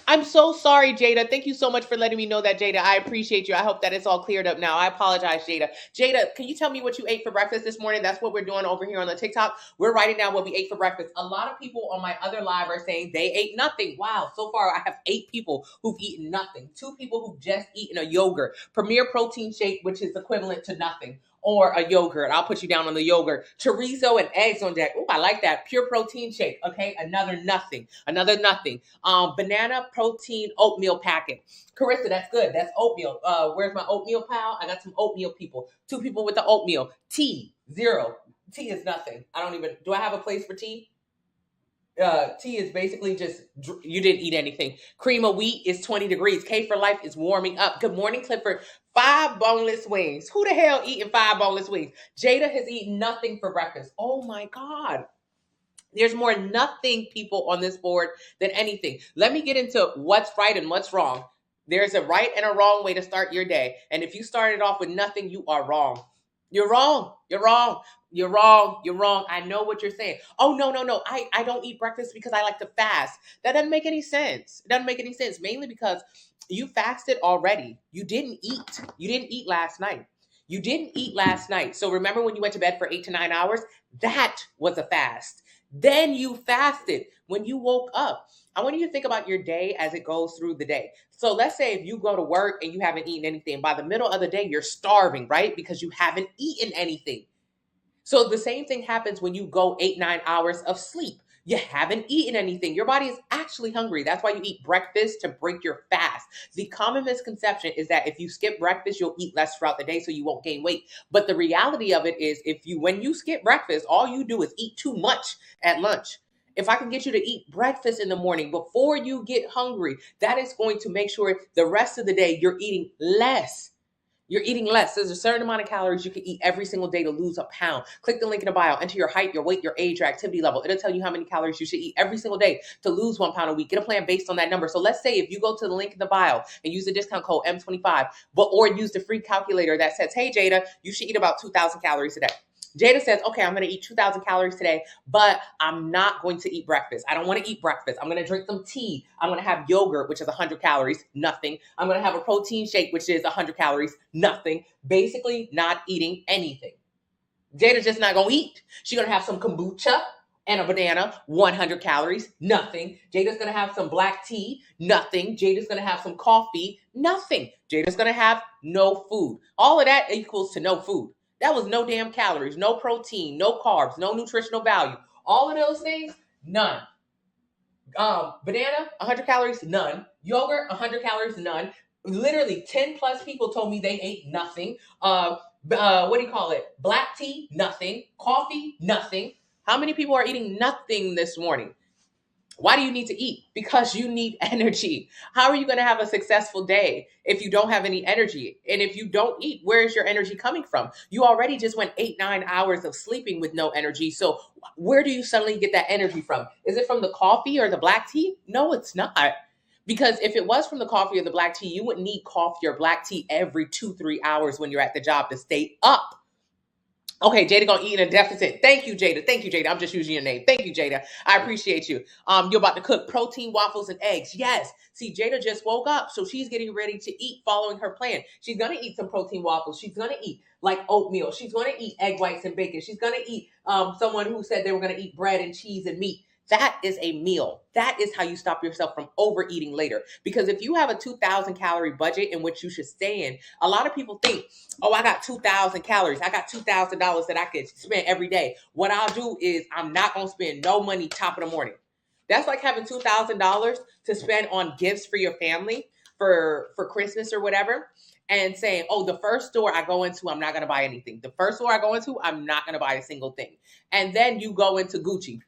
I'm so sorry, Jada. Thank you so much for letting me know that, Jada. I appreciate you. I hope that it's all cleared up now. I apologize, Jada. Jada, can you tell me what you ate for breakfast this morning? That's what we're doing over here on the TikTok. We're writing down what we ate for breakfast. A lot of people on my other live are saying they ate nothing. Wow, so far I have 8 people who've eaten nothing. 2 people who've just eaten a yogurt, Premier Protein Shake, which is equivalent to nothing, or a yogurt. I'll put you down on the yogurt. Chorizo and eggs on deck. Oh, I like that. Pure protein shake. Okay, another nothing. Another nothing. Banana protein oatmeal packet. Carissa, that's good. That's oatmeal. Where's my oatmeal pal? I got some oatmeal people. 2 people with the oatmeal. Tea, 0. Tea is nothing. I don't even, do I have a place for tea? Tea is basically just, you didn't eat anything. Cream of wheat is 20 degrees. K for life is warming up. Good morning, Clifford. 5 boneless wings. Who the hell eating 5 boneless wings? Jada has eaten nothing for breakfast. Oh my God. There's more nothing people on this board than anything. Let me get into what's right and what's wrong. There's a right and a wrong way to start your day. And if you started off with nothing, you are wrong. You're wrong. You're wrong. You're wrong. You're wrong. I know what you're saying. Oh, no, no, no. I don't eat breakfast because I like to fast. That doesn't make any sense. It doesn't make any sense, mainly because you fasted already. You didn't eat. You didn't eat last night. You didn't eat last night. So remember when you went to bed for 8 to 9 hours? That was a fast. Then you fasted when you woke up. I want you to think about your day as it goes through the day. So let's say if you go to work and you haven't eaten anything, by the middle of the day, you're starving, right? Because you haven't eaten anything. So the same thing happens when you go 8, 9 hours of sleep. You haven't eaten anything. Your body is actually hungry. That's why you eat breakfast to break your fast. The common misconception is that if you skip breakfast, you'll eat less throughout the day so you won't gain weight. But the reality of it is when you skip breakfast, all you do is eat too much at lunch. If I can get you to eat breakfast in the morning before you get hungry, that is going to make sure the rest of the day you're eating less. You're eating less. There's a certain amount of calories you can eat every single day to lose a pound. Click the link in the bio, enter your height, your weight, your age, your activity level. It'll tell you how many calories you should eat every single day to lose 1 pound a week. Get a plan based on that number. So let's say if you go to the link in the bio and use the discount code M25, or use the free calculator that says, hey, Jada, you should eat about 2,000 calories a day. Jada says, okay, I'm going to eat 2,000 calories today, but I'm not going to eat breakfast. I don't want to eat breakfast. I'm going to drink some tea. I'm going to have yogurt, which is 100 calories, nothing. I'm going to have a protein shake, which is 100 calories, nothing. Basically, not eating anything. Jada's just not going to eat. She's going to have some kombucha and a banana, 100 calories, nothing. Jada's going to have some black tea, nothing. Jada's going to have some coffee, nothing. Jada's going to have no food. All of that equals to no food. That was no damn calories, no protein, no carbs, no nutritional value. All of those things, none. Banana, 100 calories, none. Yogurt, 100 calories, none. Literally 10 plus people told me they ate nothing. What do you call it? Black tea, nothing. Coffee, nothing. How many people are eating nothing this morning? Why do you need to eat? Because you need energy. How are you going to have a successful day if you don't have any energy? And if you don't eat, where is your energy coming from? You already just went 8, 9 hours of sleeping with no energy. So where do you suddenly get that energy from? Is it from the coffee or the black tea? No, it's not. Because if it was from the coffee or the black tea, you wouldn't need coffee or black tea every 2, 3 hours when you're at the job to stay up. Okay, Jada gonna eat in a deficit. Thank you, Jada. Thank you, Jada. I'm just using your name. Thank you, Jada. I appreciate you. You're about to cook protein waffles and eggs. Yes. See, Jada just woke up, so she's getting ready to eat following her plan. She's gonna eat some protein waffles. She's gonna eat like oatmeal. She's gonna eat egg whites and bacon. She's gonna eat someone who said they were gonna eat bread and cheese and meat. That is a meal. That is how you stop yourself from overeating later. Because if you have a 2,000 calorie budget in which you should stay in, a lot of people think, oh, I got 2,000 calories. I got $2,000 that I could spend every day. What I'll do is I'm not going to spend no money top of the morning. That's like having $2,000 to spend on gifts for your family for Christmas or whatever, and saying, oh, the first store I go into, I'm not going to buy anything. The first store I go into, I'm not going to buy a single thing. And then you go into Gucci.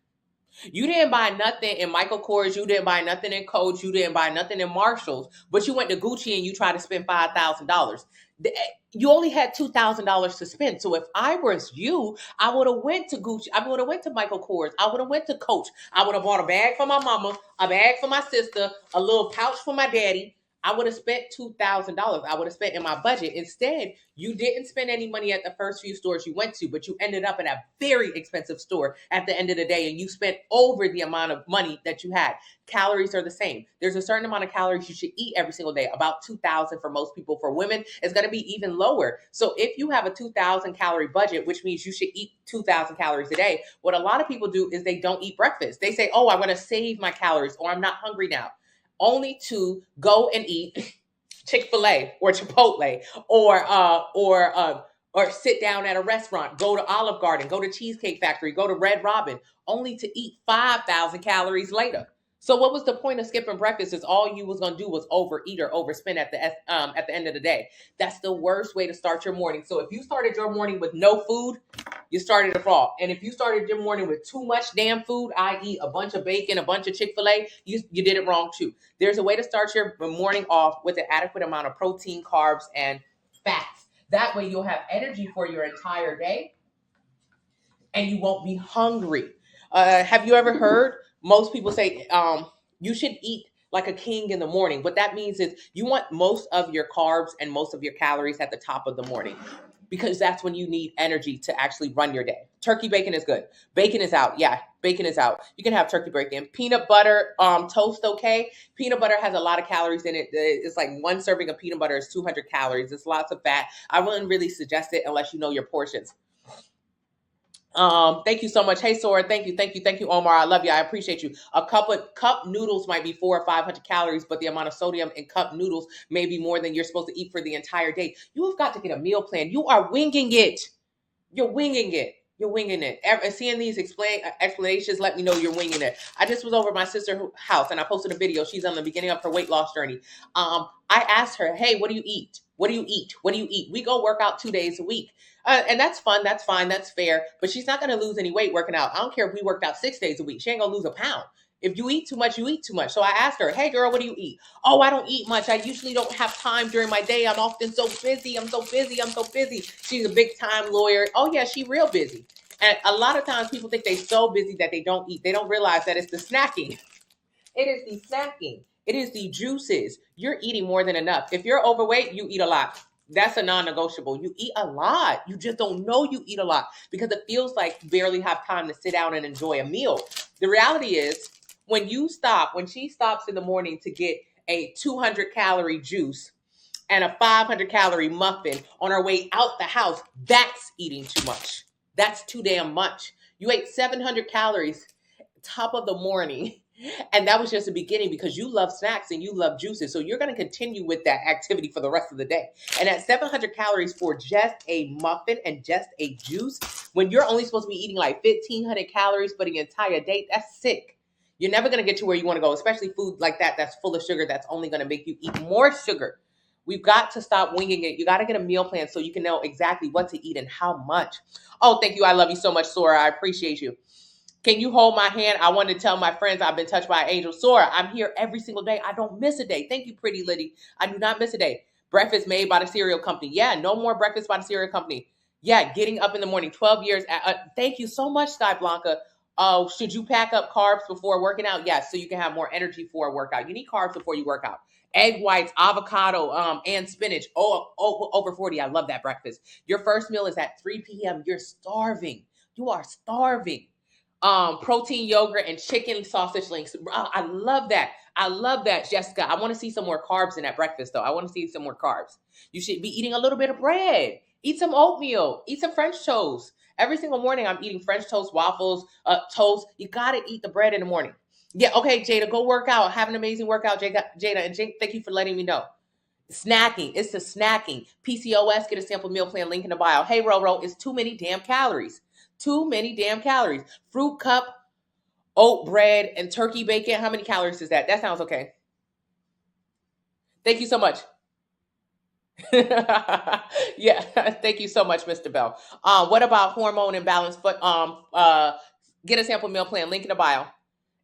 You didn't buy nothing in Michael Kors. You didn't buy nothing in Coach. You didn't buy nothing in Marshalls. But you went to Gucci and you tried to spend $5,000. You only had $2,000 to spend. So if I was you, I would have went to Gucci. I would have went to Michael Kors. I would have went to Coach. I would have bought a bag for my mama, a bag for my sister, a little pouch for my daddy, I would have spent $2,000. I would have spent in my budget. Instead, you didn't spend any money at the first few stores you went to, but you ended up in a very expensive store at the end of the day, and you spent over the amount of money that you had. Calories are the same. There's a certain amount of calories you should eat every single day, about 2,000 for most people. For women, it's going to be even lower. So if you have a 2,000 calorie budget, which means you should eat 2,000 calories a day, what a lot of people do is they don't eat breakfast. They say, oh, I want to save my calories, or I'm not hungry now, only to go and eat Chick-fil-A or Chipotle or sit down at a restaurant, go to Olive Garden, go to Cheesecake Factory, go to Red Robin, only to eat 5,000 calories later. So what was the point of skipping breakfast? Is all you was gonna do was overeat or overspend at the end of the day. That's the worst way to start your morning. So if you started your morning with no food, you started it wrong. And if you started your morning with too much damn food, i.e. a bunch of bacon, a bunch of Chick-fil-A, you did it wrong too. There's a way to start your morning off with an adequate amount of protein, carbs, and fats. That way you'll have energy for your entire day and you won't be hungry. Have you ever heard most people say you should eat like a king in the morning? What that means is you want most of your carbs and most of your calories at the top of the morning, because that's when you need energy to actually run your day. Turkey bacon is good. Bacon is out. Yeah, bacon is out. You can have turkey bacon. Peanut butter toast, okay? Peanut butter has a lot of calories in it. It's like one serving of peanut butter is 200 calories. It's lots of fat. I wouldn't really suggest it unless you know your portions. Thank you so much. Hey, Sora, thank you, Omar. I love you. I appreciate you. A cup noodles might be 400 or 500 calories, but the amount of sodium in cup noodles may be more than you're supposed to eat for the entire day. You have got to get a meal plan. You are winging it. You're winging it. You're winging it. Seeing these explanations let me know you're winging it. I just was over at my sister's house and I posted a video. She's on the beginning of her weight loss journey. I asked her, hey, what do you eat? What do you eat? What do you eat? We go work out 2 days a week. And that's fun. That's fine. That's fair. But she's not going to lose any weight working out. I don't care if we worked out 6 days a week. She ain't going to lose a pound. If you eat too much, you eat too much. So I asked her, hey, girl, what do you eat? Oh, I don't eat much. I usually don't have time during my day. I'm often so busy. I'm so busy. She's a big time lawyer. Oh, yeah, she's real busy. And a lot of times people think they're so busy that they don't eat. They don't realize that it's the snacking. It is the snacking. It is the juices. You're eating more than enough. If you're overweight, you eat a lot. That's a non-negotiable. You eat a lot. You just don't know you eat a lot because it feels like you barely have time to sit down and enjoy a meal. The reality is when she stops in the morning to get a 200 calorie juice and a 500 calorie muffin on her way out the house, that's eating too much. That's too damn much. You ate 700 calories top of the morning. And that was just the beginning because you love snacks and you love juices. So you're going to continue with that activity for the rest of the day. And at 700 calories for just a muffin and just a juice, when you're only supposed to be eating like 1,500 calories for the entire day, that's sick. You're never going to get to where you want to go, especially food like that that's full of sugar that's only going to make you eat more sugar. We've got to stop winging it. You got to get a meal plan so you can know exactly what to eat and how much. Oh, thank you. I love you so much, Sora. I appreciate you. Can you hold my hand? I wanted to tell my friends I've been touched by an angel. Sora, I'm here every single day. I don't miss a day. Thank you, Pretty Liddy. I do not miss a day. Breakfast made by the cereal company. Yeah, no more breakfast by the cereal company. Yeah, getting up in the morning, 12 years. Thank you so much, Sky Blanca. Should you pack up carbs before working out? Yes, so you can have more energy for a workout. You need carbs before you work out. Egg whites, avocado, and spinach. Over 40. I love that breakfast. Your first meal is at 3 p.m. You're starving. You are starving. Protein yogurt and chicken sausage links. I love that. I love that, Jessica. I want to see some more carbs in that breakfast, though. I want to see some more carbs. You should be eating a little bit of bread. Eat some oatmeal. Eat some French toast. Every single morning, I'm eating French toast, waffles, toast. You got to eat the bread in the morning. Yeah, okay, Jada, go work out. Have an amazing workout, Jada. And Jake, thank you for letting me know. Snacking. It's the snacking. PCOS, get a sample meal plan, link in the bio. Hey, Roro, it's too many damn calories. Too many damn calories. Fruit cup, oat bread, and turkey bacon. How many calories is that? That sounds okay. Thank you so much. Yeah, thank you so much, Mr. Bell. What about hormone imbalance? But get a sample meal plan. Link in the bio.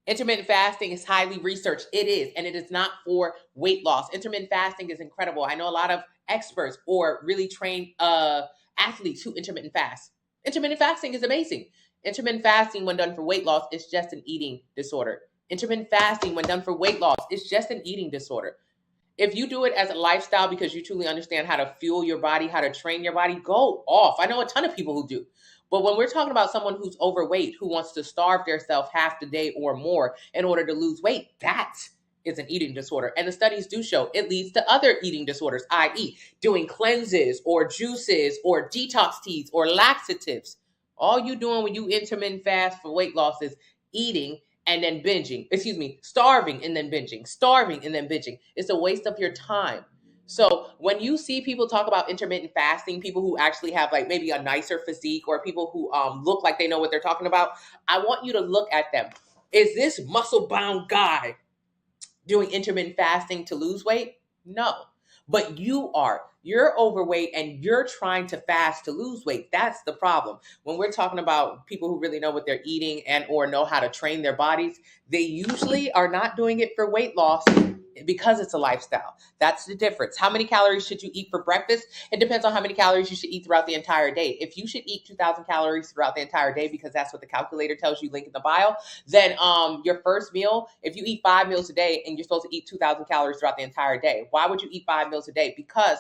Intermittent fasting is highly researched. It is, and it is not for weight loss. Intermittent fasting is incredible. I know a lot of experts or really trained athletes who intermittent fast. Intermittent fasting is amazing. Intermittent fasting, when done for weight loss, is just an eating disorder. Intermittent fasting, when done for weight loss, is just an eating disorder. If you do it as a lifestyle because you truly understand how to fuel your body, how to train your body, go off. I know a ton of people who do. But when we're talking about someone who's overweight, who wants to starve themselves half the day or more in order to lose weight, that is an eating disorder. And the studies do show it leads to other eating disorders, i.e., doing cleanses or juices or detox teas or laxatives. All you doing when you intermittent fast for weight loss is eating and then binging. Excuse me, starving and then binging, starving and then binging. It's a waste of your time. So when you see people talk about intermittent fasting, people who actually have like maybe a nicer physique or people who look like they know what they're talking about, I want you to look at them. Is this muscle bound guy doing intermittent fasting to lose weight? No. But you're overweight and you're trying to fast to lose weight. That's the problem. When we're talking about people who really know what they're eating and or know how to train their bodies, they usually are not doing it for weight loss because it's a lifestyle. That's the difference. How many calories should you eat for breakfast? It depends on how many calories you should eat throughout the entire day. If you should eat 2,000 calories throughout the entire day because that's what the calculator tells you, link in the bio, then your first meal, if you eat 5 meals a day and you're supposed to eat 2,000 calories throughout the entire day, why would you eat 5 meals a day? Because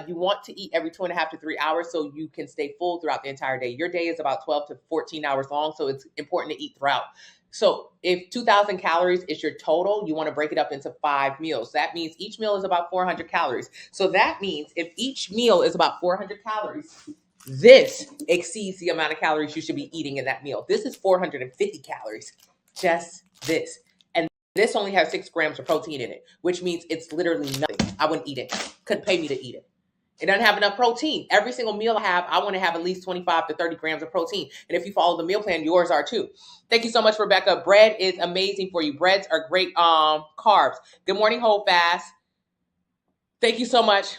you want to eat every 2.5 to 3 hours so you can stay full throughout the entire day. Your day is about 12 to 14 hours long, so it's important to eat throughout. So if 2,000 calories is your total, you want to break it up into 5 meals. That means each meal is about 400 calories. So that means if each meal is about 400 calories, this exceeds the amount of calories you should be eating in that meal. This is 450 calories, just this. And this only has 6 grams of protein in it, which means it's literally nothing. I wouldn't eat it. Couldn't pay me to eat it. It doesn't have enough protein. Every single meal I have, I want to have at least 25 to 30 grams of protein. And if you follow the meal plan, yours are too. Thank you so much, Rebecca. Bread is amazing for you. Breads are great carbs. Good morning, Hold Fast. Thank you so much.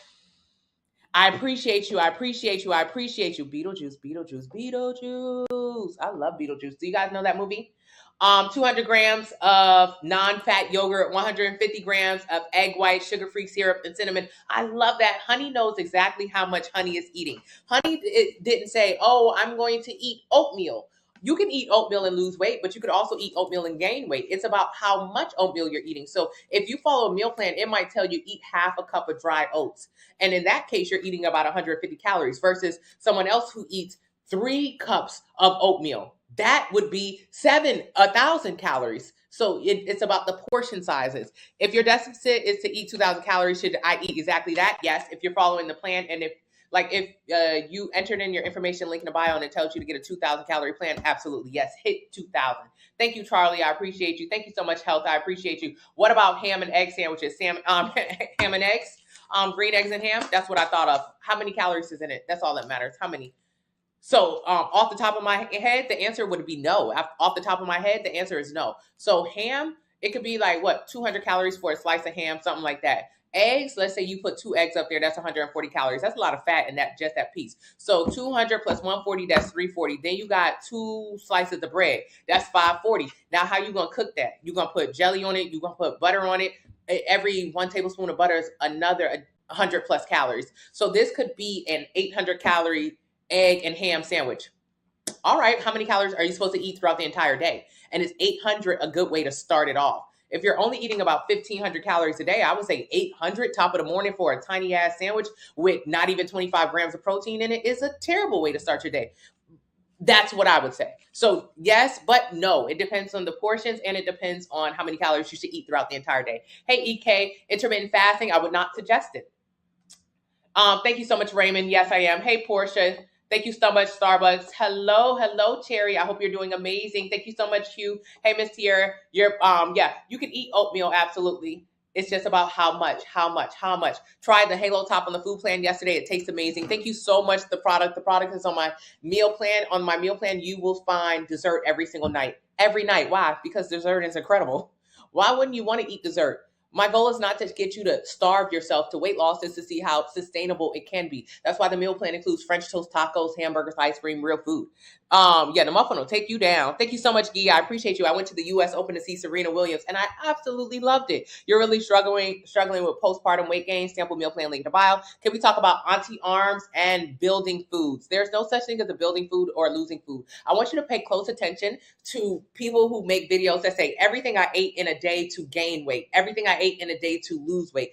I appreciate you. I appreciate you. I appreciate you. Beetlejuice, Beetlejuice, Beetlejuice. I love Beetlejuice. Do you guys know that movie? 200 grams of non-fat yogurt, 150 grams of egg white, sugar-free syrup, and cinnamon. I love that. Honey knows exactly how much Honey is eating. Honey didn't say, oh, I'm going to eat oatmeal. You can eat oatmeal and lose weight, but you could also eat oatmeal and gain weight. It's about how much oatmeal you're eating. So if you follow a meal plan, it might tell you eat half a cup of dry oats. And in that case, you're eating about 150 calories versus someone else who eats 3 cups of oatmeal. That would be 1,000 calories. So it's about the portion sizes. If your deficit is to eat 2,000 calories, should I eat exactly that? Yes. If you're following the plan, and if you entered in your information link in the bio and it tells you to get a 2,000 calorie plan, absolutely yes. Hit 2,000. Thank you, Charlie. I appreciate you. Thank you so much, Health. I appreciate you. What about ham and egg sandwiches? Ham and eggs, green eggs and ham. That's what I thought of. How many calories is in it? That's all that matters. How many? So off the top of my head, the answer would be no. Off the top of my head, the answer is no. So ham, it could be like, 200 calories for a slice of ham, something like that. Eggs, let's say you put 2 eggs up there, that's 140 calories. That's a lot of fat in that piece. So 200 plus 140, that's 340. Then you got 2 slices of bread. That's 540. Now, how you going to cook that? You're going to put jelly on it. You're going to put butter on it. Every 1 tablespoon of butter is another 100 plus calories. So this could be an 800 calorie egg and ham sandwich. All right, how many calories are you supposed to eat throughout the entire day? And is 800 a good way to start it off? If you're only eating about 1,500 calories a day, I would say 800 top of the morning for a tiny ass sandwich with not even 25 grams of protein in it is a terrible way to start your day. That's what I would say. So yes, but no. It depends on the portions and it depends on how many calories you should eat throughout the entire day. Hey, EK, intermittent fasting, I would not suggest it. Thank you so much, Raymond. Yes, I am. Hey, Portia. Thank you so much, Starbucks. Hello, Terry. I hope you're doing amazing. Thank you so much, Hugh. Hey, Miss Tierra. You can eat oatmeal, absolutely. It's just about how much. Tried the Halo Top on the food plan yesterday. It tastes amazing. Thank you so much. The product is on my meal plan. On my meal plan, you will find dessert every single night. Every night. Why? Because dessert is incredible. Why wouldn't you want to eat dessert? My goal is not to get you to starve yourself to weight loss, is to see how sustainable it can be. That's why the meal plan includes French toast, tacos, hamburgers, ice cream, real food. The muffin will take you down. Thank you so much, Guy. I appreciate you. I went to the U.S. Open to see Serena Williams, and I absolutely loved it. You're really struggling with postpartum weight gain. Sample meal plan link in the bio. Can we talk about Auntie Arms and building foods? There's no such thing as a building food or losing food. I want you to pay close attention to people who make videos that say everything I ate in a day to gain weight, everything I ate ate in a day to lose weight.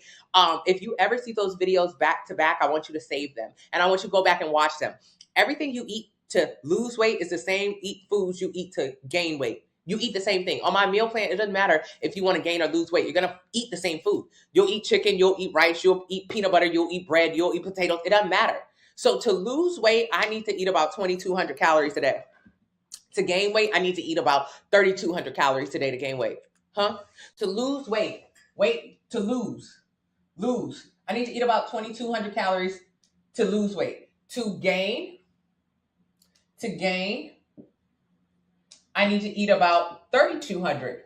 If you ever see those videos back to back, I want you to save them. And I want you to go back and watch them. Everything you eat to lose weight is the same foods you eat to gain weight. You eat the same thing. On my meal plan, it doesn't matter if you want to gain or lose weight. You're going to eat the same food. You'll eat chicken, you'll eat rice, you'll eat peanut butter, you'll eat bread, you'll eat potatoes. It doesn't matter. So to lose weight, I need to eat about 2,200 calories a day. To gain weight, I need to eat about 3,200 calories a day to gain weight. To lose weight, to lose. I need to eat about 2,200 calories to lose weight. To gain, I need to eat about 3,200.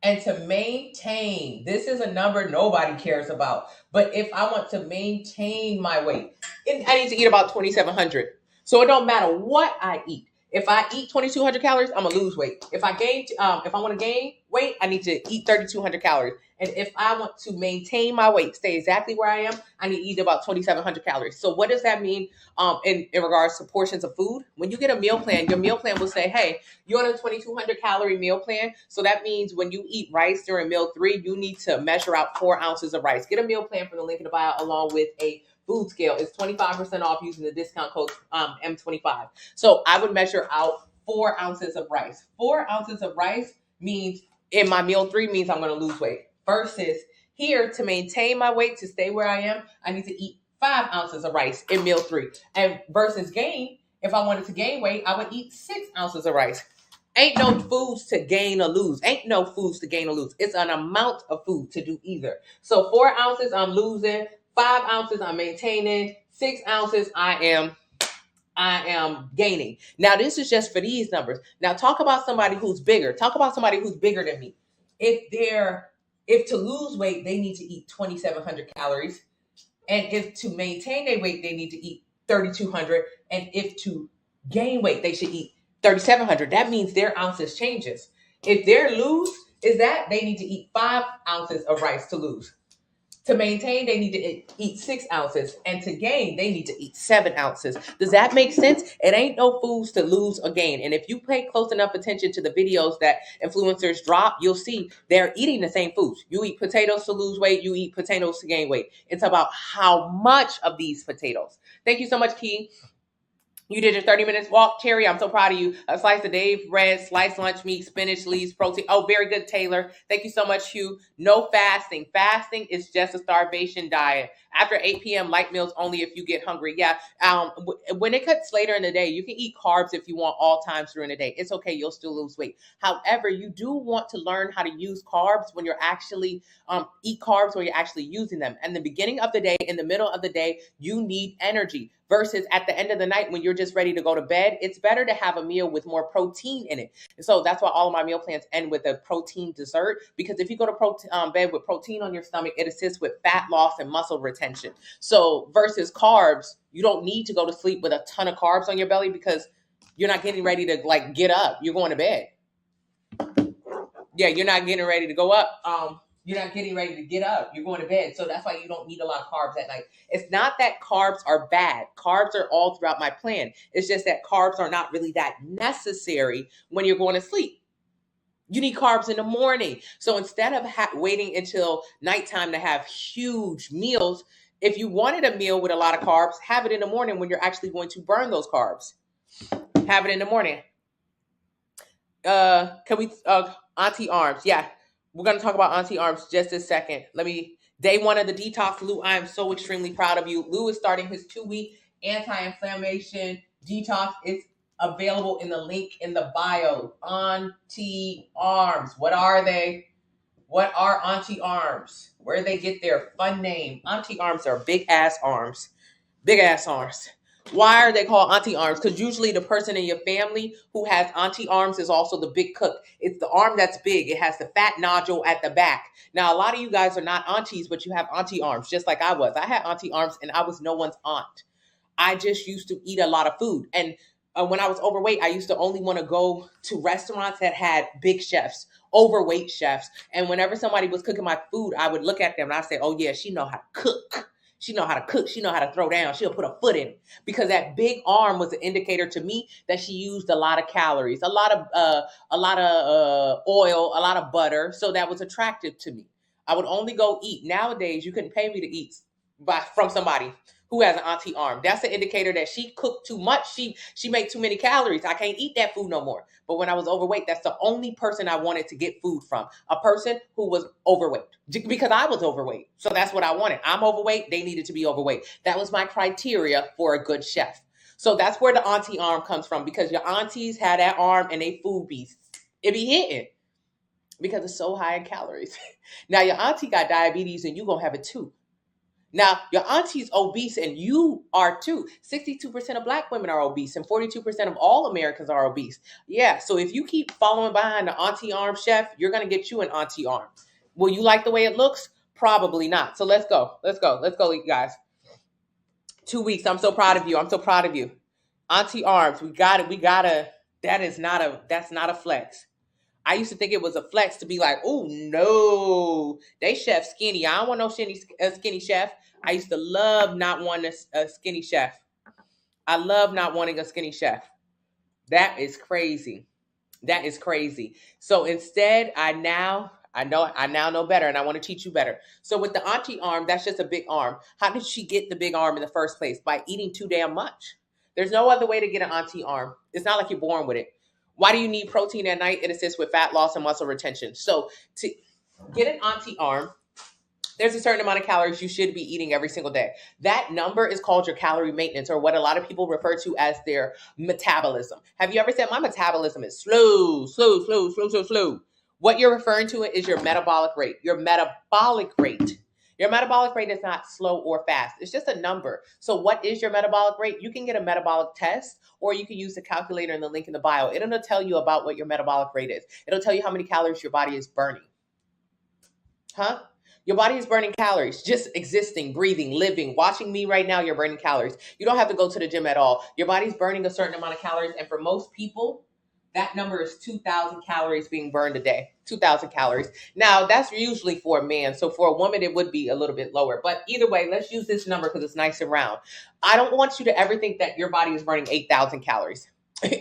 And to maintain, this is a number nobody cares about. But if I want to maintain my weight, I need to eat about 2,700. So it don't matter what I eat. If I eat 2,200 calories, I'm gonna lose weight. If I want to gain weight, I need to eat 3,200 calories. And if I want to maintain my weight, stay exactly where I am, I need to eat about 2,700 calories. So what does that mean in regards to portions of food? When you get a meal plan, your meal plan will say, hey, you're on a 2,200 calorie meal plan. So that means when you eat rice during meal 3, you need to measure out 4 ounces of rice. Get a meal plan from the link in the bio along with a food scale. It's 25% off using the discount code M25. So I would measure out 4 ounces of rice. 4 ounces of rice means in my meal 3 means I'm going to lose weight. Versus here, to maintain my weight, to stay where I am, I need to eat 5 ounces of rice in meal 3. And versus gain, if I wanted to gain weight, I would eat 6 ounces of rice. Ain't no foods to gain or lose. Ain't no foods to gain or lose. It's an amount of food to do either. So 4 ounces, I'm losing. 5 ounces, I'm maintaining. 6 ounces, I am gaining. Now, this is just for these numbers. Now, talk about somebody who's bigger. Talk about somebody who's bigger than me. If to lose weight, they need to eat 2,700 calories. And if to maintain their weight, they need to eat 3,200. And if to gain weight, they should eat 3,700. That means their ounces changes. If their lose is that, they need to eat 5 ounces of rice to lose. To maintain, they need to eat 6 ounces. And to gain, they need to eat 7 ounces. Does that make sense? It ain't no foods to lose or gain. And if you pay close enough attention to the videos that influencers drop, you'll see they're eating the same foods. You eat potatoes to lose weight. You eat potatoes to gain weight. It's about how much of these potatoes. Thank you so much, Key. You did your 30 minutes walk, Terry. I'm so proud of you. A slice of Dave bread, sliced lunch meat, spinach, leaves, protein. Oh, very good, Taylor. Thank you so much, Hugh. No fasting. Fasting is just a starvation diet. After 8 p.m., light meals only if you get hungry. Yeah. When it cuts later in the day, you can eat carbs if you want all times during the day. It's okay. You'll still lose weight. However, you do want to learn how to use carbs when you're actually eat carbs when you're actually using them. And the beginning of the day, in the middle of the day, you need energy. Versus at the end of the night when you're just ready to go to bed, it's better to have a meal with more protein in it. And so that's why all of my meal plans end with a protein dessert, because if you go to bed with protein on your stomach, it assists with fat loss and muscle retention. So versus carbs, you don't need to go to sleep with a ton of carbs on your belly because you're not getting ready to get up. You're going to bed. Yeah, you're not getting ready to go up. You're not getting ready to get up. You're going to bed. So that's why you don't need a lot of carbs at night. It's not that carbs are bad. Carbs are all throughout my plan. It's just that carbs are not really that necessary when you're going to sleep. You need carbs in the morning. So instead of waiting until nighttime to have huge meals, if you wanted a meal with a lot of carbs, have it in the morning when you're actually going to burn those carbs. Have it in the morning. Can we, Auntie Arms? Yeah. We're going to talk about Auntie Arms just a second. Day 1 of the detox, Lou, I am so extremely proud of you. Lou is starting his 2-week anti-inflammation detox. It's available in the link in the bio. Auntie Arms. What are they? What are Auntie Arms? Where do they get their fun name? Auntie Arms are big ass arms. Big ass arms. Why are they called auntie arms? Because usually the person in your family who has auntie arms is also the big cook. It's the arm that's big. It has the fat nodule at the back. Now, a lot of you guys are not aunties, but you have auntie arms, just like I was. I had auntie arms and I was no one's aunt. I just used to eat a lot of food. And when I was overweight, I used to only want to go to restaurants that had big chefs, overweight chefs. And whenever somebody was cooking my food, I would look at them and I say, oh yeah, she know how to cook. She know how to cook. She know how to throw down. She'll put a foot in it. Because that big arm was an indicator to me that she used a lot of calories, a lot of oil, a lot of butter. So that was attractive to me. I would only go eat. Nowadays, you couldn't pay me to eat from somebody who has an auntie arm. That's an indicator that she cooked too much. She made too many calories. I can't eat that food no more. But when I was overweight, that's the only person I wanted to get food from. A person who was overweight. Because I was overweight. So that's what I wanted. I'm overweight. They needed to be overweight. That was my criteria for a good chef. So that's where the auntie arm comes from, because your aunties had that arm and they food beasts. It be hitting because it's so high in calories. Now your auntie got diabetes and you gonna have it too. Now, your auntie's obese and you are too. 62% of Black women are obese and 42% of all Americans are obese. Yeah, so if you keep following behind the auntie arm chef, you're going to get you an auntie arm. Will you like the way it looks? Probably not. So let's go. Let's go, you guys. 2 weeks. I'm so proud of you. I'm so proud of you. Auntie arms. We got it. That's not a flex. I used to think it was a flex to be like, oh no, they chef skinny. I don't want no skinny chef. I used to love not wanting a skinny chef. I love not wanting a skinny chef. That is crazy. That is crazy. So instead, I now know better, and I want to teach you better. So with the auntie arm, that's just a big arm. How did she get the big arm in the first place? By eating too damn much. There's no other way to get an auntie arm. It's not like you're born with it. Why do you need protein at night? It assists with fat loss and muscle retention. So to get an auntie arm, there's a certain amount of calories you should be eating every single day. That number is called your calorie maintenance, or what a lot of people refer to as their metabolism. Have you ever said, my metabolism is slow? What you're referring to is your metabolic rate. Your metabolic rate. Your metabolic rate is not slow or fast. It's just a number. So what is your metabolic rate? You can get a metabolic test, or you can use the calculator in the link in the bio. It'll tell you about what your metabolic rate is. It'll tell you how many calories your body is burning. Huh? Your body is burning calories. Just existing, breathing, living, watching me right now, you're burning calories. You don't have to go to the gym at all. Your body's burning a certain amount of calories. And for most people, that number is 2,000 calories being burned a day. 2,000 calories. Now, that's usually for a man. So for a woman, it would be a little bit lower. But either way, let's use this number because it's nice and round. I don't want you to ever think that your body is burning 8,000 calories.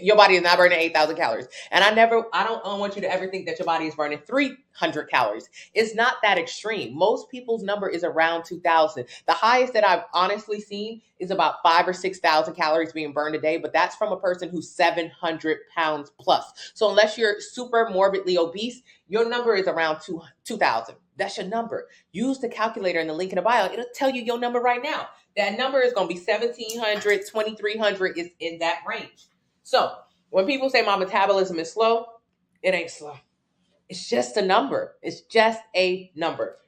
Your body is not burning 8,000 calories. And I don't want you to ever think that your body is burning 300 calories. It's not that extreme. Most people's number is around 2,000. The highest that I've honestly seen is about 5,000 or 6,000 calories being burned a day, but that's from a person who's 700 pounds plus. So unless you're super morbidly obese, your number is around 2,000. That's your number. Use the calculator in the link in the bio. It'll tell you your number right now. That number is going to be 1,700, 2,300 is in that range. So when people say my metabolism is slow, it ain't slow. It's just a number. It's just a number.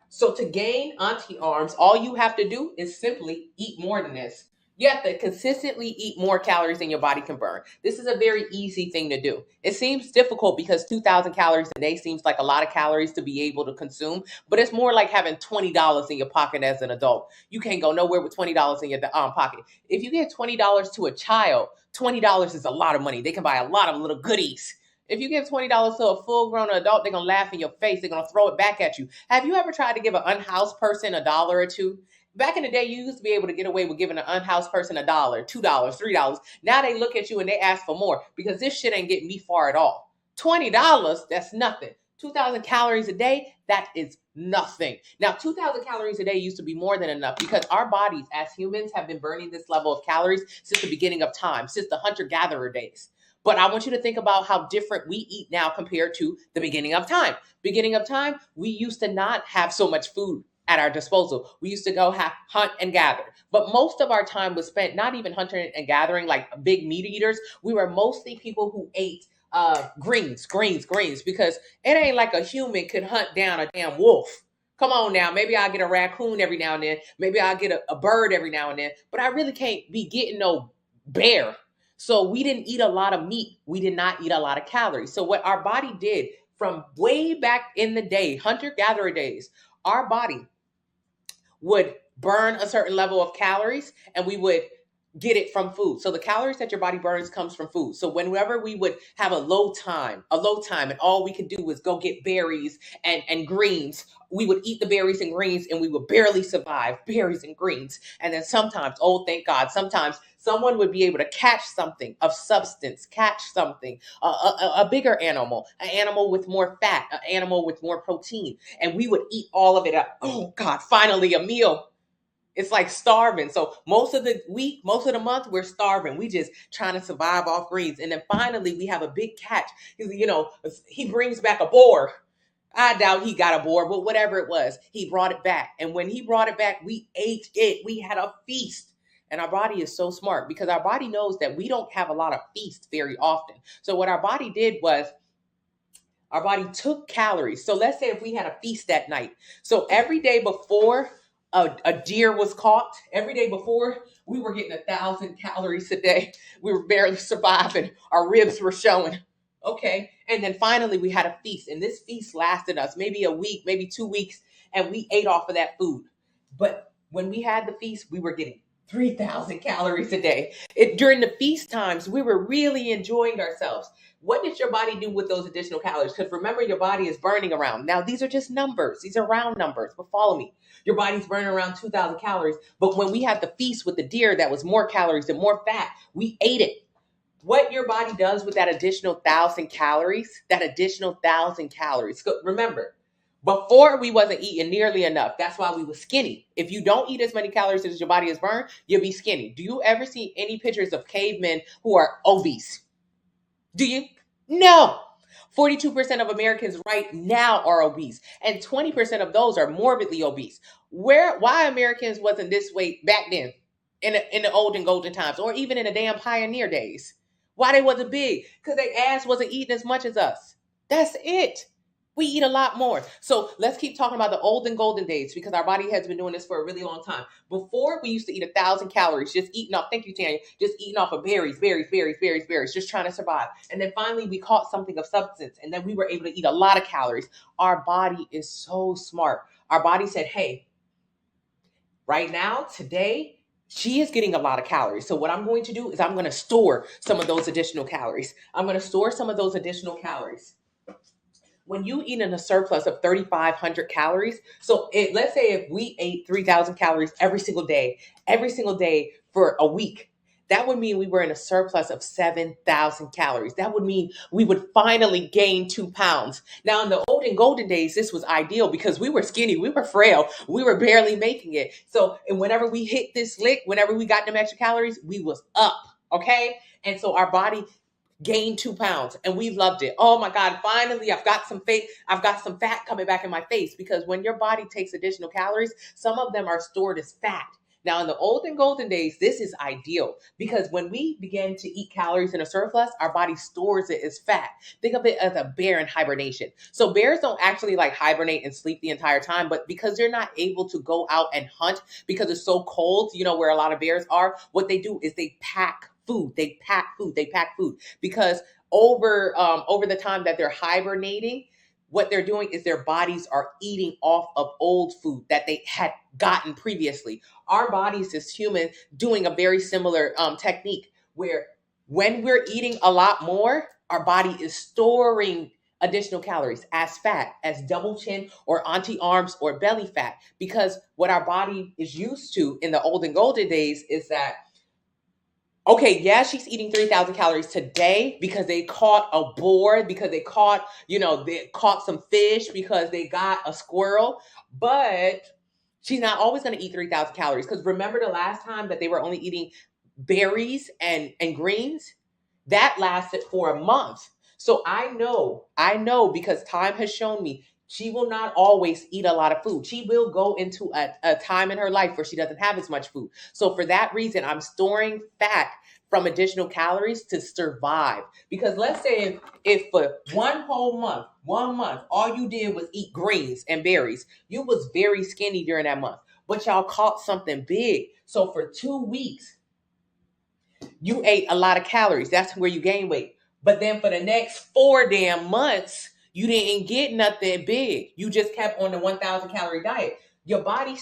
So to gain auntie arms, all you have to do is simply eat more than this. You have to consistently eat more calories than your body can burn. This is a very easy thing to do. It seems difficult because 2,000 calories a day seems like a lot of calories to be able to consume, but it's more like having $20 in your pocket as an adult. You can't go nowhere with $20 in your pocket. If you give $20 to a child, $20 is a lot of money. They can buy a lot of little goodies. If you give $20 to a full-grown adult, they're going to laugh in your face. They're going to throw it back at you. Have you ever tried to give an unhoused person $1 or $2? Back in the day, you used to be able to get away with giving an unhoused person $1, $2, $3. Now they look at you and they ask for more because this shit ain't getting me far at all. $20, that's nothing. 2,000 calories a day, that is nothing. Now, 2,000 calories a day used to be more than enough because our bodies as humans have been burning this level of calories since the beginning of time, since the hunter-gatherer days. But I want you to think about how different we eat now compared to the beginning of time. Beginning of time, we used to not have so much food at our disposal. We used to go hunt and gather. But most of our time was spent not even hunting and gathering like big meat eaters. We were mostly people who ate greens, because it ain't like a human could hunt down a damn wolf. Come on now, maybe I'll get a raccoon every now and then. Maybe I'll get a bird every now and then. But I really can't be getting no bear. So we didn't eat a lot of meat. We did not eat a lot of calories. So what our body did from way back in the day, hunter-gatherer days, our body would burn a certain level of calories and we would get it from food. So the calories that your body burns comes from food. So whenever we would have a low time, and all we could do was go get berries and greens, we would eat the berries and greens and we would barely survive berries and greens. And then sometimes, oh, thank God, sometimes someone would be able to catch something of substance, catch something, a bigger animal, an animal with more fat, an animal with more protein. And we would eat all of it up. Oh God, finally a meal. It's like starving. So most of the week, most of the month, we're starving. We just trying to survive off greens. And then finally we have a big catch. He brings back a boar. I doubt he got a boar, but whatever it was, he brought it back. And when he brought it back, we ate it. We had a feast. And our body is so smart because our body knows that we don't have a lot of feasts very often. So what our body did was our body took calories. So let's say if we had a feast that night. So every day before a deer was caught, every day before, we were getting 1,000 calories a day. We were barely surviving. Our ribs were showing. Okay. And then finally we had a feast. And this feast lasted us maybe a week, maybe 2 weeks. And we ate off of that food. But when we had the feast, we were getting 3,000 calories a day. During the feast times, we were really enjoying ourselves. What did your body do with those additional calories? Because remember, your body is burning around. Now, these are just numbers. These are round numbers, but follow me. Your body's burning around 2,000 calories. But when we had the feast with the deer that was more calories and more fat, we ate it. What your body does with that additional 1,000 calories, remember, before we wasn't eating nearly enough. That's why we were skinny. If you don't eat as many calories as your body has burned, you'll be skinny. Do you ever see any pictures of cavemen who are obese? Do you? No. 42% of Americans right now are obese, and 20% of those are morbidly obese. Why Americans wasn't this weight back then in the old and golden times, or even in the damn pioneer days? Why they wasn't big? Because their ass wasn't eating as much as us. That's it. We eat a lot more. So let's keep talking about the old and golden days because our body has been doing this for a really long time. Before, we used to eat 1,000 calories, just eating off, thank you, Tanya, just eating off of berries, just trying to survive. And then finally we caught something of substance and then we were able to eat a lot of calories. Our body is so smart. Our body said, hey, right now, today, she is getting a lot of calories. So what I'm going to do is I'm going to store some of those additional calories. When you eat in a surplus of 3,500 calories, so let's say if we ate 3,000 calories every single day for a week, that would mean we were in a surplus of 7,000 calories. That would mean we would finally gain 2 pounds. Now, in the old and golden days, this was ideal because we were skinny, we were frail, we were barely making it. So, and whenever we hit this lick, whenever we got them extra calories, we was up, okay? And so our body gained 2 pounds and we loved it. Oh my God, finally I've got some fat coming back in my face because when your body takes additional calories, some of them are stored as fat. Now, in the old and golden days, this is ideal because when we begin to eat calories in a surplus, our body stores it as fat. Think of it as a bear in hibernation. So bears don't actually like hibernate and sleep the entire time, but because they're not able to go out and hunt because it's so cold, where a lot of bears are, what they do is they pack food. They pack food because over the time that they're hibernating, what they're doing is their bodies are eating off of old food that they had gotten previously. Our bodies as humans doing a very similar technique where when we're eating a lot more, our body is storing additional calories as fat, as double chin or auntie arms or belly fat, because what our body is used to in the old and golden days is that, okay, yeah, she's eating 3,000 calories today because they caught a boar, because they caught some fish, because they got a squirrel, but she's not always going to eat 3,000 calories. Because remember the last time that they were only eating berries and greens? That lasted for a month. So I know because time has shown me she will not always eat a lot of food. She will go into a time in her life where she doesn't have as much food. So for that reason, I'm storing fat from additional calories to survive. Because let's say if for one month, all you did was eat greens and berries, you was very skinny during that month, but y'all caught something big. So for 2 weeks, you ate a lot of calories. That's where you gain weight. But then for the next 4 damn months, you didn't get nothing big. You just kept on the 1,000 calorie diet. Your body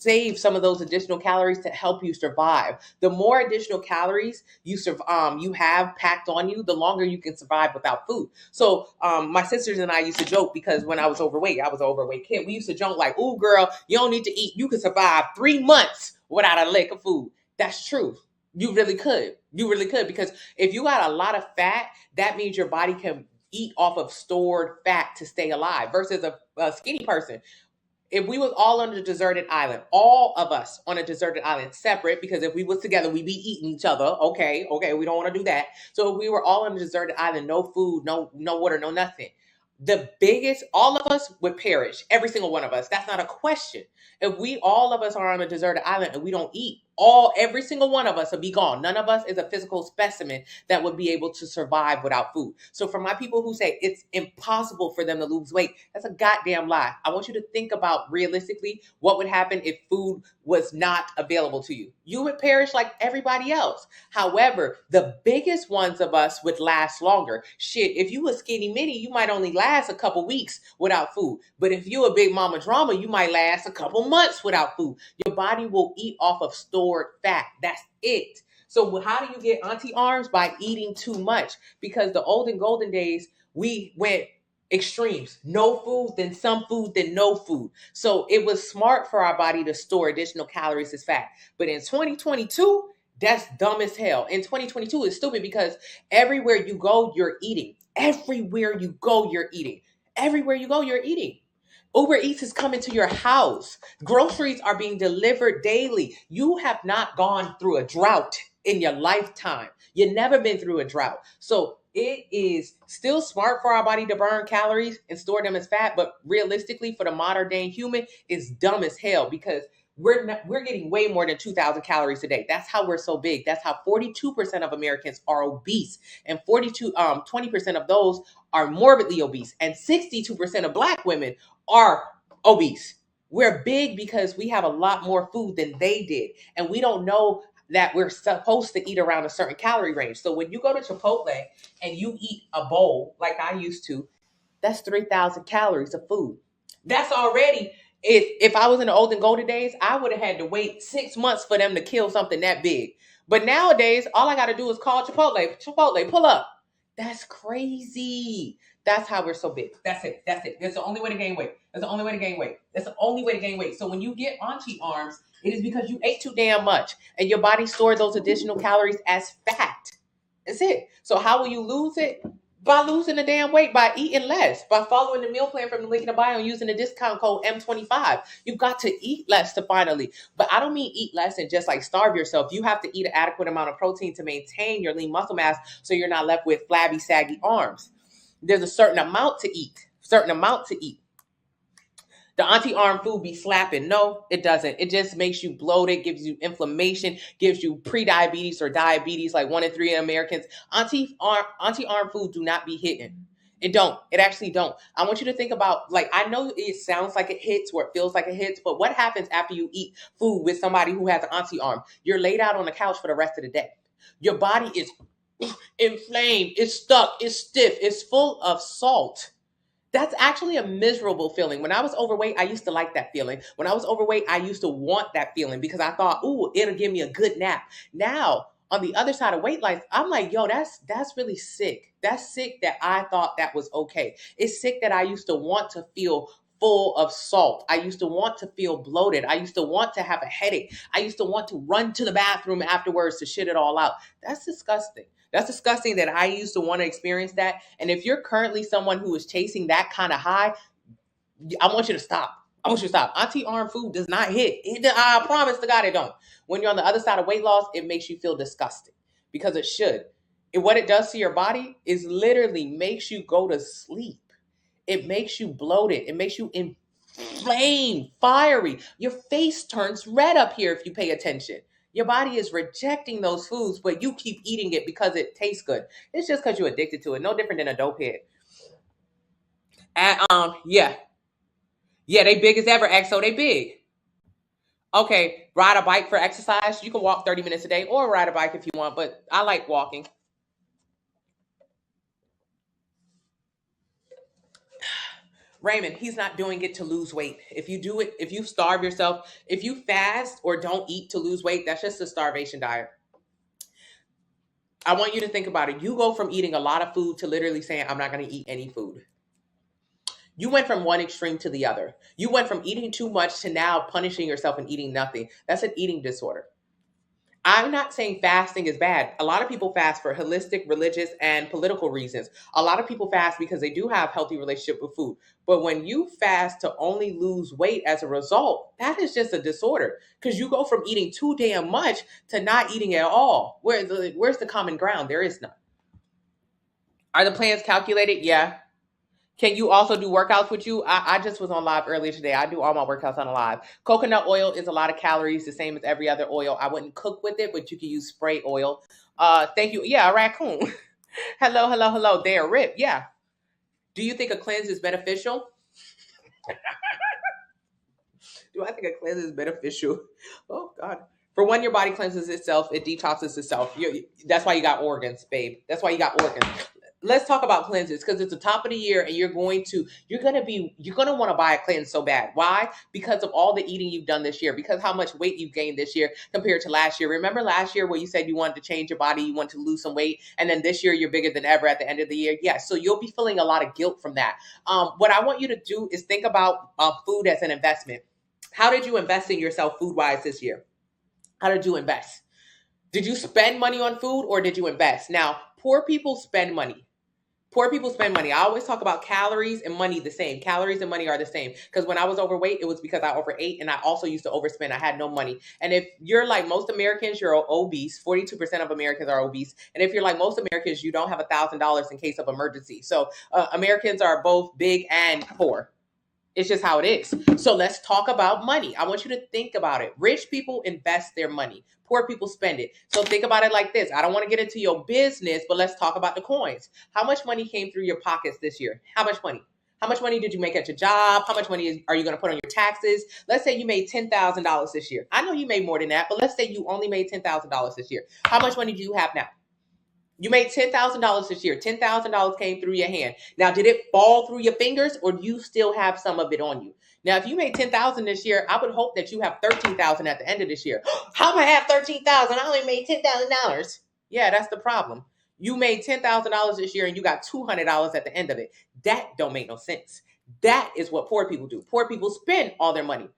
save some of those additional calories to help you survive. The more additional calories you have packed on you, the longer you can survive without food. So my sisters and I used to joke, because when I was an overweight kid. We used to joke like, "Ooh, girl, you don't need to eat. You can survive 3 months without a lick of food." That's true. You really could. You really could, because if you got a lot of fat, that means your body can eat off of stored fat to stay alive, versus a skinny person. If we was all on a deserted island, all of us on a deserted island, separate, because if we was together, we'd be eating each other. Okay, we don't want to do that. So if we were all on a deserted island, no food, no water, no nothing, all of us would perish. Every single one of us. That's not a question. If all of us are on a deserted island and we don't eat, every single one of us will be gone. None of us is a physical specimen that would be able to survive without food. So for my people who say it's impossible for them to lose weight, that's a goddamn lie. I want you to think about realistically what would happen if food was not available to you. You would perish like everybody else. However, the biggest ones of us would last longer. Shit, if you a skinny mini, you might only last a couple weeks without food. But if you a big mama drama, you might last a couple months without food. Your body will eat off of stored fat. That's it. So how do you get auntie arms? By eating too much. Because the old and golden days, we went extremes. No food, then some food, then no food. So it was smart for our body to store additional calories as fat. But in 2022, that's dumb as hell. In 2022, it's stupid, because everywhere you go, you're eating. Everywhere you go, you're eating. Everywhere you go, you're eating. Uber Eats is coming to your house. Groceries are being delivered daily. You have not gone through a drought in your lifetime. You've never been through a drought. So it is still smart for our body to burn calories and store them as fat, but realistically, for the modern day human, it's dumb as hell, because we're getting way more than 2,000 calories a day. That's how we're so big. That's how 42% of Americans are obese, and 20% of those are morbidly obese, and 62% of Black women are obese. We're big because we have a lot more food than they did, and we don't know that we're supposed to eat around a certain calorie range. So when you go to Chipotle and you eat a bowl like I used to, that's 3,000 calories of food. That's already, if I was in the olden golden days, I would have had to wait 6 months for them to kill something that big. But nowadays, all I got to do is call Chipotle. Chipotle, pull up. That's crazy. That's how we're so big. That's it. That's it. That's the only way to gain weight. That's the only way to gain weight. That's the only way to gain weight. So when you get auntie arms, it is because you ate too damn much and your body stored those additional calories as fat. That's it. So how will you lose it? By losing the damn weight, by eating less, by following the meal plan from the link in the bio and using the discount code M25. You've got to eat less to finally, but I don't mean eat less and just like starve yourself. You have to eat an adequate amount of protein to maintain your lean muscle mass so you're not left with flabby, saggy arms. There's a certain amount to eat, The auntie arm food be slapping. No, it doesn't. It just makes you bloated, gives you inflammation, gives you pre-diabetes or diabetes, like 1 in 3 Americans. Auntie arm food do not be hitting. It don't. It actually don't. I want you to think about, like, I know it sounds like it hits or it feels like it hits, but what happens after you eat food with somebody who has an auntie arm? You're laid out on the couch for the rest of the day. Your body is inflamed, it's stuck, it's stiff, it's full of salt. That's actually a miserable feeling. When I was overweight, I used to like that feeling. When I was overweight, I used to want that feeling because I thought, ooh, it'll give me a good nap. Now, on the other side of weight life, I'm like, yo, that's really sick. That's sick that I thought that was okay. It's sick that I used to want to feel full of salt. I used to want to feel bloated. I used to want to have a headache. I used to want to run to the bathroom afterwards to shit it all out. That's disgusting. That's disgusting that I used to want to experience that. And if you're currently someone who is chasing that kind of high, I want you to stop. Auntie arm food does not hit. I promise to God it don't. When you're on the other side of weight loss, it makes you feel disgusting because it should. And what it does to your body is literally makes you go to sleep. It makes you bloated. It makes you inflamed, fiery. Your face turns red up here if you pay attention. Your body is rejecting those foods, but you keep eating it because it tastes good. It's just because you're addicted to it. No different than a dope head. And yeah, they big as ever. XO, they big. Okay, ride a bike for exercise. You can walk 30 minutes a day or ride a bike if you want, but I like walking. Raymond, he's not doing it to lose weight. If you do it, if you starve yourself, if you fast or don't eat to lose weight, that's just a starvation diet. I want you to think about it. You go from eating a lot of food to literally saying, I'm not going to eat any food. You went from one extreme to the other. You went from eating too much to now punishing yourself and eating nothing. That's an eating disorder. I'm not saying fasting is bad. A lot of people fast for holistic, religious, and political reasons. A lot of people fast because they do have healthy relationship with food. But when you fast to only lose weight as a result, that is just a disorder because you go from eating too damn much to not eating at all. Where's the common ground? There is none. Are the plans calculated? Yeah. Can you also do workouts with you? I just was on live earlier today. I do all my workouts on a live. Coconut oil is a lot of calories, the same as every other oil. I wouldn't cook with it, but you can use spray oil. Thank you. Yeah, a raccoon. Hello. There, Rip. Yeah. Do you think a cleanse is beneficial? Do I think a cleanse is beneficial? Oh, God. For one, your body cleanses itself. It detoxes itself. That's why you got organs, babe. That's why you got organs. Let's talk about cleanses because it's the top of the year and you're going to want to buy a cleanse so bad. Why? Because of all the eating you've done this year, because how much weight you've gained this year compared to last year. Remember last year where you said you wanted to change your body, you wanted to lose some weight, and then this year you're bigger than ever at the end of the year? Yeah, so you'll be feeling a lot of guilt from that. What I want you to do is think about food as an investment. How did you invest in yourself food-wise this year? How did you invest? Did you spend money on food or did you invest? Now, poor people spend money. Poor people spend money. I always talk about calories and money the same. Calories and money are the same. Because when I was overweight, it was because I overate and I also used to overspend. I had no money. And if you're like most Americans, you're obese. 42% of Americans are obese. And if you're like most Americans, you don't have $1,000 in case of emergency. So Americans are both big and poor. It's just how it is. So let's talk about money. I want you to think about it. Rich people invest their money. Poor people spend it. So think about it like this. I don't want to get into your business, but let's talk about the coins. How much money came through your pockets this year? How much money? How much money did you make at your job? How much money are you going to put on your taxes? Let's say you made $10,000 this year. I know you made more than that, but let's say you only made $10,000 this year. How much money do you have now? You made $10,000 this year. $10,000 came through your hand. Now, did it fall through your fingers or do you still have some of it on you? Now, if you made $10,000 this year, I would hope that you have $13,000 at the end of this year. How am I have $13,000? I only made $10,000. Yeah, that's the problem. You made $10,000 this year and you got $200 at the end of it. That don't make no sense. That is what poor people do. Poor people spend all their money.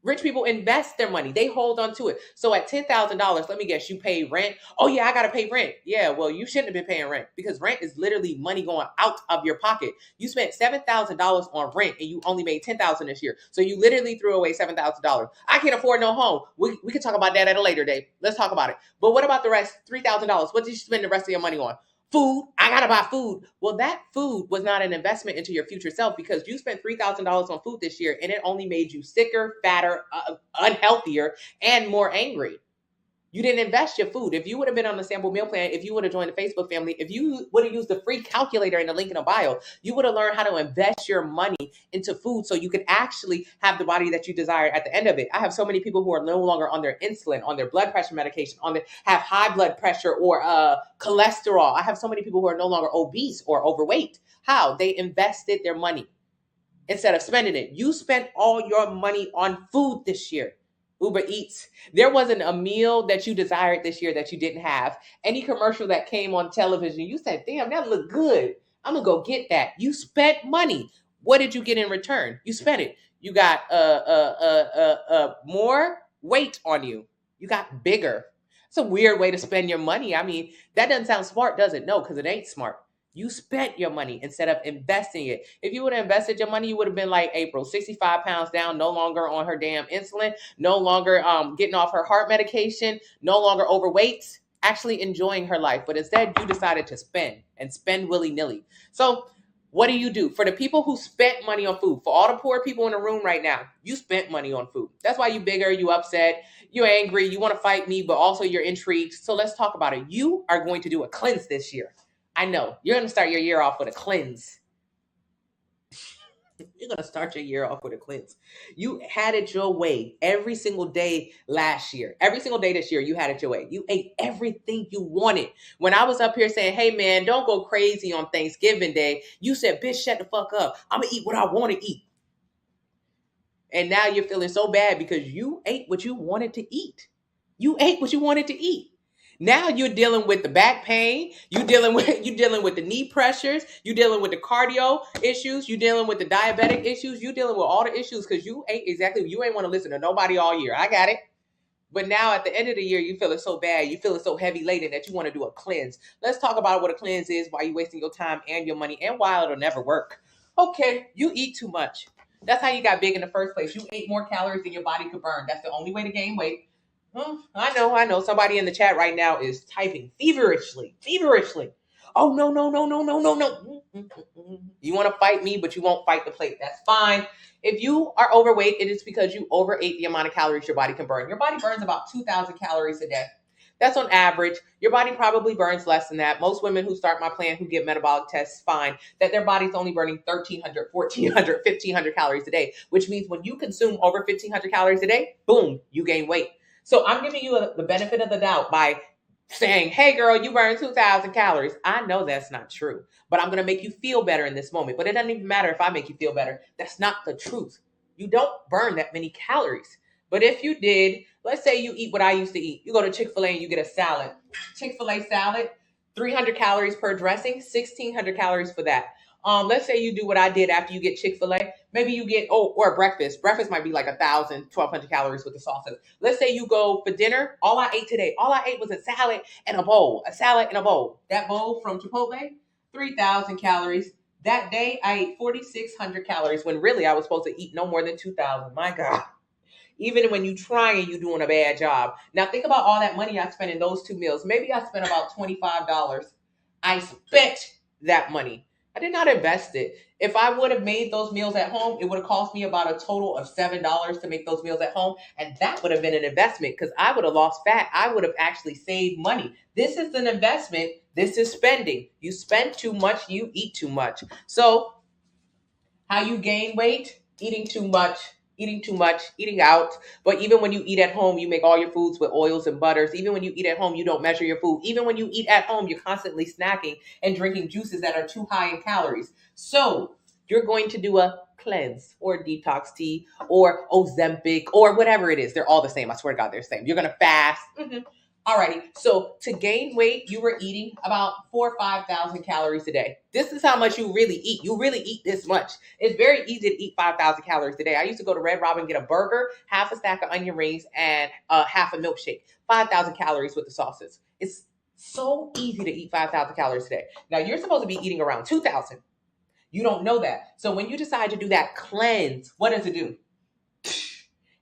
Rich people invest their money. They hold on to it. So at $10,000, let me guess, you pay rent. Oh yeah, I got to pay rent. Yeah, well, you shouldn't have been paying rent because rent is literally money going out of your pocket. You spent $7,000 on rent and you only made $10,000 this year. So you literally threw away $7,000. I can't afford no home. We can talk about that at a later date. Let's talk about it. But what about the rest? $3,000. What did you spend the rest of your money on? Food. I gotta buy food. Well, that food was not an investment into your future self because you spent $3,000 on food this year and it only made you sicker, fatter, unhealthier, and more angry. You didn't invest your food. If you would have been on the sample meal plan, if you would have joined the Facebook family, if you would have used the free calculator in the link in the bio, you would have learned how to invest your money into food so you could actually have the body that you desire at the end of it. I have so many people who are no longer on their insulin, on their blood pressure medication, have high blood pressure or cholesterol. I have so many people who are no longer obese or overweight. How? They invested their money instead of spending it. You spent all your money on food this year. Uber Eats. There wasn't a meal that you desired this year that you didn't have. Any commercial that came on television, you said, damn, that looked good. I'm going to go get that. You spent money. What did you get in return? You spent it. You got more weight on you. You got bigger. It's a weird way to spend your money. I mean, that doesn't sound smart, does it? No, because it ain't smart. You spent your money instead of investing it. If you would have invested your money, you would have been like April, 65 pounds down, no longer on her damn insulin, no longer getting off her heart medication, no longer overweight, actually enjoying her life. But instead, you decided to spend willy-nilly. So what do? For the people who spent money on food, for all the poor people in the room right now, you spent money on food. That's why you bigger, you upset, you're angry, you want to fight me, but also you're intrigued. So let's talk about it. You are going to do a cleanse this year. I know. You're going to start your year off with a cleanse. You're going to start your year off with a cleanse. You had it your way every single day last year. Every single day this year, you had it your way. You ate everything you wanted. When I was up here saying, hey, man, don't go crazy on Thanksgiving Day, you said, bitch, shut the fuck up. I'm going to eat what I want to eat. And now you're feeling so bad because you ate what you wanted to eat. You ate what you wanted to eat. Now you're dealing with the back pain. You're dealing with the knee pressures. You're dealing with the cardio issues. You're dealing with the diabetic issues. You're dealing with all the issues because you ate exactly. You ain't want to listen to nobody all year. I got it. But now at the end of the year, you feeling so bad. You feeling so heavy laden that you want to do a cleanse. Let's talk about what a cleanse is, why you're wasting your time and your money, and why it'll never work. Okay, you eat too much. That's how you got big in the first place. You ate more calories than your body could burn. That's the only way to gain weight. I know. Somebody in the chat right now is typing feverishly. Oh, no. You want to fight me, but you won't fight the plate. That's fine. If you are overweight, it is because you overate the amount of calories your body can burn. Your body burns about 2,000 calories a day. That's on average. Your body probably burns less than that. Most women who start my plan who get metabolic tests find that their body's only burning 1,300, 1,400, 1,500 calories a day, which means when you consume over 1,500 calories a day, boom, you gain weight. So I'm giving you the benefit of the doubt by saying, hey, girl, you burn 2,000 calories. I know that's not true, but I'm going to make you feel better in this moment. But it doesn't even matter if I make you feel better. That's not the truth. You don't burn that many calories. But if you did, let's say you eat what I used to eat. You go to Chick-fil-A and you get a salad. Chick-fil-A salad, 300 calories per dressing, 1,600 calories for that. Let's say you do what I did after you get Chick-fil-A. Maybe you get, or breakfast. Breakfast might be like 1,000, 1,200 calories with the sauces. Let's say you go for dinner. All I ate was a salad and a bowl. That bowl from Chipotle, 3,000 calories. That day, I ate 4,600 calories when really I was supposed to eat no more than 2,000. My God. Even when you trying, you doing a bad job. Now think about all that money I spent in those 2 meals. Maybe I spent about $25. I spent that money. I did not invest it. If I would have made those meals at home, it would have cost me about a total of $7 to make those meals at home. And that would have been an investment because I would have lost fat. I would have actually saved money. This is an investment. This is spending. You spend too much, you eat too much. So how you gain weight? Eating too much, eating out. But even when you eat at home, you make all your foods with oils and butters. Even when you eat at home, you don't measure your food. Even when you eat at home, you're constantly snacking and drinking juices that are too high in calories. So you're going to do a cleanse or detox tea or Ozempic or whatever it is. They're all the same. I swear to God, they're the same. You're going to fast. Alrighty, so to gain weight, you were eating about 4,000 or 5,000 calories a day. This is how much you really eat. You really eat this much. It's very easy to eat 5,000 calories a day. I used to go to Red Robin, get a burger, half a stack of onion rings, and half a milkshake. 5,000 calories with the sauces. It's so easy to eat 5,000 calories a day. Now, you're supposed to be eating around 2,000. You don't know that. So when you decide to do that cleanse, what does it do?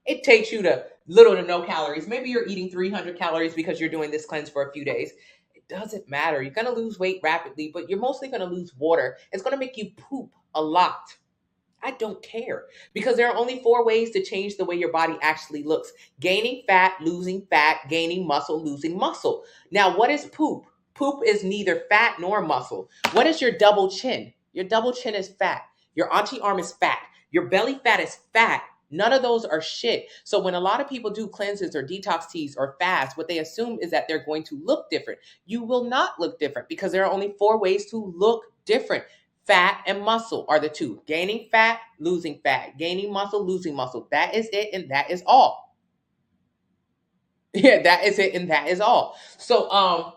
It takes you to little to no calories. Maybe you're eating 300 calories because you're doing this cleanse for a few days. It doesn't matter. You're going to lose weight rapidly, but you're mostly going to lose water. It's going to make you poop a lot. I don't care because there are only 4 ways to change the way your body actually looks. Gaining fat, losing fat, gaining muscle, losing muscle. Now, what is poop? Poop is neither fat nor muscle. What is your double chin? Your double chin is fat. Your auntie arm is fat. Your belly fat is fat. None of those are shit. So when a lot of people do cleanses or detox teas or fast, what they assume is that they're going to look different. You will not look different because there are only 4 ways to look different. Fat and muscle are the 2. Gaining fat, losing fat. Gaining muscle, losing muscle. That is it and that is all. Yeah, that is it and that is all. So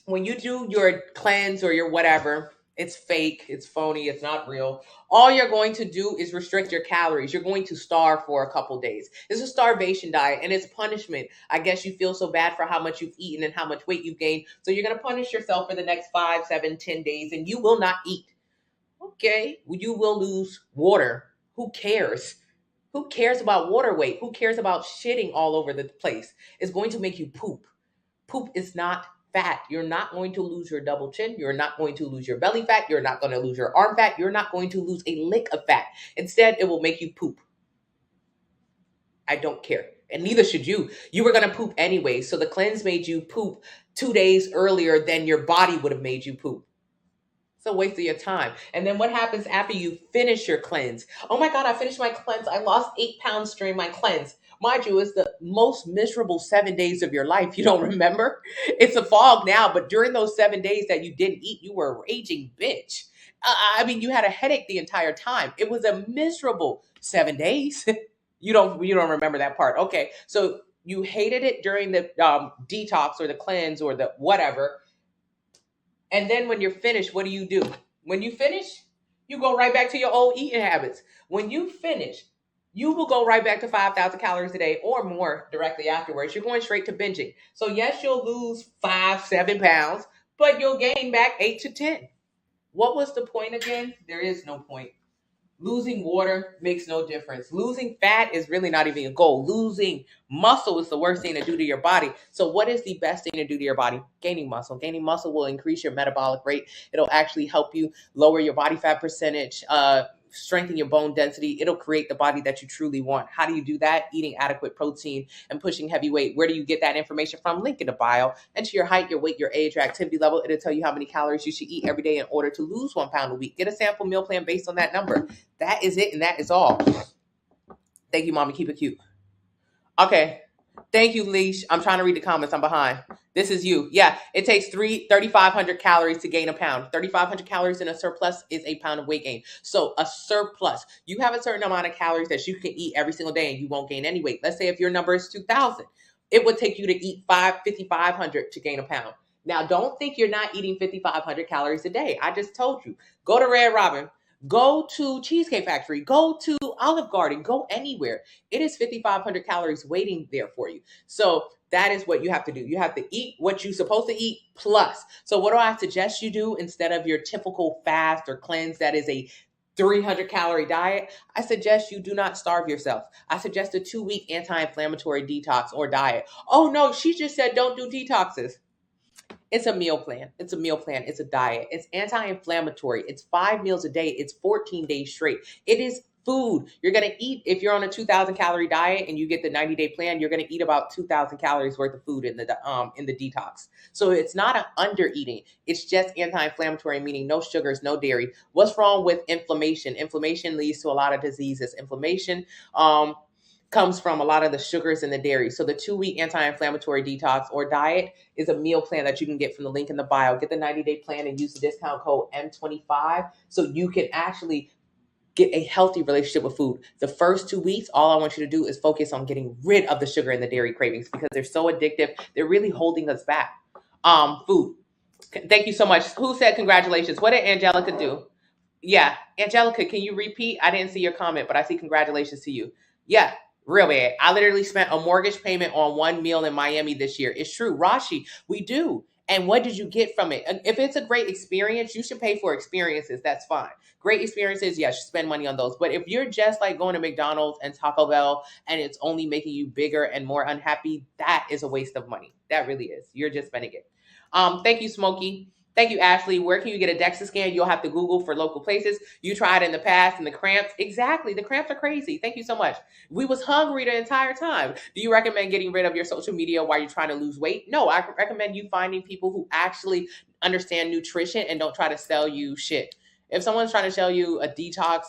when you do your cleanse or your whatever, it's fake, it's phony, it's not real. All you're going to do is restrict your calories. You're going to starve for a couple days. It's a starvation diet and it's punishment. I guess you feel so bad for how much you've eaten and how much weight you've gained. So you're going to punish yourself for the next 5, 7, 10 days and you will not eat. Okay, you will lose water. Who cares? Who cares about water weight? Who cares about shitting all over the place? It's going to make you poop. Poop is not fat. You're not going to lose your double chin. You're not going to lose your belly fat. You're not going to lose your arm fat. You're not going to lose a lick of fat. Instead, it will make you poop. I don't care. And neither should you. You were going to poop anyway. So the cleanse made you poop 2 days earlier than your body would have made you poop. It's a waste of your time. And then what happens after you finish your cleanse? Oh my God, I finished my cleanse. I lost 8 pounds during my cleanse. Mind you, it's the most miserable 7 days of your life. You don't remember? It's a fog now, but during those 7 days that you didn't eat, you were a raging bitch. I mean, you had a headache the entire time. It was a miserable 7 days. You don't remember that part. Okay, so you hated it during the detox or the cleanse or the whatever, and then when you're finished, what do? When you finish, you go right back to your old eating habits. When you finish, you will go right back to 5,000 calories a day or more directly afterwards. You're going straight to binging. So, yes, you'll lose 5, 7 pounds, but you'll gain back 8 to 10. What was the point again? There is no point. Losing water makes no difference. Losing fat is really not even a goal. Losing muscle is the worst thing to do to your body. So what is the best thing to do to your body? Gaining muscle. Gaining muscle will increase your metabolic rate. It'll actually help you lower your body fat percentage, strengthen your bone density. It'll create the body that you truly want. How do you do that? Eating adequate protein and pushing heavy weight. Where do you get that information from? Link in the bio. Enter your height, your weight, your age, your activity level. It'll tell you how many calories you should eat every day in order to lose 1 pound a week. Get a sample meal plan based on that number. That is it, and that is all. Thank you, Mommy. Keep it cute. Okay. Thank you, Leash. I'm trying to read the comments. I'm behind. This is you. Yeah, it takes 3,500 calories to gain a pound. 3,500 calories in a surplus is a pound of weight gain. So a surplus, you have a certain amount of calories that you can eat every single day and you won't gain any weight. Let's say if your number is 2,000, it would take you to eat 5,500 to gain a pound. Now, don't think you're not eating 5,500 calories a day. I just told you. Go to Red Robin. Go to Cheesecake Factory. Go to Olive Garden. Go anywhere. It is 5,500 calories waiting there for you. So that is what you have to do. You have to eat what you're supposed to eat plus. So what do I suggest you do instead of your typical fast or cleanse that is a 300 calorie diet? I suggest you do not starve yourself. I suggest a 2-week anti-inflammatory detox or diet. Oh no, she just said don't do detoxes. It's a meal plan. It's a meal plan. It's a diet. It's anti-inflammatory. It's 5 meals a day. It's 14 days straight. It is food. You're going to eat, if you're on a 2,000 calorie diet and you get the 90-day plan, you're going to eat about 2,000 calories worth of food in the detox. So it's not an under eating. It's just anti-inflammatory, meaning no sugars, no dairy. What's wrong with inflammation? Inflammation leads to a lot of diseases. Inflammation, comes from a lot of the sugars and the dairy. So the 2-week anti-inflammatory detox or diet is a meal plan that you can get from the link in the bio. Get the 90-day plan and use the discount code M25 so you can actually get a healthy relationship with food. The first 2 weeks, all I want you to do is focus on getting rid of the sugar and the dairy cravings because they're so addictive. They're really holding us back. Food. Thank you so much. Who said congratulations? What did Angelica do? Yeah, Angelica, can you repeat? I didn't see your comment, but I see congratulations to you. Yeah, real bad. I literally spent a mortgage payment on one meal in Miami this year. It's true. Rashi, we do. And what did you get from it? And if it's a great experience, you should pay for experiences. That's fine. Great experiences, yes, you spend money on those. But if you're just like going to McDonald's and Taco Bell and it's only making you bigger and more unhappy, that is a waste of money. That really is. You're just spending it. Thank you, Smokey. Thank you, Ashley. Where can you get a DEXA scan? You'll have to Google for local places. You tried in the past and the cramps. Exactly. The cramps are crazy. Thank you so much. We was hungry the entire time. Do you recommend getting rid of your social media while you're trying to lose weight? No, I recommend you finding people who actually understand nutrition and don't try to sell you shit. If someone's trying to sell you a detox,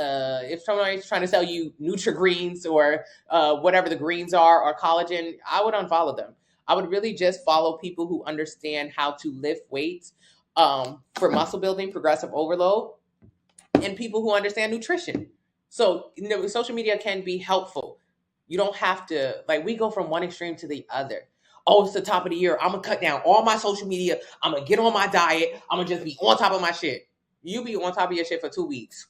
if someone's trying to sell you Nutri-Greens or whatever the greens are or collagen, I would unfollow them. I would really just follow people who understand how to lift weights for muscle building, progressive overload, and people who understand nutrition. So, social media can be helpful. You don't have to, like, we go from one extreme to the other. Oh, it's the top of the year. I'm going to cut down all my social media. I'm going to get on my diet. I'm going to just be on top of my shit. You be on top of your shit for 2 weeks.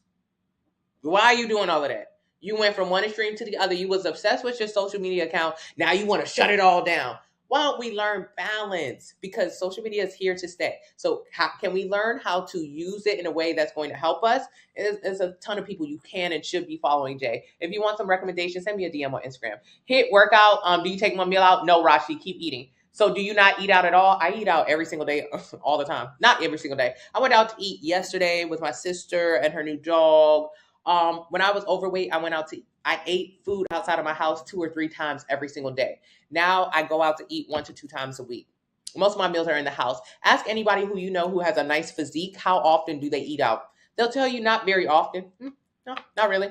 Why are you doing all of that? You went from one extreme to the other. You was obsessed with your social media account. Now you want to shut it all down. Why don't we learn balance? Because social media is here to stay. So how can we learn how to use it in a way that's going to help us? There's a ton of people you can and should be following, Jay. If you want some recommendations, send me a DM on Instagram. Hit workout. Do you take one meal out? No, Rashi, keep eating. So do you not eat out at all? I eat out every single day, all the time. Not every single day. I went out to eat yesterday with my sister and her new dog. When I was overweight, I ate food outside of my house 2 or 3 times every single day. Now I go out to eat 1 to 2 times a week. Most of my meals are in the house. Ask anybody who you know who has a nice physique, how often do they eat out? They'll tell you not very often. No, not really.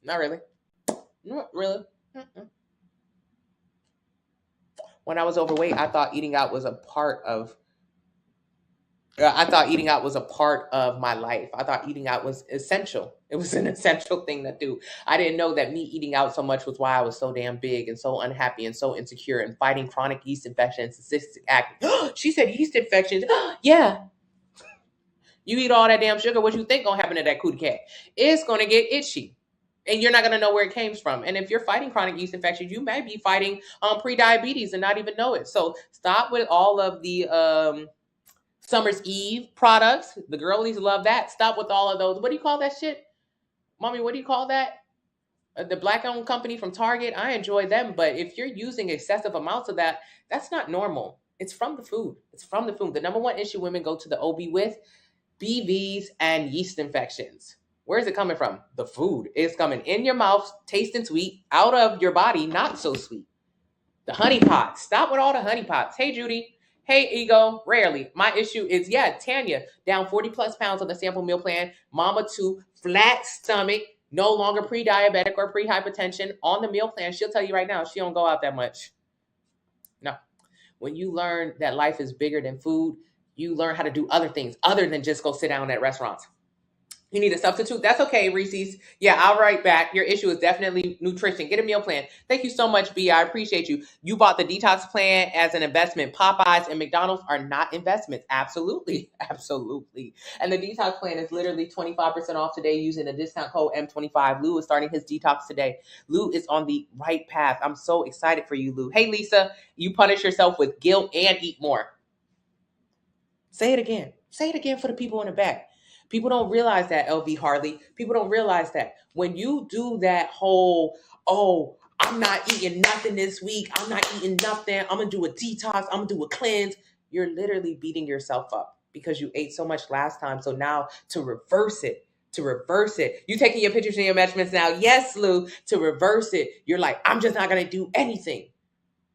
Not really. Not really. When I was overweight, I thought eating out was a part of my life. I thought eating out was essential. It was an essential thing to do. I didn't know that me eating out so much was why I was so damn big and so unhappy and so insecure and fighting chronic yeast infections, cystic acne. She said yeast infections. Yeah. You eat all that damn sugar, what you think gonna happen to that cootie cat? It's gonna get itchy. And you're not gonna know where it came from. And if you're fighting chronic yeast infections, you may be fighting pre-diabetes and not even know it. So stop with all of the Summer's Eve products. The girlies love that. Stop with all of those. What do you call that shit? Mommy, what do you call that? The black-owned company from Target. I enjoy them, but if you're using excessive amounts of that, that's not normal. It's from the food. It's from the food. The number one issue women go to the OB with, BVs and yeast infections. Where is it coming from? The food. It's coming in your mouth, tasting sweet, out of your body, not so sweet. The honey pots. Stop with all the honey pots. Hey, Judy. Hey, Ego. Rarely. My issue is, Tanya, down 40 plus pounds on the sample meal plan. Mama 2, flat stomach, no longer pre-diabetic or pre-hypertension on the meal plan. She'll tell you right now, she don't go out that much. No. When you learn that life is bigger than food, you learn how to do other things other than just go sit down at restaurants. You need a substitute? That's okay, Reese's. Yeah, I'll write back. Your issue is definitely nutrition. Get a meal plan. Thank you so much, B. I appreciate you. You bought the detox plan as an investment. Popeyes and McDonald's are not investments. Absolutely. Absolutely. And the detox plan is literally 25% off today using the discount code M25. Lou is starting his detox today. Lou is on the right path. I'm so excited for you, Lou. Hey, Lisa, you punish yourself with guilt and eat more. Say it again. Say it again for the people in the back. People don't realize that, LV Harley. People don't realize that. When you do that whole, oh, I'm not eating nothing this week. I'm not eating nothing. I'm going to do a detox. I'm going to do a cleanse. You're literally beating yourself up because you ate so much last time. So now to reverse it, you taking your pictures and your measurements now. Yes, Lou, to reverse it. You're like, I'm just not going to do anything.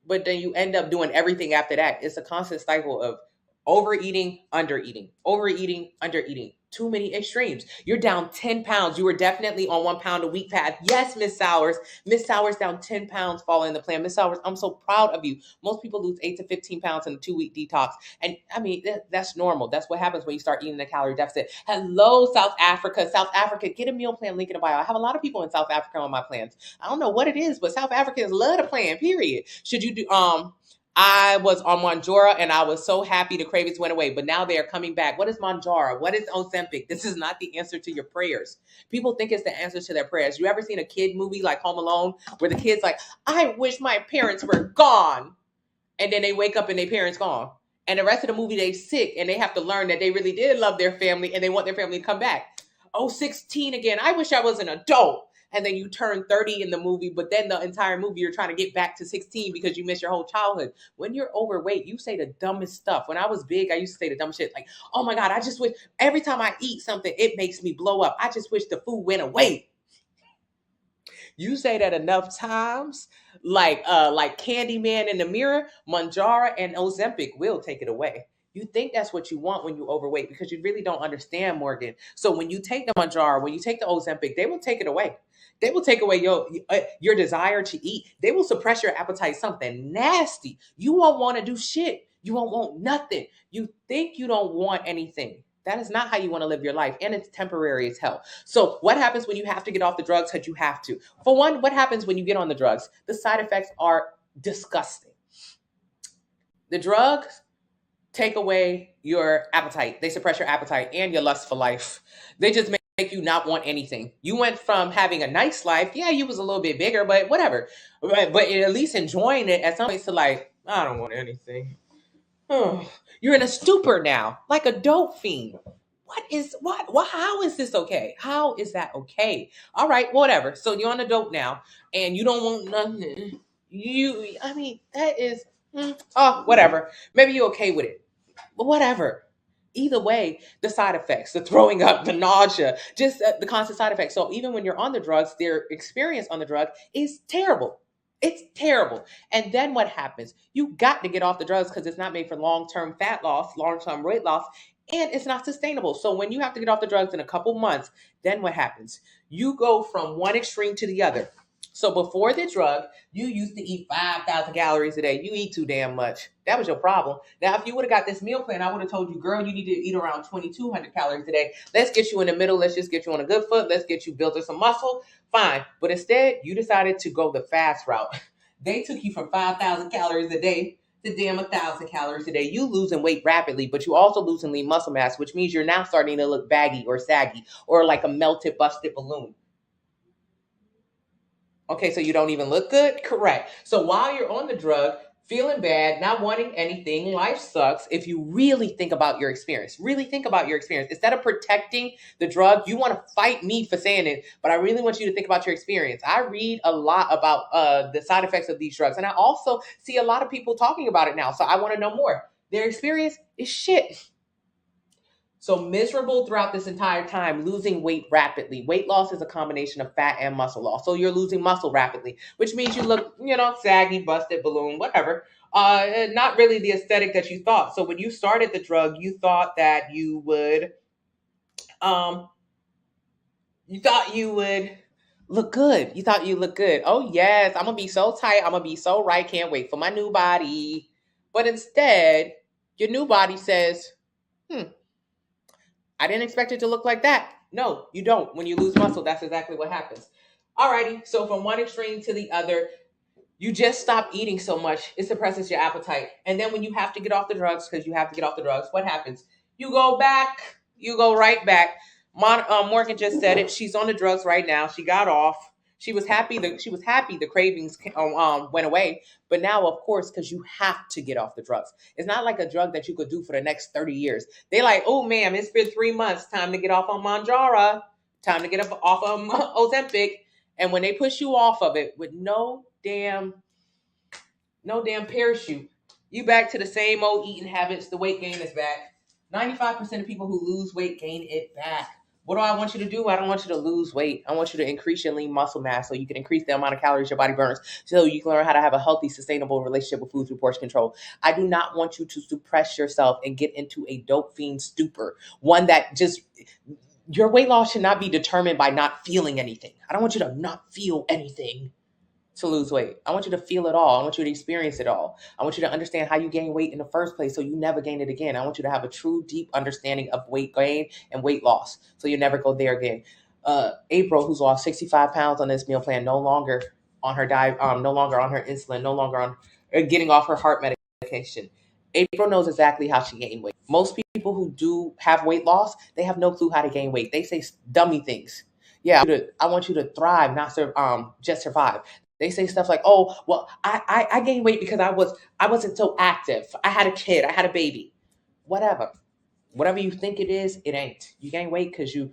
But then you end up doing everything after that. It's a constant cycle of overeating, undereating, overeating, undereating. Too many extremes. You're down 10 pounds. You were definitely on 1 pound a week path. Yes, Miss Sowers. Miss Sowers down 10 pounds following the plan. Miss Sowers, I'm so proud of you. Most people lose 8 to 15 pounds in a 2-week detox. And I mean, that's normal. That's what happens when you start eating a calorie deficit. Hello, South Africa. South Africa, get a meal plan, link in the bio. I have a lot of people in South Africa on my plans. I don't know what it is, but South Africans love the plan, period. Should you do, I was on Mounjaro and I was so happy the cravings went away, but now they are coming back. What is Mounjaro? What is Ozempic? This is not the answer to your prayers. People think it's the answer to their prayers. You ever seen a kid movie like Home Alone where the kid's like, I wish my parents were gone. And then they wake up and their parents gone. And the rest of the movie, they sick and they have to learn that they really did love their family and they want their family to come back. Oh, 16 again. I wish I was an adult. And then you turn 30 in the movie, but then the entire movie you're trying to get back to 16 because you miss your whole childhood. When you're overweight, you say the dumbest stuff. When I was big, I used to say the dumbest shit like, oh my God, I just wish every time I eat something, it makes me blow up. I just wish the food went away. You say that enough times, like Candyman in the mirror, Mounjaro and Ozempic will take it away. You think that's what you want when you overweight because you really don't understand, Morgan. So when you take the Mounjaro, when you take the Ozempic, they will take it away. They will take away your desire to eat. They will suppress your appetite, something nasty. You won't want to do shit. You won't want nothing. You think you don't want anything. That is not how you want to live your life, and it's temporary as hell. So what happens when you have to get off the drugs because you have to? For one, what happens when you get on the drugs? The side effects are disgusting. The drugs take away your appetite. They suppress your appetite and your lust for life. They just make you not want anything. You went from having a nice life. Yeah, you was a little bit bigger, but whatever. But at least enjoying it at some point to like, I don't want anything. Oh, you're in a stupor now, like a dope fiend. How is this okay? How is that okay? All right, whatever. So you're on a dope now and you don't want nothing. That is, whatever. Maybe you're okay with it, but whatever. Either way, the side effects, the throwing up, the nausea, just the constant side effects. So even when you're on the drugs, their experience on the drug is terrible. It's terrible. And then what happens? You got to get off the drugs because it's not made for long-term fat loss, long-term weight loss, and it's not sustainable. So when you have to get off the drugs in a couple months, then what happens? You go from one extreme to the other. So before the drug, you used to eat 5,000 calories a day. You eat too damn much. That was your problem. Now, if you would have got this meal plan, I would have told you, girl, you need to eat around 2,200 calories a day. Let's get you in the middle. Let's just get you on a good foot. Let's get you building some muscle. Fine. But instead, you decided to go the fast route. They took you from 5,000 calories a day to damn 1,000 calories a day. You losing weight rapidly, but you also losing lean muscle mass, which means you're now starting to look baggy or saggy or like a melted, busted balloon. Okay, so you don't even look good? Correct. So while you're on the drug, feeling bad, not wanting anything, life sucks. If you really think about your experience, really think about your experience. Instead of protecting the drug, you want to fight me for saying it, but I really want you to think about your experience. I read a lot about the side effects of these drugs, and I also see a lot of people talking about it now, so I want to know more. Their experience is shit. So miserable throughout this entire time, losing weight rapidly. Weight loss is a combination of fat and muscle loss. So you're losing muscle rapidly, which means you look, saggy, busted, balloon, whatever. Not really the aesthetic that you thought. So when you started the drug, you thought that um, you thought you would look good. You thought you look good. Oh yes, I'm gonna be so tight. I'm gonna be so right. Can't wait for my new body. But instead, your new body says, I didn't expect it to look like that. No, you don't. When you lose muscle, that's exactly what happens. Alrighty, so from one extreme to the other, you just stop eating so much, it suppresses your appetite. And then when you have to get off the drugs, because you have to get off the drugs, what happens? You go back, you go right back. Morgan just said it. She's on the drugs right now. She got off. She was happy. The cravings went away. But now, of course, because you have to get off the drugs. It's not like a drug that you could do for the next 30 years. They like, oh, ma'am, it's been 3 months. Time to get off on Manjara. Time to get off of Ozempic. And when they push you off of it with no damn parachute, you back to the same old eating habits. The weight gain is back. 95% of people who lose weight gain it back. What do I want you to do? I don't want you to lose weight. I want you to increase your lean muscle mass so you can increase the amount of calories your body burns, so you can learn how to have a healthy, sustainable relationship with food through portion control. I do not want you to suppress yourself and get into a dope fiend stupor, one that just, your weight loss should not be determined by not feeling anything. I don't want you to not feel anything to lose weight. I want you to feel it all. I want you to experience it all. I want you to understand how you gain weight in the first place so you never gain it again. I want you to have a true, deep understanding of weight gain and weight loss so you never go there again. April, who's lost 65 pounds on this meal plan, no longer on her diet, no longer on her insulin, no longer on getting off her heart medication. April knows exactly how she gained weight. Most people who do have weight loss, they have no clue how to gain weight. They say dummy things. Yeah, I want you to thrive, not just survive. They say stuff like, "Oh, well, I gained weight because I wasn't so active. I had a kid, I had a baby." Whatever you think it is, it ain't. You gain weight because you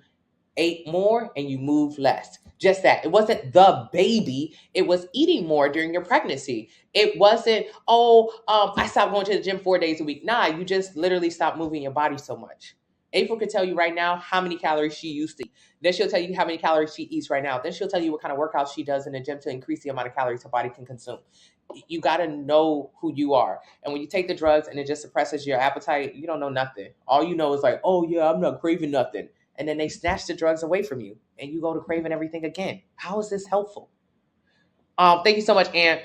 ate more and you moved less. Just that. It wasn't the baby. It was eating more during your pregnancy. It wasn't, I stopped going to the gym 4 days a week. Nah, you just literally stopped moving your body so much. April could tell you right now how many calories she used to eat. Then she'll tell you how many calories she eats right now. Then she'll tell you what kind of workouts she does in the gym to increase the amount of calories her body can consume. You got to know who you are. And when you take the drugs and it just suppresses your appetite, you don't know nothing. All you know is like, oh yeah, I'm not craving nothing. And then they snatch the drugs away from you and you go to craving everything again. How is this helpful? Thank you so much, Aunt.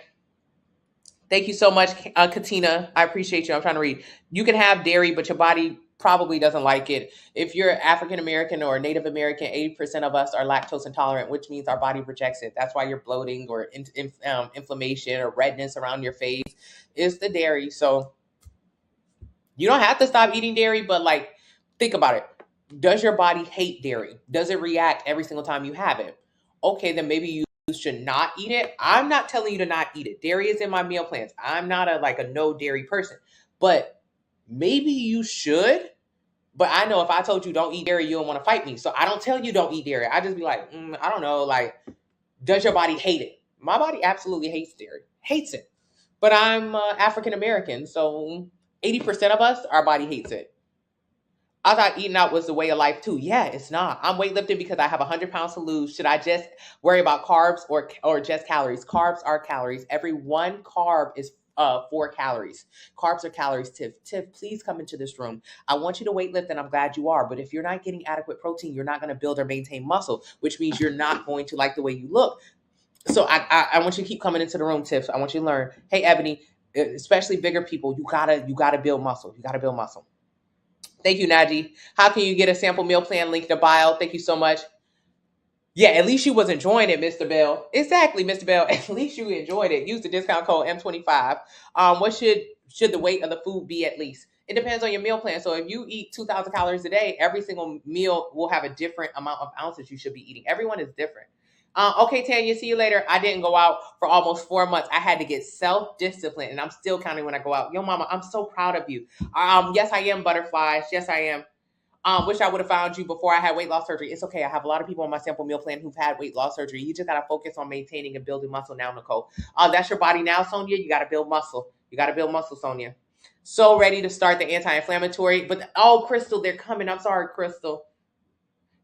Thank you so much, Katina. I appreciate you. I'm trying to read. You can have dairy, but your body probably doesn't like it. If you're African American or Native American, 80% of us are lactose intolerant, which means our body rejects it. That's why you're bloating or inflammation or redness around your face. It's the dairy. So you don't have to stop eating dairy, but like, think about it. Does your body hate dairy? Does it react every single time you have it? Okay, then maybe you should not eat it. I'm not telling you to not eat it. Dairy is in my meal plans. I'm not a no dairy person, but maybe you should. But I know if I told you don't eat dairy, you don't want to fight me. So I don't tell you don't eat dairy. I just be like, I don't know. Like, does your body hate it? My body absolutely hates dairy. Hates it. But I'm African American. So 80% of us, our body hates it. I thought eating out was the way of life too. Yeah, it's not. I'm weightlifting because I have 100 pounds to lose. Should I just worry about carbs or just calories? Carbs are calories. Every one carb is 4 calories. Carbs are calories. Tiff, please come into this room. I want you to weightlift, and I'm glad you are. But if you're not getting adequate protein, you're not going to build or maintain muscle, which means you're not going to like the way you look. So I want you to keep coming into the room, Tiff. I want you to learn. Hey, Ebony, especially bigger people, you gotta build muscle. You gotta build muscle. Thank you, Naji. How can you get a sample meal plan? Link in the bio. Thank you so much. Yeah, at least you was enjoying it, Mr. Bell. Exactly, Mr. Bell. At least you enjoyed it. Use the discount code M25. What should the weight of the food be at least? It depends on your meal plan. So if you eat 2,000 calories a day, every single meal will have a different amount of ounces you should be eating. Everyone is different. Okay, Tanya, see you later. I didn't go out for almost 4 months. I had to get self-discipline, and I'm still counting when I go out. Yo, mama, I'm so proud of you. Yes, I am, butterflies. Yes, I am. Wish I would have found you before I had weight loss surgery. It's okay. I have a lot of people on my sample meal plan who've had weight loss surgery. You just got to focus on maintaining and building muscle now, Nicole. That's your body now, Sonia. You got to build muscle. You got to build muscle, Sonia. So ready to start the anti-inflammatory. But, Crystal, they're coming. I'm sorry, Crystal.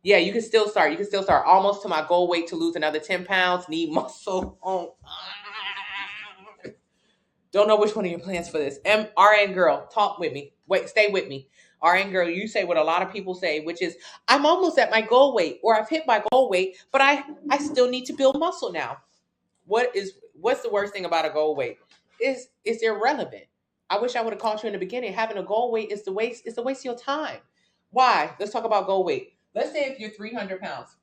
Yeah, you can still start. You can still start. Almost to my goal weight to lose another 10 pounds. Need muscle. Oh. Don't know which one of your plans for this. RN girl, talk with me. Wait, stay with me. RN girl, you say what a lot of people say, which is, I'm almost at my goal weight, or I've hit my goal weight, but I still need to build muscle now. What's the worst thing about a goal weight? It's irrelevant. I wish I would have caught you in the beginning. Having a goal weight is the waste of your time. Why? Let's talk about goal weight. Let's say if you're 300 pounds.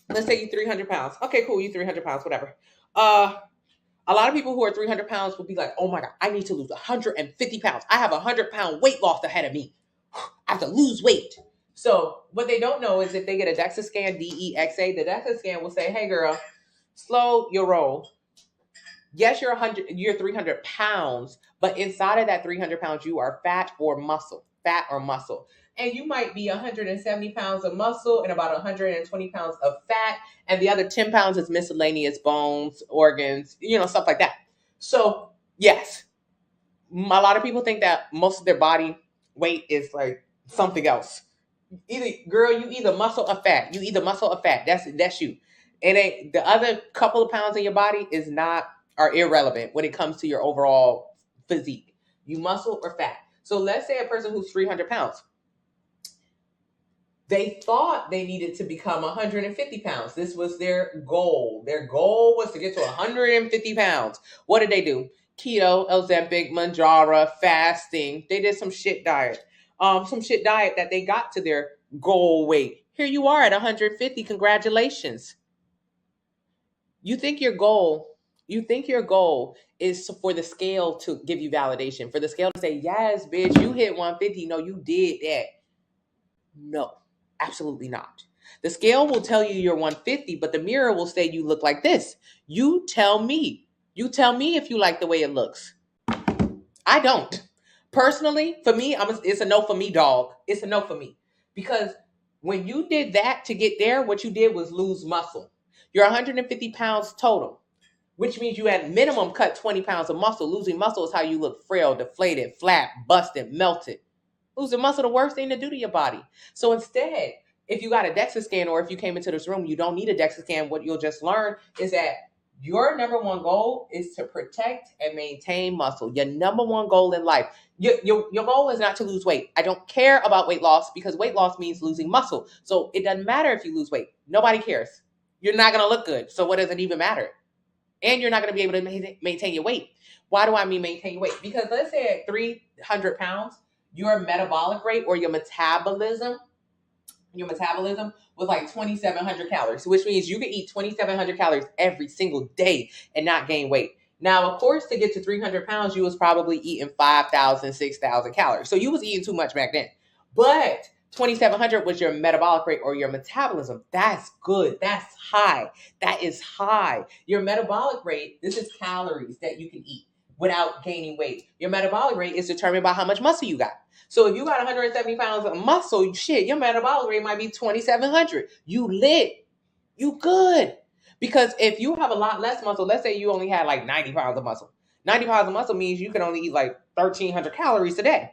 Let's say you're 300 pounds. Okay, cool. You're 300 pounds, whatever. A lot of people who are 300 pounds will be like, oh my God, I need to lose 150 pounds. I have 100-pound weight loss ahead of me. I have to lose weight. So what they don't know is if they get a DEXA scan, DEXA, the DEXA scan will say, hey girl, slow your roll. Yes, you're 300 pounds, but inside of that 300 pounds, you are fat or muscle. And you might be 170 pounds of muscle and about 120 pounds of fat. And the other 10 pounds is miscellaneous bones, organs, stuff like that. So yes, a lot of people think that most of their body weight is like something else. You either muscle or fat. That's you. It ain't the other couple of pounds in your body are irrelevant when it comes to your overall physique. You muscle or fat. So let's say a person who's 300 pounds. They thought they needed to become 150 pounds. This was their goal. Their goal was to get to 150 pounds. What did they do? Keto, Ozempic, Manjaro, fasting. They did some shit diet. That they got to their goal weight. Here you are at 150. Congratulations. You think your goal is for the scale to give you validation, for the scale to say, yes, bitch, you hit 150. No, you did that. No, absolutely not. The scale will tell you you're 150, but the mirror will say you look like this. You tell me if you like the way it looks. I don't. Personally, for me, it's a no for me, dog. It's a no for me. Because when you did that to get there, what you did was lose muscle. You're 150 pounds total, which means you at minimum cut 20 pounds of muscle. Losing muscle is how you look frail, deflated, flat, busted, melted. Losing muscle, the worst thing to do to your body. So instead, if you got a DEXA scan or if you came into this room, you don't need a DEXA scan. What you'll just learn is that your number one goal is to protect and maintain muscle. Your number one goal in life. Your goal is not to lose weight. I don't care about weight loss because weight loss means losing muscle. So it doesn't matter if you lose weight. Nobody cares. You're not going to look good. So what does it even matter? And you're not going to be able to maintain your weight. Why do I mean maintain your weight? Because let's say at 300 pounds, your metabolic rate or your metabolism was like 2,700 calories, which means you can eat 2,700 calories every single day and not gain weight. Now, of course, to get to 300 pounds, you was probably eating 5,000, 6,000 calories. So you was eating too much back then. But 2,700 was your metabolic rate or your metabolism. That's good. That's high. That is high. Your metabolic rate, this is calories that you can eat without gaining weight. Your metabolic rate is determined by how much muscle you got. So if you got 170 pounds of muscle, shit, your metabolic rate might be 2,700. You lit. You good. Because if you have a lot less muscle, let's say you only had like 90 pounds of muscle. 90 pounds of muscle means you can only eat like 1,300 calories a day.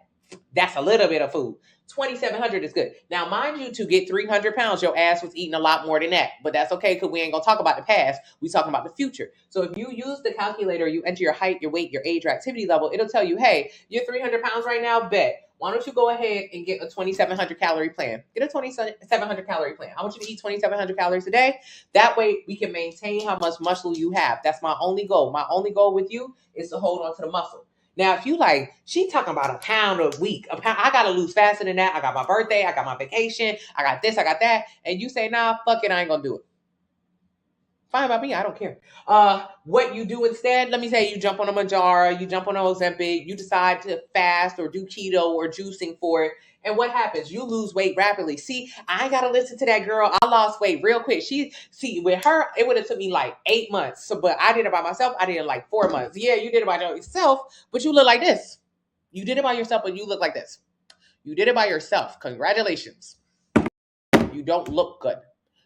That's a little bit of food. 2,700 is good. Now, mind you, to get 300 pounds, your ass was eating a lot more than that. But that's okay because we ain't going to talk about the past. We talking about the future. So if you use the calculator, you enter your height, your weight, your age, your activity level, it'll tell you, hey, you're 300 pounds right now, bet. Why don't you go ahead and get a 2,700 calorie plan? Get a 2,700 calorie plan. I want you to eat 2,700 calories a day. That way we can maintain how much muscle you have. That's my only goal. My only goal with you is to hold on to the muscle. Now, if you like, she talking about a pound a week, a pound, I got to lose faster than that. I got my birthday, I got my vacation, I got this, I got that. And you say, nah, fuck it, I ain't going to do it. Fine by me, I don't care. What you do instead, let me say you jump on a Manjaro, you jump on an Ozempic, you decide to fast or do keto or juicing for it. And what happens? You lose weight rapidly. See, I ain't gotta listen to that girl. I lost weight real quick. With her, it would have took me like 8 months. So, but I did it by myself. I did it in like 4 months. Yeah, you did it by yourself, but you look like this. You did it by yourself, but you look like this. You did it by yourself. Congratulations. You don't look good.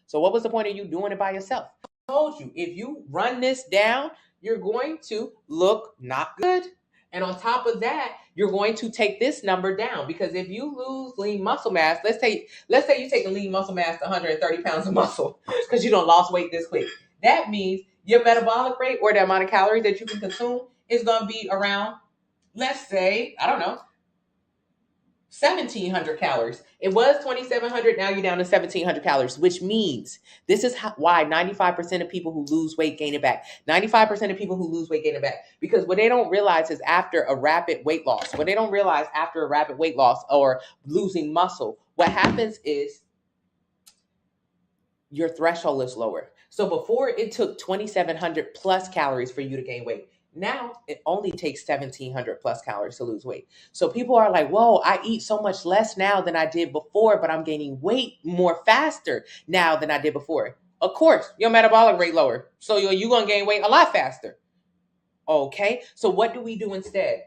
So what was the point of you doing it by yourself? I told you, if you run this down, you're going to look not good. And on top of that, you're going to take this number down, because if you lose lean muscle mass, let's say you take a lean muscle mass to 130 pounds of muscle because you don't lost weight this quick. That means your metabolic rate, or the amount of calories that you can consume, is going to be around, let's say, I don't know, 1,700 calories. It was 2,700. Now you're down to 1,700 calories, which means this is why 95% of people who lose weight gain it back. 95% of people who lose weight gain it back. Because what they don't realize is after a rapid weight loss, or losing muscle, what happens is your threshold is lower. So before, it took 2,700 plus calories for you to gain weight. Now it only takes 1,700 plus calories to lose weight. So people are like, whoa, I eat so much less now than I did before, but I'm gaining weight more faster now than I did before. Of course, your metabolic rate lower. So you're going to gain weight a lot faster. Okay. So what do we do instead?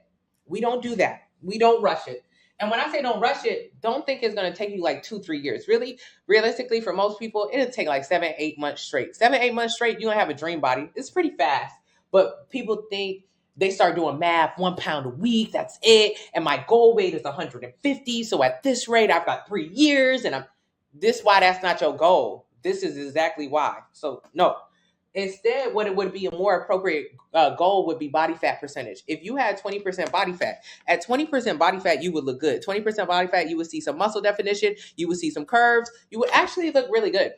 We don't do that. We don't rush it. And when I say don't rush it, don't think it's going to take you like 2-3 years. Really, realistically, for most people, it'll take like 7-8 months straight. 7-8 months straight, you're going to have a dream body. It's pretty fast. But people think, they start doing math, 1 pound a week, that's it. And my goal weight is 150. So at this rate, I've got 3 years. And why that's not your goal. This is exactly why. So no. Instead, what it would be a more appropriate goal would be body fat percentage. If you had 20% body fat, at 20% body fat, you would look good. 20% body fat, you would see some muscle definition. You would see some curves. You would actually look really good.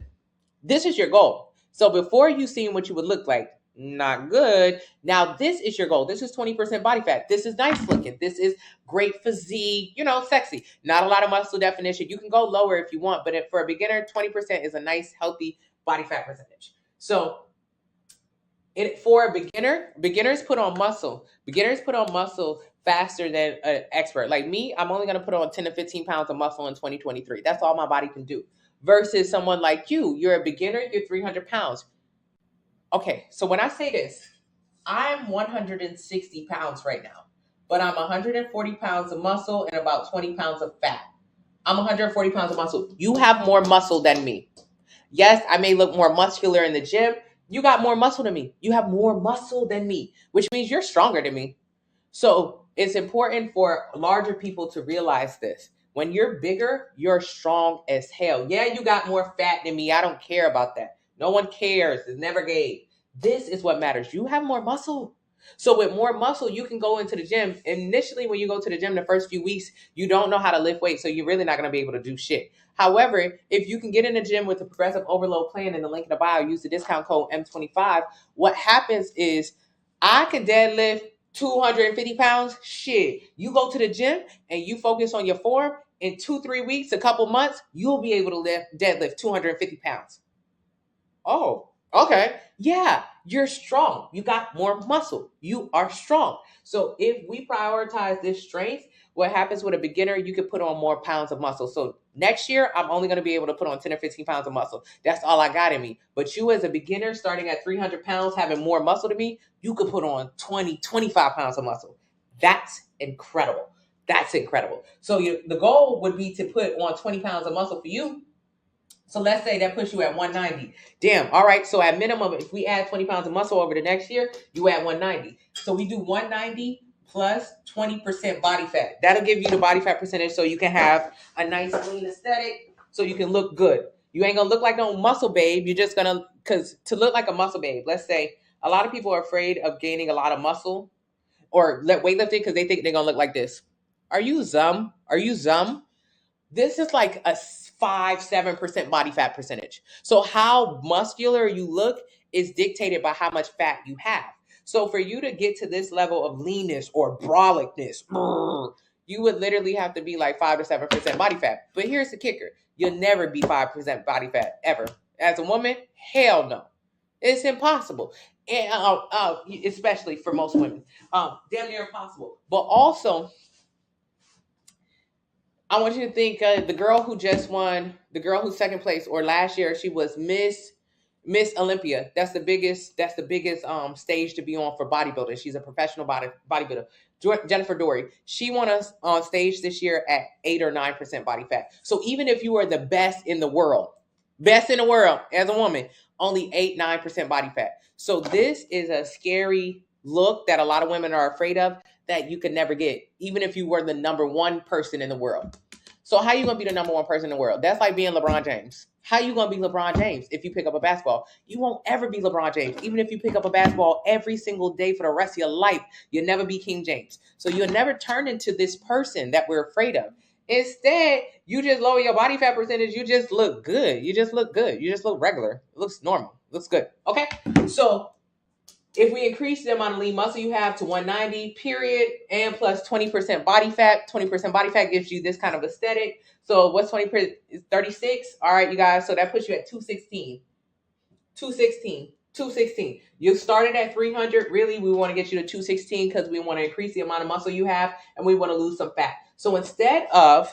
This is your goal. So before you seen what you would look like, not good. Now this is your goal. This is 20% body fat. This is nice looking. This is great physique, sexy. Not a lot of muscle definition. You can go lower if you want, but for a beginner, 20% is a nice, healthy body fat percentage. So for a beginner, beginners put on muscle. Beginners put on muscle faster than an expert. Like me, I'm only going to put on 10 to 15 pounds of muscle in 2023. That's all my body can do. Versus someone like you, you're a beginner, you're 300 pounds. Okay, so when I say this, I'm 160 pounds right now, but I'm 140 pounds of muscle and about 20 pounds of fat. I'm 140 pounds of muscle. You have more muscle than me. Yes, I may look more muscular in the gym. You got more muscle than me. You have more muscle than me, which means you're stronger than me. So it's important for larger people to realize this. When you're bigger, you're strong as hell. Yeah, you got more fat than me. I don't care about that. No one cares. It's never gay. This is what matters. You have more muscle. So with more muscle, you can go into the gym. Initially, when you go to the gym the first few weeks, you don't know how to lift weight. So you're really not going to be able to do shit. However, if you can get in the gym with the progressive overload plan in the link in the bio, use the discount code M25, what happens is I can deadlift 250 pounds. Shit. You go to the gym and you focus on your form. In 2-3 weeks, a couple months, you'll be able to deadlift 250 pounds. Oh, okay. Yeah, you're strong. You got more muscle. You are strong. So if we prioritize this strength, what happens with a beginner, you can put on more pounds of muscle. So next year, I'm only going to be able to put on 10 or 15 pounds of muscle. That's all I got in me. But you as a beginner, starting at 300 pounds, having more muscle than me, you could put on 20, 25 pounds of muscle. That's incredible. That's incredible. So the goal would be to put on 20 pounds of muscle for you. So let's say that puts you at 190. Damn. All right. So at minimum, if we add 20 pounds of muscle over the next year, you add 190. So we do 190 plus 20% body fat. That'll give you the body fat percentage so you can have a nice lean aesthetic, so you can look good. You ain't gonna look like no muscle babe. You're just gonna, because to look like a muscle babe, let's say a lot of people are afraid of gaining a lot of muscle or weightlifting because they think they're gonna look like this. Are you zum? Are you zum? This is like a 5-7% body fat percentage. So how muscular you look is dictated by how much fat you have. So for you to get to this level of leanness or brolickness, you would literally have to be like 5 to 7% body fat. But here's the kicker: you'll never be 5% body fat ever. As a woman, hell no, it's impossible. And especially for most women, damn near impossible. But also, I want you to think the girl who just won, the girl who's second place, or last year she was Miss Olympia. That's the biggest stage to be on for bodybuilding. She's a professional bodybuilder. Jennifer Dory. She won us on stage this year at 8 or 9% body fat. So even if you are the best in the world as a woman, only 8-9% body fat. So this is a scary look that a lot of women are afraid of, that you could never get, even if you were the number one person in the world. So how you gonna be the number one person in the world? That's like being LeBron James. How you gonna be LeBron James if you pick up a basketball? You won't ever be LeBron James. Even if you pick up a basketball every single day for the rest of your life, you'll never be King James. So you'll never turn into this person that we're afraid of. Instead, you just lower your body fat percentage. You just look good. You just look good. You just look regular. It looks normal. It looks good. Okay? So if we increase the amount of lean muscle you have to 190, period, and plus 20% body fat, 20% body fat gives you this kind of aesthetic. So what's 20%? Is 36. All right, you guys. So that puts you at 216. 216. You started at 300. Really, we want to get you to 216 because we want to increase the amount of muscle you have and we want to lose some fat. So instead of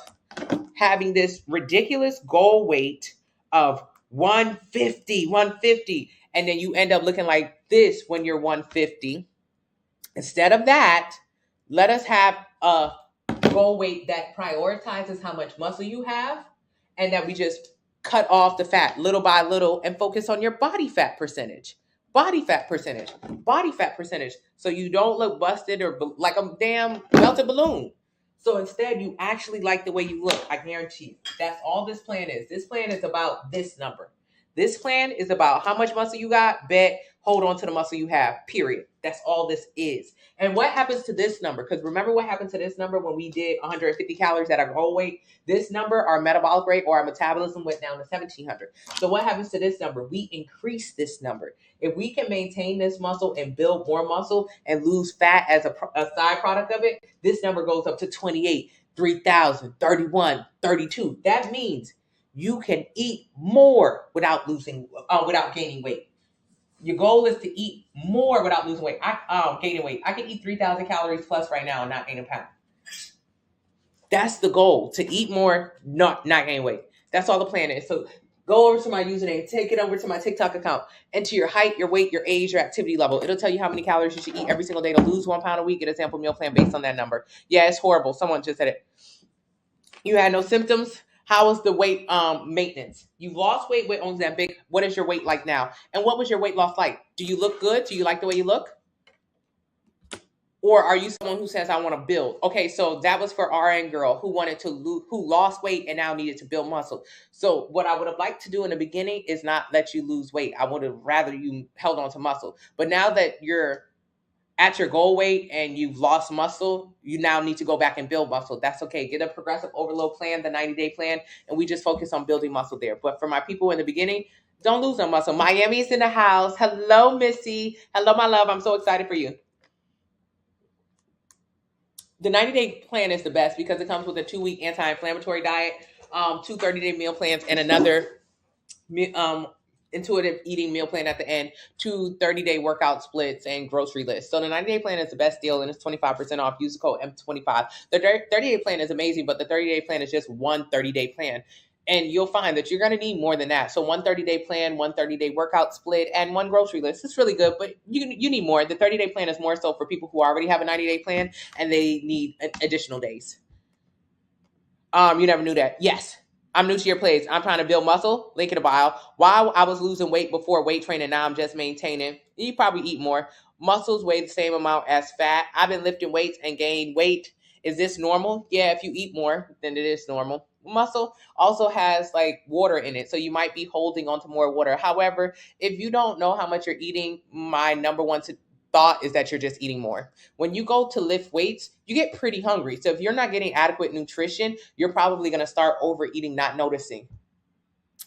having this ridiculous goal weight of 150, and then you end up looking like this when you're 150. Instead of that, let us have a goal weight that prioritizes how much muscle you have, and that we just cut off the fat little by little and focus on your body fat percentage. So you don't look busted or like a damn melted balloon. So instead, you actually like the way you look. I guarantee you. That's all this plan is. This plan is about this number. This plan is about how much muscle you got, bet, hold on to the muscle you have, period. That's all this is. And what happens to this number? Because remember what happened to this number when we did 150 calories at our goal weight? This number, our metabolic rate or our metabolism went down to 1,700. So what happens to this number? We increase this number. If we can maintain this muscle and build more muscle and lose fat as a side product of it, this number goes up to 28, 3,000, 31, 32. That means you can eat more without gaining weight. Your goal is to eat more without losing weight. Gaining weight. I can eat 3,000 calories plus right now and not gain a pound. That's the goal, to eat more, not gain weight. That's all the plan is. So go over to my username, take it over to my TikTok account, enter your height, your weight, your age, your activity level. It'll tell you how many calories you should eat every single day to lose 1 pound a week. Get a sample meal plan based on that number. Yeah, it's horrible. Someone just said it. You had no symptoms. How is the weight maintenance? You've lost weight with Ozempic. What is your weight like now? And what was your weight loss like? Do you look good? Do you like the way you look? Or are you someone who says, I want to build? Okay, so that was for RN girl who lost weight and now needed to build muscle. So what I would have liked to do in the beginning is not let you lose weight. I would have rather you held on to muscle. But now that you're at your goal weight and you've lost muscle, you now need to go back and build muscle. That's okay. Get a progressive overload plan, the 90-day plan, and we just focus on building muscle there. But for my people in the beginning, don't lose no muscle. Miami's in the house. Hello, Missy. Hello, my love. I'm so excited for you. The 90-day plan is the best because it comes with a 2-week anti-inflammatory diet, 2 30-day meal plans, and another intuitive eating meal plan at the end, 2 30-day workout splits, and grocery lists. So the 90-day plan is the best deal, and it's 25% off. Use the code M25. The 30-day plan is amazing, but the 30-day plan is just one 30-day plan. And you'll find that you're going to need more than that. So 1 30-day plan, 1 30-day workout split, and 1 grocery list. It's really good, but you need more. The 30-day plan is more so for people who already have a 90-day plan and they need additional days. You never knew that. Yes. I'm new to your place. I'm trying to build muscle. Link in the bio. While I was losing weight before weight training, now I'm just maintaining. You probably eat more. Muscles weigh the same amount as fat. I've been lifting weights and gained weight. Is this normal? Yeah, if you eat more, then it is normal. Muscle also has like water in it, so you might be holding onto more water. However, if you don't know how much you're eating, my number one thought is that you're just eating more. When you go to lift weights, you get pretty hungry. So if you're not getting adequate nutrition, you're probably going to start overeating, not noticing.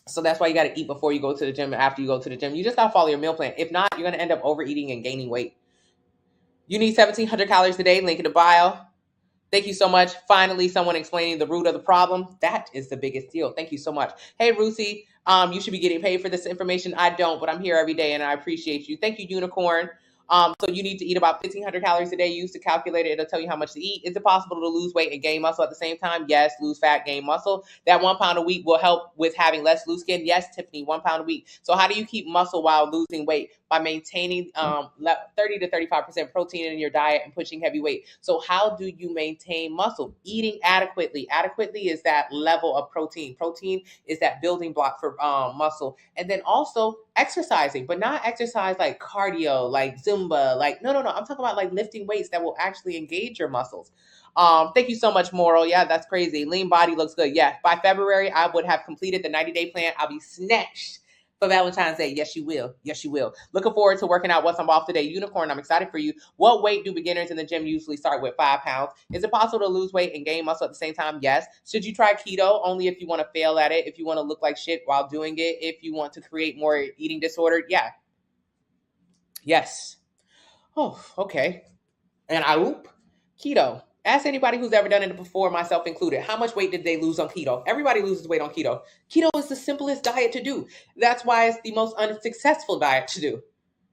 So that's why you got to eat before you go to the gym and after you go to the gym. You just got to follow your meal plan. If not, you're going to end up overeating and gaining weight. You need 1,700 calories a day. Link in the bio. Thank you so much. Finally, someone explaining the root of the problem. That is the biggest deal. Thank you so much. Hey, Rusi, you should be getting paid for this information. I don't, but I'm here every day and I appreciate you. Thank you, Unicorn. So you need to eat about 1,500 calories a day. Use the calculator. It'll tell you how much to eat. Is it possible to lose weight and gain muscle at the same time? Yes. Lose fat, gain muscle. That 1 pound a week will help with having less loose skin. Yes, Tiffany, 1 pound a week. So how do you keep muscle while losing weight? By maintaining 30 to 35% protein in your diet and pushing heavy weight. So how do you maintain muscle? Eating adequately. Adequately is that level of protein. Protein is that building block for muscle. And then also exercising, but not exercise like cardio, like Zumba, like no. I'm talking about like lifting weights that will actually engage your muscles. Thank you so much, Moral. Yeah, that's crazy. Lean body looks good. Yeah, by February, I would have completed the 90-day plan. I'll be snatched for Valentine's Day. Yes, you will. Yes, you will. Looking forward to working out once I'm off today. Unicorn, I'm excited for you. What weight do beginners in the gym usually start with? 5 pounds. Is it possible to lose weight and gain muscle at the same time? Yes. Should you try keto? Only if you want to fail at it, if you want to look like shit while doing it, if you want to create more eating disorder. Yeah. Yes. Oh, okay. And keto. Ask anybody who's ever done it before, myself included. How much weight did they lose on keto? Everybody loses weight on keto. Keto is the simplest diet to do. That's why it's the most unsuccessful diet to do.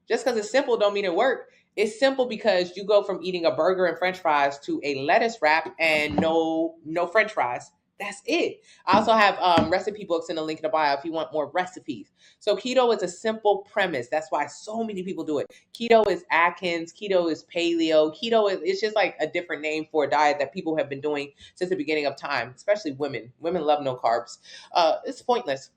Just because it's simple don't mean it works. It's simple because you go from eating a burger and french fries to a lettuce wrap and no french fries. That's it. I also have recipe books in the link in the bio if you want more recipes. So keto is a simple premise. That's why so many people do it. Keto is Atkins. Keto is paleo. Keto is it's just like a different name for a diet that people have been doing since the beginning of time, especially women. Women love no carbs. It's pointless.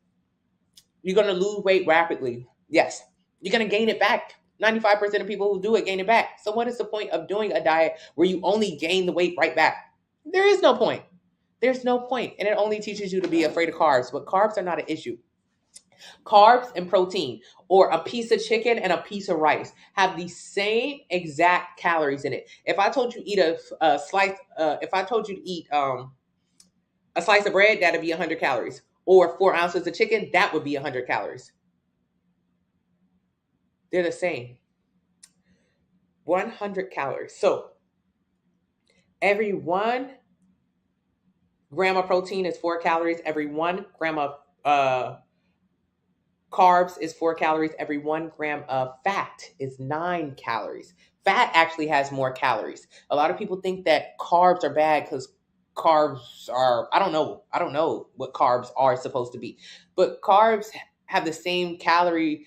You're going to lose weight rapidly. Yes. You're going to gain it back. 95% of people who do it gain it back. So what is the point of doing a diet where you only gain the weight right back? There is no point. There's no point. And it only teaches you to be afraid of carbs. But carbs are not an issue. Carbs and protein, or a piece of chicken and a piece of rice, have the same exact calories in it. If I told you to eat a slice, if I told you to eat a slice of bread, that'd be 100 calories. Or 4 ounces of chicken, that would be 100 calories. They're the same. 100 calories. So every 1 gram of protein is 4 calories. Every 1 gram of carbs is 4 calories. Every 1 gram of fat is 9 calories. Fat actually has more calories. A lot of people think that carbs are bad because carbs are, I don't know what carbs are supposed to be, but carbs have the same calories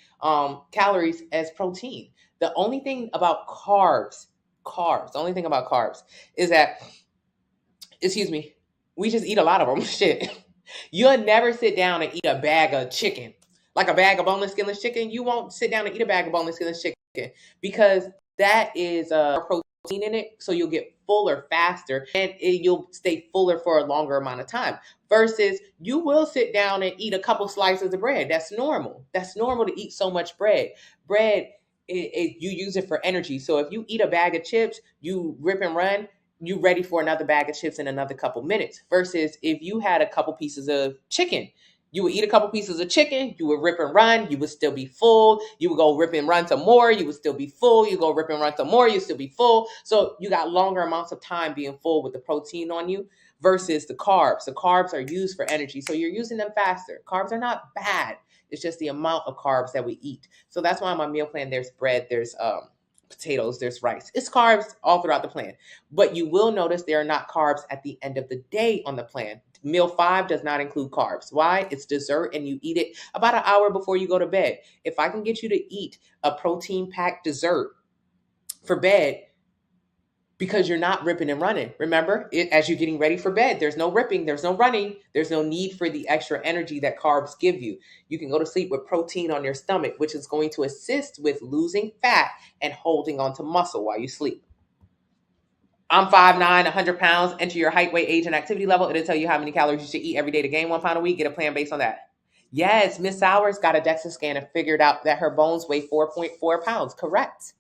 as protein. The only thing about carbs is that, we just eat a lot of them. Shit. You'll never sit down and eat a bag of chicken, like a bag of boneless, skinless chicken. You won't sit down and eat a bag of boneless, skinless chicken because that is protein in it. So you'll get fuller faster and you'll stay fuller for a longer amount of time. Versus you will sit down and eat a couple slices of bread. That's normal. That's normal to eat so much bread. Bread, you use it for energy. So if you eat a bag of chips, you rip and run, you ready for another bag of chips in another couple minutes. Versus if you had a couple pieces of chicken, you would eat a couple pieces of chicken, you would rip and run, you would still be full. You would go rip and run some more, you would still be full. You go rip and run some more, you still be full. So you got longer amounts of time being full with the protein on you versus the carbs. The carbs are used for energy, so you're using them faster. Carbs are not bad. It's just the amount of carbs that we eat. So that's why on my meal plan, there's bread, there's potatoes, there's rice. It's carbs all throughout the plan. But you will notice there are not carbs at the end of the day on the plan. Meal 5 does not include carbs. Why? It's dessert and you eat it about an hour before you go to bed. If I can get you to eat a protein-packed dessert for bed, because you're not ripping and running. Remember, as you're getting ready for bed, there's no ripping, there's no running, there's no need for the extra energy that carbs give you. You can go to sleep with protein on your stomach, which is going to assist with losing fat and holding onto muscle while you sleep. I'm 5'9", 100 pounds. Enter your height, weight, age, and activity level. It'll tell you how many calories you should eat every day to gain 1 pound a week. Get a plan based on that. Yes, Miss Sowers got a DEXA scan and figured out that her bones weigh 4.4 pounds. Correct.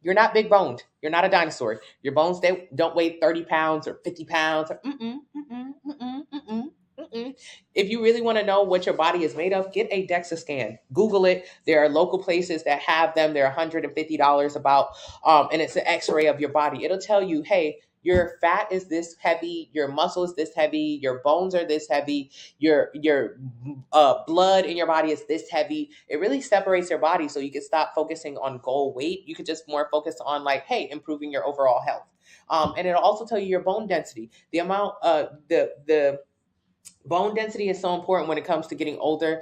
You're not big boned. You're not a dinosaur. Your bones, they don't weigh 30 pounds or 50 pounds. Or If you really want to know what your body is made of, get a DEXA scan. Google it. There are local places that have them. They're $150 about, and it's an x-ray of your body. It'll tell you, hey, your fat is this heavy, your muscle is this heavy, your bones are this heavy, your blood in your body is this heavy. It really separates your body, so you can stop focusing on goal weight. You could just more focus on like, hey, improving your overall health. And it'll also tell you your bone density, the amount, the bone density is so important when it comes to getting older.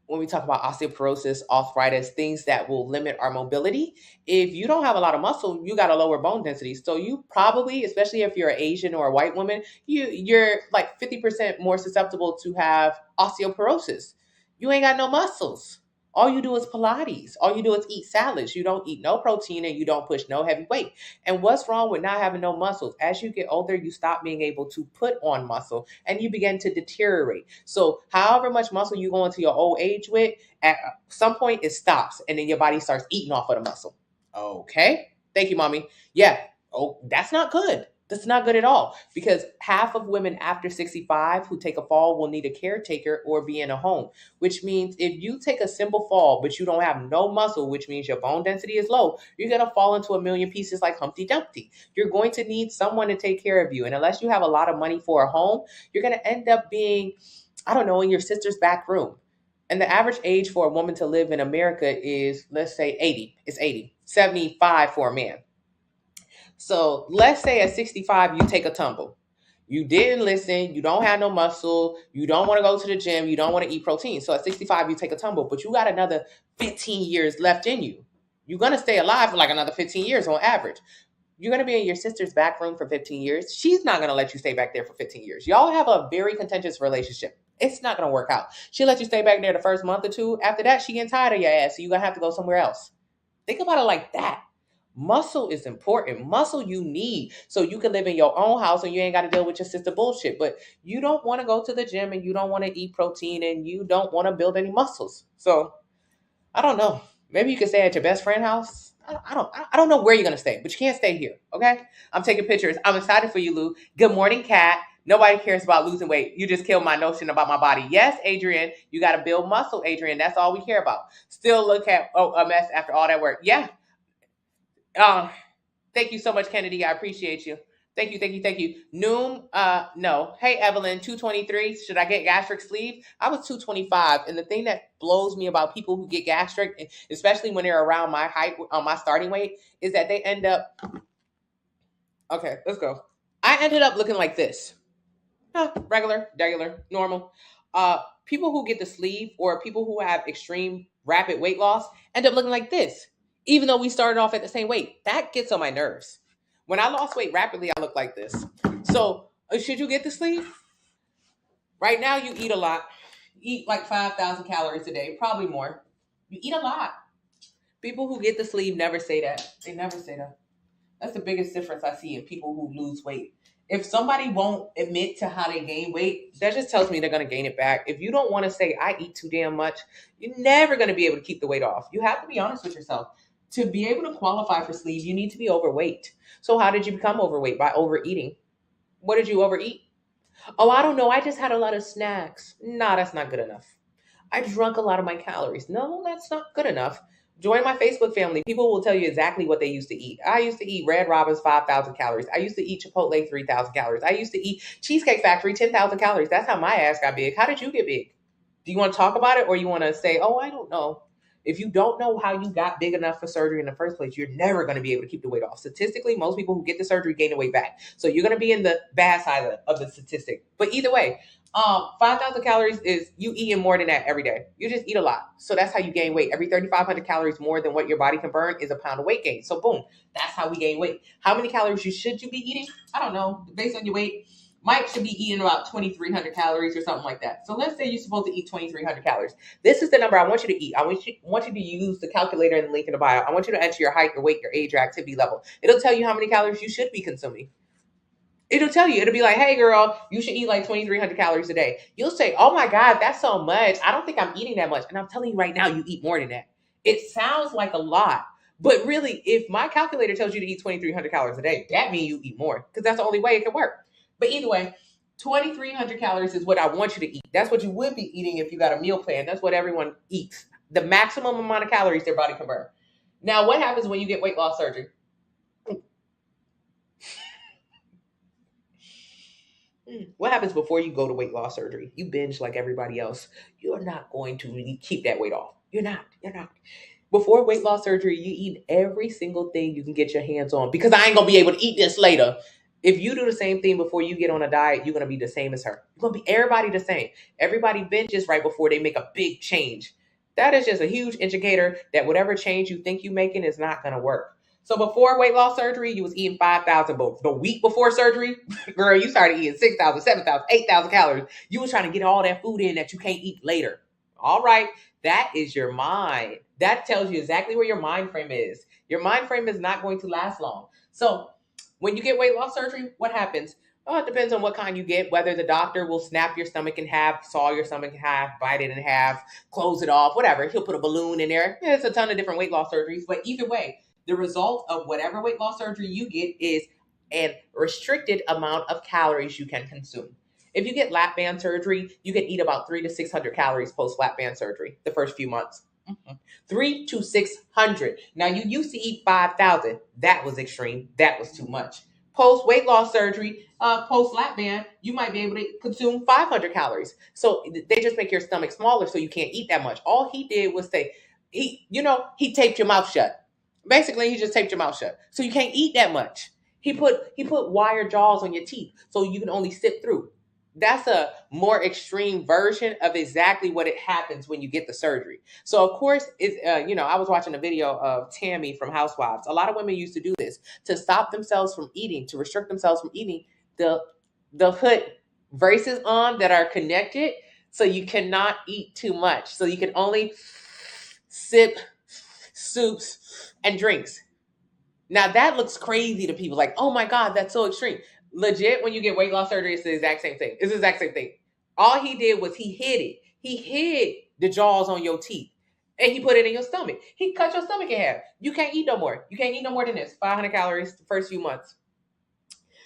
When we talk about osteoporosis, arthritis, things that will limit our mobility, if you don't have a lot of muscle, you got a lower bone density. So you probably, especially if you're an Asian or a white woman, you're like 50% more susceptible to have osteoporosis. You ain't got no muscles. All you do is Pilates. All you do is eat salads. You don't eat no protein and you don't push no heavy weight. And what's wrong with not having no muscles? As you get older, you stop being able to put on muscle and you begin to deteriorate. So however much muscle you go into your old age with, at some point it stops and then your body starts eating off of the muscle. Okay. Thank you, mommy. Yeah. Oh, that's not good. That's not good at all, because half of women after 65 who take a fall will need a caretaker or be in a home, which means if you take a simple fall, but you don't have no muscle, which means your bone density is low, you're going to fall into a million pieces like Humpty Dumpty. You're going to need someone to take care of you. And unless you have a lot of money for a home, you're going to end up being, I don't know, in your sister's back room. And the average age for a woman to live in America is, let's say 80. It's 80, 75 for a man. So let's say at 65, you take a tumble. You didn't listen. You don't have no muscle. You don't want to go to the gym. You don't want to eat protein. So at 65, you take a tumble, but you got another 15 years left in you. You're going to stay alive for like another 15 years on average. You're going to be in your sister's back room for 15 years. She's not going to let you stay back there for 15 years. Y'all have a very contentious relationship. It's not going to work out. She'll let you stay back there the first month or two. After that, she getting tired of your ass. So you're going to have to go somewhere else. Think about it like that. Muscle is important. Muscle you need so you can live in your own house and you ain't got to deal with your sister bullshit. But you don't want to go to the gym and you don't want to eat protein and you don't want to build any muscles. So I don't know. Maybe you can stay at your best friend's house. I don't know where you're gonna stay, but you can't stay here. Okay? I'm taking pictures. I'm excited for you, Lou. Good morning, Kat. Nobody cares about losing weight. You just killed my notion about my body. Yes, Adrian, you got to build muscle, Adrian. That's all we care about. Still look at a mess after all that work. Yeah. Thank you so much, Kennedy. I appreciate you. Thank you. Noom, no. Hey, Evelyn, 223. Should I get gastric sleeve? I was 225. And the thing that blows me about people who get gastric, especially when they're around my height, on my starting weight, is that they end up, okay, let's go. I ended up looking like this. Regular, normal. People who get the sleeve or people who have extreme rapid weight loss end up looking like this, even though we started off at the same weight. That gets on my nerves. When I lost weight rapidly, I look like this. So should you get the sleeve? Right now, you eat a lot. You eat like 5,000 calories a day, probably more. You eat a lot. People who get the sleeve never say that. They never say that. That's the biggest difference I see in people who lose weight. If somebody won't admit to how they gain weight, that just tells me they're going to gain it back. If you don't want to say, I eat too damn much, you're never going to be able to keep the weight off. You have to be honest with yourself. To be able to qualify for sleeve, you need to be overweight. So how did you become overweight? By overeating. What did you overeat? Oh, I don't know. I just had a lot of snacks. Nah, that's not good enough. I drank a lot of my calories. No, that's not good enough. Join my Facebook family. People will tell you exactly what they used to eat. I used to eat Red Robin's 5,000 calories. I used to eat Chipotle 3,000 calories. I used to eat Cheesecake Factory 10,000 calories. That's how my ass got big. How did you get big? Do you want to talk about it or you want to say, oh, I don't know? If you don't know how you got big enough for surgery in the first place, you're never going to be able to keep the weight off. Statistically, most people who get the surgery gain the weight back. So you're going to be in the bad side of the statistic. But either way, 5,000 calories is you eating more than that every day. You just eat a lot. So that's how you gain weight. Every 3,500 calories more than what your body can burn is a pound of weight gain. So boom, that's how we gain weight. How many calories should you be eating? I don't know. Based on your weight, Mike should be eating about 2,300 calories or something like that. So let's say you're supposed to eat 2,300 calories. This is the number I want you to eat. I want you to use the calculator in the link in the bio. I want you to enter your height, your weight, your age, your activity level. It'll tell you how many calories you should be consuming. It'll tell you. It'll be like, hey, girl, you should eat like 2,300 calories a day. You'll say, oh my God, that's so much. I don't think I'm eating that much. And I'm telling you right now, you eat more than that. It sounds like a lot. But really, if my calculator tells you to eat 2,300 calories a day, that means you eat more because that's the only way it can work. But either way, 2,300 calories is what I want you to eat. That's what you would be eating if you got a meal plan. That's what everyone eats. The maximum amount of calories their body can burn. Now, what happens when you get weight loss surgery? What happens before you go to weight loss surgery? You binge like everybody else. You're not going to really keep that weight off. You're not. Before weight loss surgery, you eat every single thing you can get your hands on because I ain't going to be able to eat this later. If you do the same thing before you get on a diet, you're going to be the same as her. You're going to be everybody the same. Everybody binges right before they make a big change. That is just a huge indicator that whatever change you think you're making is not going to work. So before weight loss surgery, you was eating 5,000, but the week before surgery, girl, you started eating 6,000, 7,000, 8,000 calories. You was trying to get all that food in that you can't eat later. All right, that is your mind. That tells you exactly where your mind frame is. Your mind frame is not going to last long. So when you get weight loss surgery, what happens? Oh, it depends on what kind you get, whether the doctor will snap your stomach in half, saw your stomach in half, bite it in half, close it off, whatever. He'll put a balloon in there. Yeah, it's a ton of different weight loss surgeries, but either way, the result of whatever weight loss surgery you get is a restricted amount of calories you can consume. If you get lap band surgery, you can eat about 300 to 600 calories post lap band surgery the first few months. 300 to 600. Now, you used to eat 5,000. That was extreme. That was too much. Post weight loss surgery, post lap band, you might be able to consume 500 calories. So they just make your stomach smaller so you can't eat that much. All he did was say, he taped your mouth shut. Basically, he just taped your mouth shut. So you can't eat that much. He put wire jaws on your teeth so you can only sip through. That's a more extreme version of exactly what it happens when you get the surgery. So of course, I was watching a video of Tammy from Housewives. A lot of women used to do this to stop themselves from eating, to restrict themselves from eating. They'll put braces on that are connected so you cannot eat too much. So you can only sip soups and drinks. Now that looks crazy to people, like, oh my God, that's so extreme. Legit, when you get weight loss surgery, it's the exact same thing. It's the exact same thing. All he did was he hid it. He hid the jaws on your teeth and he put it in your stomach. He cut your stomach in half. You can't eat no more. You can't eat no more than this. 500 calories the first few months.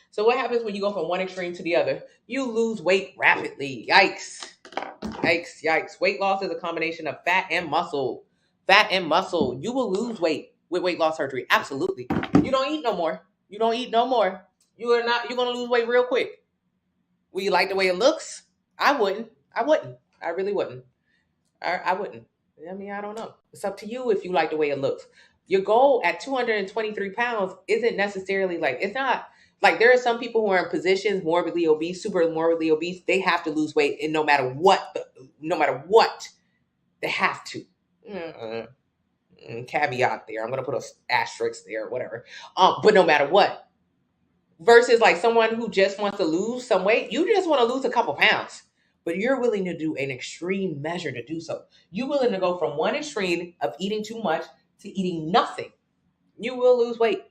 So what happens when you go from one extreme to the other? You lose weight rapidly. Yikes. Yikes, yikes. Weight loss is a combination of fat and muscle. Fat and muscle. You will lose weight with weight loss surgery. Absolutely. You don't eat no more. You don't eat no more. You're going to lose weight real quick. Will you like the way it looks? I wouldn't. I really wouldn't. I wouldn't. I mean, I don't know. It's up to you if you like the way it looks. Your goal at 223 pounds isn't necessarily it's not like there are some people who are in positions morbidly obese, super morbidly obese. They have to lose weight, and no matter what, they have to. Caveat there. I'm going to put an asterisk there, whatever. But no matter what. Versus like someone who just wants to lose some weight. You just want to lose a couple pounds, but you're willing to do an extreme measure to do so. You're willing to go from one extreme of eating too much to eating nothing. You will lose weight.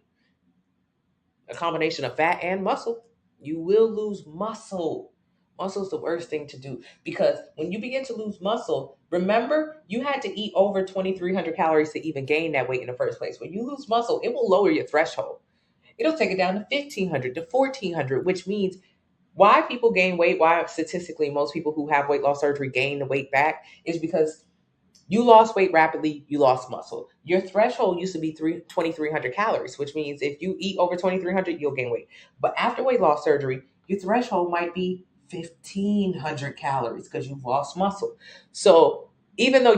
A combination of fat and muscle. You will lose muscle. Muscle is the worst thing to do because when you begin to lose muscle, remember, you had to eat over 2,300 calories to even gain that weight in the first place. When you lose muscle, it will lower your threshold. It'll take it down to 1,500 to 1,400, which means why people gain weight, why statistically most people who have weight loss surgery gain the weight back is because you lost weight rapidly, you lost muscle. Your threshold used to be 2,300 calories, which means if you eat over 2,300, you'll gain weight. But after weight loss surgery, your threshold might be 1,500 calories because you've lost muscle. So even though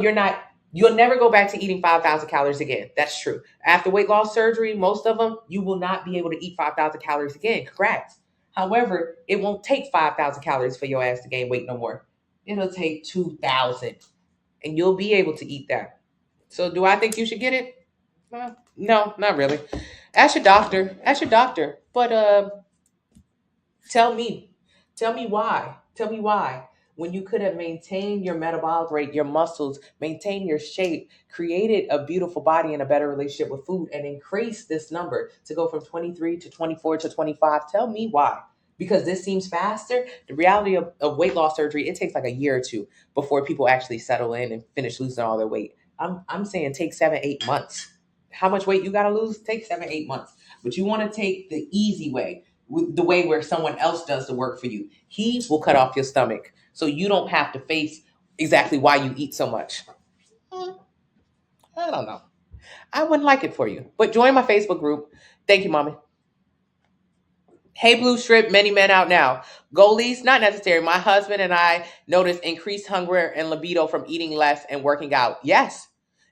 you'll never go back to eating 5,000 calories again. That's true. After weight loss surgery, most of them, you will not be able to eat 5,000 calories again. Correct. However, it won't take 5,000 calories for your ass to gain weight no more. It'll take 2,000, and you'll be able to eat that. So do I think you should get it? No, not really. Ask your doctor. Ask your doctor. But tell me. Tell me why. Tell me why. When you could have maintained your metabolic rate, your muscles, maintained your shape, created a beautiful body and a better relationship with food, and increased this number to go from 23 to 24 to 25. Tell me why. Because this seems faster. The reality of weight loss surgery, it takes like a year or two before people actually settle in and finish losing all their weight. I'm saying take 7-8 months. How much weight you got to lose? Take 7-8 months. But you want to take the easy way, the way where someone else does the work for you. He will cut off your stomach so you don't have to face exactly why you eat so much. I don't know. I wouldn't like it for you. But join my Facebook group. Thank you, mommy. Hey, Blue Strip, many men out now. Goalies, not necessary. My husband and I noticed increased hunger and libido from eating less and working out. Yes.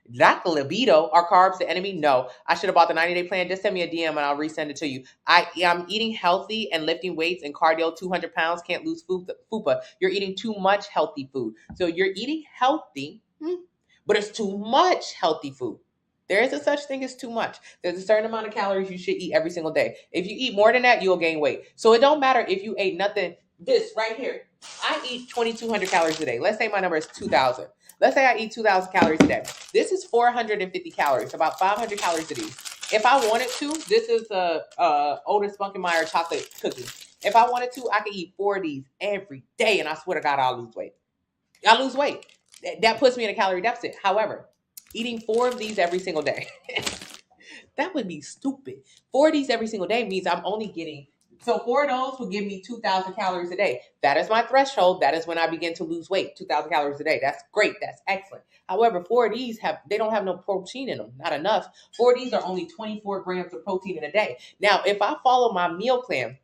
Not the libido. Are carbs the enemy? No. I should have bought the 90-day plan. Just send me a DM and I'll resend it to you. I'm eating healthy and lifting weights and cardio, 200 pounds. Can't lose fupa. You're eating too much healthy food. So you're eating healthy, but it's too much healthy food. There is a such thing as too much. There's a certain amount of calories you should eat every single day. If you eat more than that, you'll gain weight. So it don't matter if you ate nothing. This right here, I eat 2,200 calories a day. Let's say my number is 2,000. Let's say I eat 2,000 calories a day. This is 450 calories, about 500 calories a day. If I wanted to, this is a Otis Spunkenmeyer chocolate cookie. If I wanted to, I could eat 4 of these every day, and I swear to God, I'll lose weight. I'll lose weight. That puts me in a calorie deficit. However, eating 4 of these every single day, that would be stupid. 4 of these every single day means I'm only getting, so 4 of those will give me 2,000 calories a day. That is my threshold. That is when I begin to lose weight, 2,000 calories a day. That's great. That's excellent. However, 4 of these they don't have no protein in them, not enough. 4 of these are only 24 grams of protein in a day. Now, if I follow my meal plan,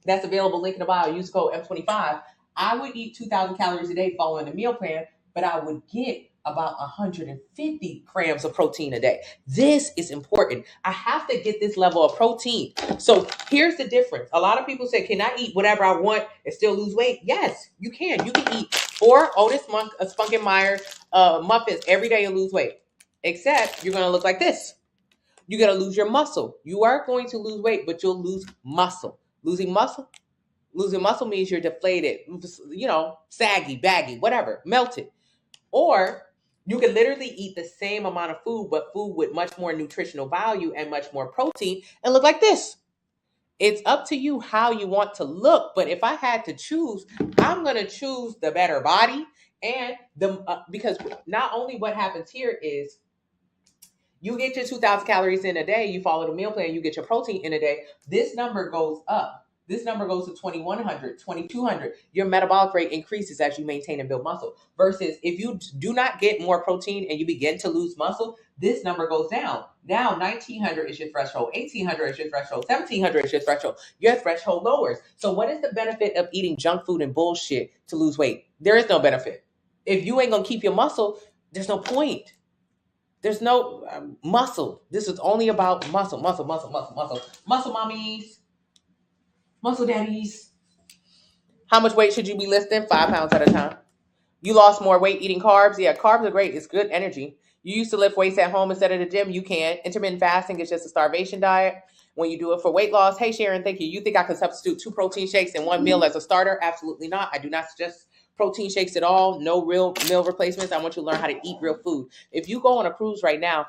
that's available, link in the bio, use code M25, I would eat 2,000 calories a day following the meal plan, but I would get about 150 grams of protein a day. This is important. I have to get this level of protein. So here's the difference. A lot of people say, can I eat whatever I want and still lose weight? Yes, you can. You can eat 4 Otis Spunkenmeyer muffins every day and lose weight. Except you're going to look like this. You're going to lose your muscle. You are going to lose weight, but you'll lose muscle. Losing muscle means you're deflated, saggy, baggy, whatever, melted. Or you can literally eat the same amount of food, but food with much more nutritional value and much more protein and look like this. It's up to you how you want to look. But if I had to choose, I'm going to choose the better body. And because not only what happens here is you get your 2,000 calories in a day, you follow the meal plan, you get your protein in a day. This number goes up. This number goes to 2,100, 2,200. Your metabolic rate increases as you maintain and build muscle. Versus if you do not get more protein and you begin to lose muscle, this number goes down. Now 1,900 is your threshold, 1,800 is your threshold, 1,700 is your threshold. Your threshold lowers. So what is the benefit of eating junk food and bullshit to lose weight? There is no benefit. If you ain't going to keep your muscle, there's no point. There's no muscle. This is only about muscle, muscle, muscle, muscle, muscle. Muscle mommies. Muscle daddies. How much weight should you be lifting? 5 pounds at a time. You lost more weight eating carbs? Yeah, carbs are great. It's good energy. You used to lift weights at home instead of the gym? You can. Intermittent fasting is just a starvation diet. When you do it for weight loss, hey Sharon, thank you. You think I could substitute 2 protein shakes in 1 meal as a starter? Absolutely not. I do not suggest protein shakes at all. No real meal replacements. I want you to learn how to eat real food. If you go on a cruise right now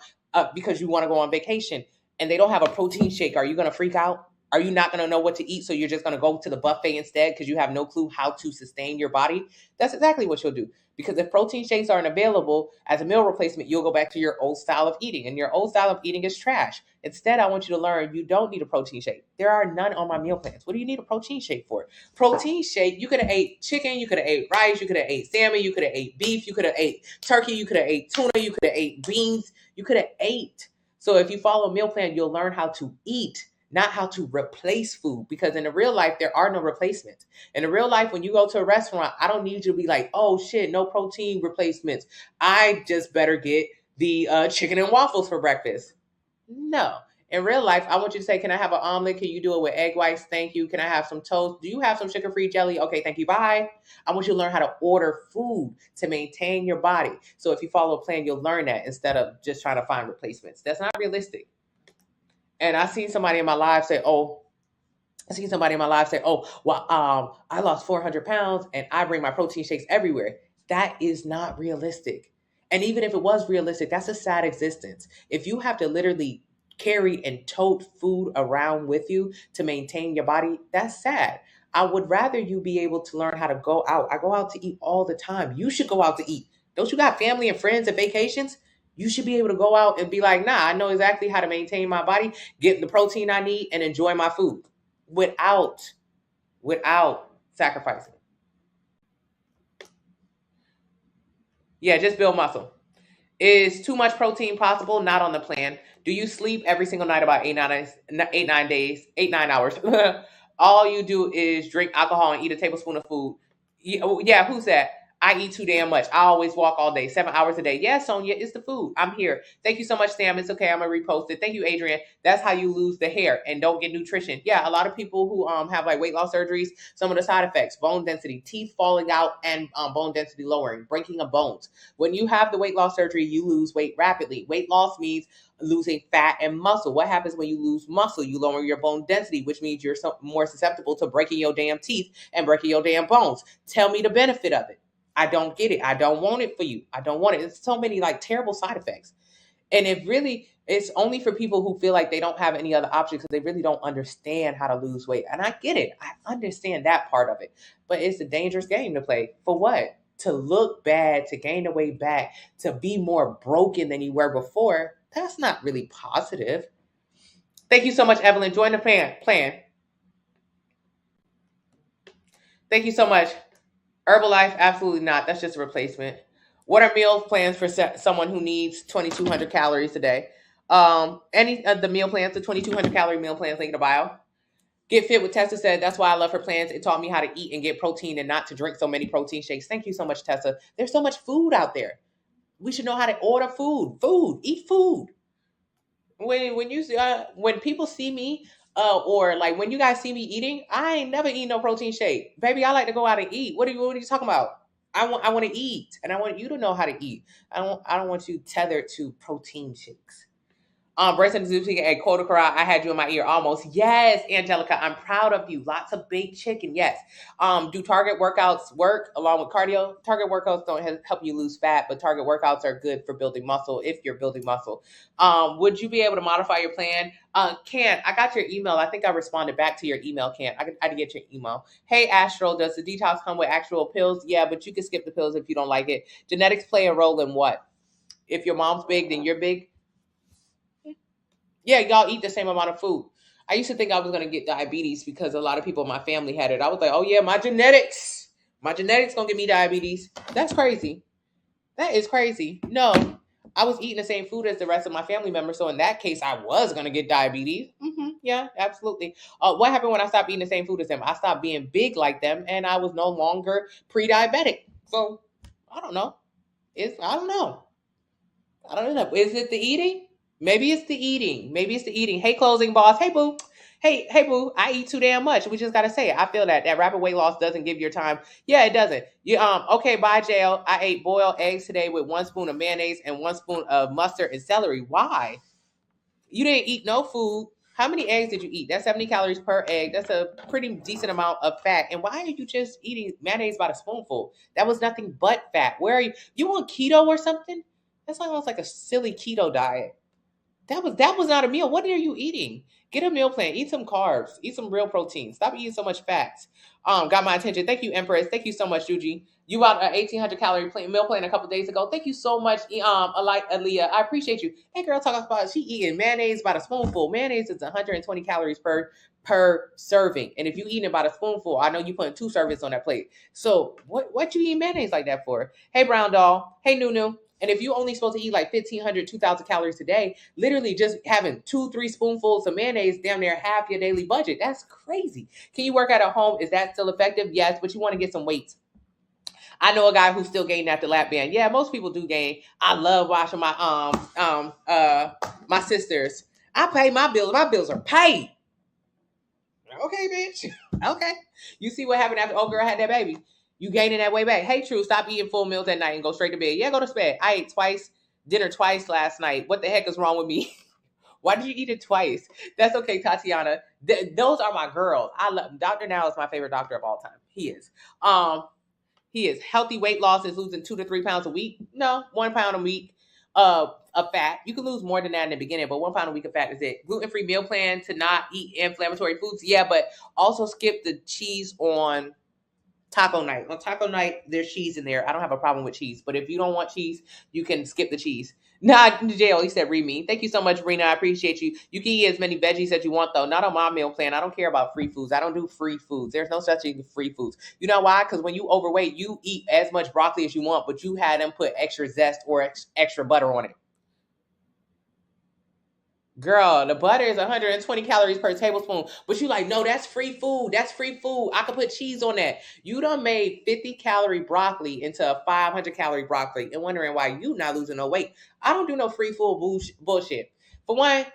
because you want to go on vacation and they don't have a protein shake, are you going to freak out? Are you not going to know what to eat, so you're just going to go to the buffet instead because you have no clue how to sustain your body? That's exactly what you'll do. Because if protein shakes aren't available as a meal replacement, you'll go back to your old style of eating. And your old style of eating is trash. Instead, I want you to learn you don't need a protein shake. There are none on my meal plans. What do you need a protein shake for? Protein shake, you could have ate chicken, you could have ate rice, you could have ate salmon, you could have ate beef, you could have ate turkey, you could have ate tuna, you could have ate beans, you could have ate. So if you follow a meal plan, you'll learn how to eat, not how to replace food, because in the real life, there are no replacements. In the real life, when you go to a restaurant, I don't need you to be like, oh shit, no protein replacements. I just better get the chicken and waffles for breakfast. No. In real life, I want you to say, can I have an omelet? Can you do it with egg whites? Thank you. Can I have some toast? Do you have some sugar-free jelly? Okay, thank you. Bye. I want you to learn how to order food to maintain your body. So if you follow a plan, you'll learn that instead of just trying to find replacements. That's not realistic. And I seen somebody in my life say, oh, well, I lost 400 pounds and I bring my protein shakes everywhere. That is not realistic. And even if it was realistic, that's a sad existence. If you have to literally carry and tote food around with you to maintain your body, that's sad. I would rather you be able to learn how to go out. I go out to eat all the time. You should go out to eat. Don't you got family and friends and vacations? You should be able to go out and be like, nah, I know exactly how to maintain my body, get the protein I need, and enjoy my food without sacrificing. Yeah, just build muscle. Is too much protein possible? Not on the plan. Do you sleep every single night about 8-9 hours? All you do is drink alcohol and eat a tablespoon of food. Yeah, who's that? I eat too damn much. I always walk all day, 7 hours a day. Yeah, Sonia, it's the food. I'm here. Thank you so much, Sam. It's okay. I'm gonna repost it. Thank you, Adrian. That's how you lose the hair and don't get nutrition. Yeah, a lot of people who have like weight loss surgeries, some of the side effects: bone density, teeth falling out, and bone density lowering, breaking of bones. When you have the weight loss surgery, you lose weight rapidly. Weight loss means losing fat and muscle. What happens when you lose muscle? You lower your bone density, which means you're more susceptible to breaking your damn teeth and breaking your damn bones. Tell me the benefit of it. I don't get it. I don't want it for you. I don't want it. It's so many like terrible side effects. And it really, it's only for people who feel like they don't have any other option because they really don't understand how to lose weight. And I get it. I understand that part of it. But it's a dangerous game to play. For what? To look bad, to gain the weight back, to be more broken than you were before. That's not really positive. Thank you so much, Evelyn. Join the plan. Thank you so much. Herbalife, absolutely not. That's just a replacement. What are meal plans for someone who needs 2,200 calories a day? Any of the meal plans, the 2,200 calorie meal plans, link in the bio. Get Fit with Tessa said, that's why I love her plans. It taught me how to eat and get protein and not to drink so many protein shakes. Thank you so much, Tessa. There's so much food out there. We should know how to order food. Eat food. When people see me, or like when you guys see me eating, I ain't never eat no protein shake, baby. I like to go out and eat. What are you talking about? I want to eat, and I want you to know how to eat. I don't want you tethered to protein shakes. Bryson Zuzi at Coda Corral, I had you in my ear almost. Yes, Angelica, I'm proud of you. Lots of big chicken. Yes. Do target workouts work along with cardio? Target workouts don't help you lose fat, but target workouts are good for building muscle if you're building muscle. Would you be able to modify your plan? Can I got your email? I think I responded back to your email. Can I didn't get your email? Hey, Astral, does the detox come with actual pills? Yeah, but you can skip the pills if you don't like it. Genetics play a role in what? If your mom's big, then you're big. Yeah, y'all eat the same amount of food. I used to think I was going to get diabetes because a lot of people in my family had it. I was like, oh yeah, my genetics going to give me diabetes. That's crazy. That is crazy. No, I was eating the same food as the rest of my family members. So in that case, I was going to get diabetes. Yeah, absolutely. What happened when I stopped eating the same food as them? I stopped being big like them and I was no longer pre-diabetic. So I don't know. I don't know. Is it the eating? Maybe it's the eating. Hey, closing boss. Hey, boo. Hey, boo. I eat too damn much. We just gotta say it. I feel that rapid weight loss doesn't give your time. Yeah, it doesn't. Okay, bye, jail. I ate boiled eggs today with 1 spoon of mayonnaise and 1 spoon of mustard and celery. Why? You didn't eat no food. How many eggs did you eat? That's 70 calories per egg. That's a pretty decent amount of fat. And why are you just eating mayonnaise by the spoonful? That was nothing but fat. Where are you? You on keto or something? That's almost like a silly keto diet. That was not a meal. What are you eating? Get a meal plan. Eat some carbs. Eat some real protein. Stop eating so much fats. Got my attention. Thank you, Empress. Thank you so much, Juji. You bought an 1,800 calorie meal plan a couple days ago. Thank you so much, Aaliyah. I appreciate you. Hey, girl, talking about she eating mayonnaise by the spoonful. Mayonnaise is 120 calories per serving, and if you eating about a spoonful, I know you putting 2 servings on that plate. So what you eat mayonnaise like that for? Hey, brown doll. Hey, Nunu. And if you only supposed to eat like 1,500, 2,000 calories a day, literally just having 2-3 spoonfuls of mayonnaise damn near half your daily budget. That's crazy. Can you work out at home? Is that still effective? Yes, but you want to get some weights. I know a guy who's still gaining after lap band. Yeah, most people do gain. I love watching my my sisters I pay my bills. My bills are paid. Okay, bitch. Okay. You see what happened after old girl had that baby? You gaining that way back. Hey, True, stop eating full meals at night and go straight to bed. Yeah, go to bed. I ate dinner twice last night. What the heck is wrong with me? Why did you eat it twice? That's okay, Tatiana. Those are my girls. I love Dr. Now is my favorite doctor of all time. He is. He is. Healthy weight loss is losing 2 to 3 pounds a week. No, 1 pound a week of fat. You can lose more than that in the beginning, but 1 pound a week of fat is it. Gluten-free meal plan to not eat inflammatory foods. Yeah, but also skip the cheese on taco night. On taco night, there's cheese in there. I don't have a problem with cheese, but if you don't want cheese, you can skip the cheese. Not jail. He said, read me. Thank you so much, Rena. I appreciate you. You can eat as many veggies as you want, though. Not on my meal plan. I don't care about free foods. I don't do free foods. There's no such thing as free foods. You know why? Because when you overweight, you eat as much broccoli as you want, but you had them put extra zest or extra butter on it. Girl, the butter is 120 calories per tablespoon. But you like, no, that's free food. That's free food. I could put cheese on that. You done made 50 calorie broccoli into a 500 calorie broccoli and wondering why you not losing no weight. I don't do no free food bullshit. For one,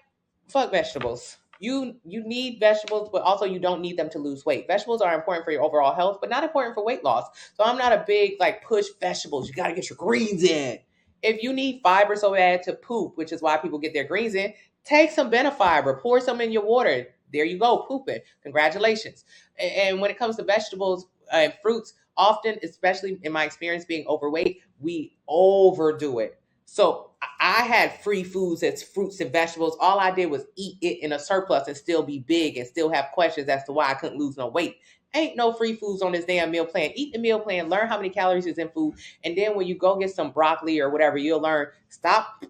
fuck vegetables. You need vegetables, but also you don't need them to lose weight. Vegetables are important for your overall health, but not important for weight loss. So I'm not a big like push vegetables. You got to get your greens in. If you need fiber so bad to poop, which is why people get their greens in, take some Benefiber, pour some in your water. There you go, pooping. Congratulations. And when it comes to vegetables and fruits, often, especially in my experience being overweight, we overdo it. So I had free foods as fruits and vegetables. All I did was eat it in a surplus and still be big and still have questions as to why I couldn't lose no weight. Ain't no free foods on this damn meal plan. Eat the meal plan, learn how many calories is in food, and then when you go get some broccoli or whatever, you'll learn, stop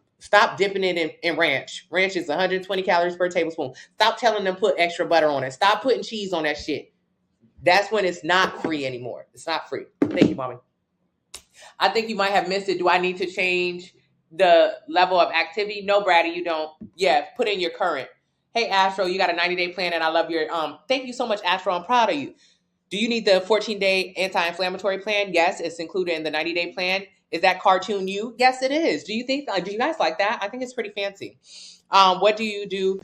dipping it in ranch. Ranch is 120 calories per tablespoon. Stop telling them put extra butter on it. Stop putting cheese on that shit. That's when it's not free anymore. It's not free. Thank you, mommy. I think you might have missed it. Do I need to change the level of activity? No, Brady, you don't. Yeah, put in your current. Hey, Astro, you got a 90-day plan, and I love your thank you so much, Astro. I'm proud of you. Do you need the 14-day anti-inflammatory plan? Yes, it's included in the 90-day plan. Is that cartoon you? Yes, it is. Do you guys like that? I think it's pretty fancy. What do you do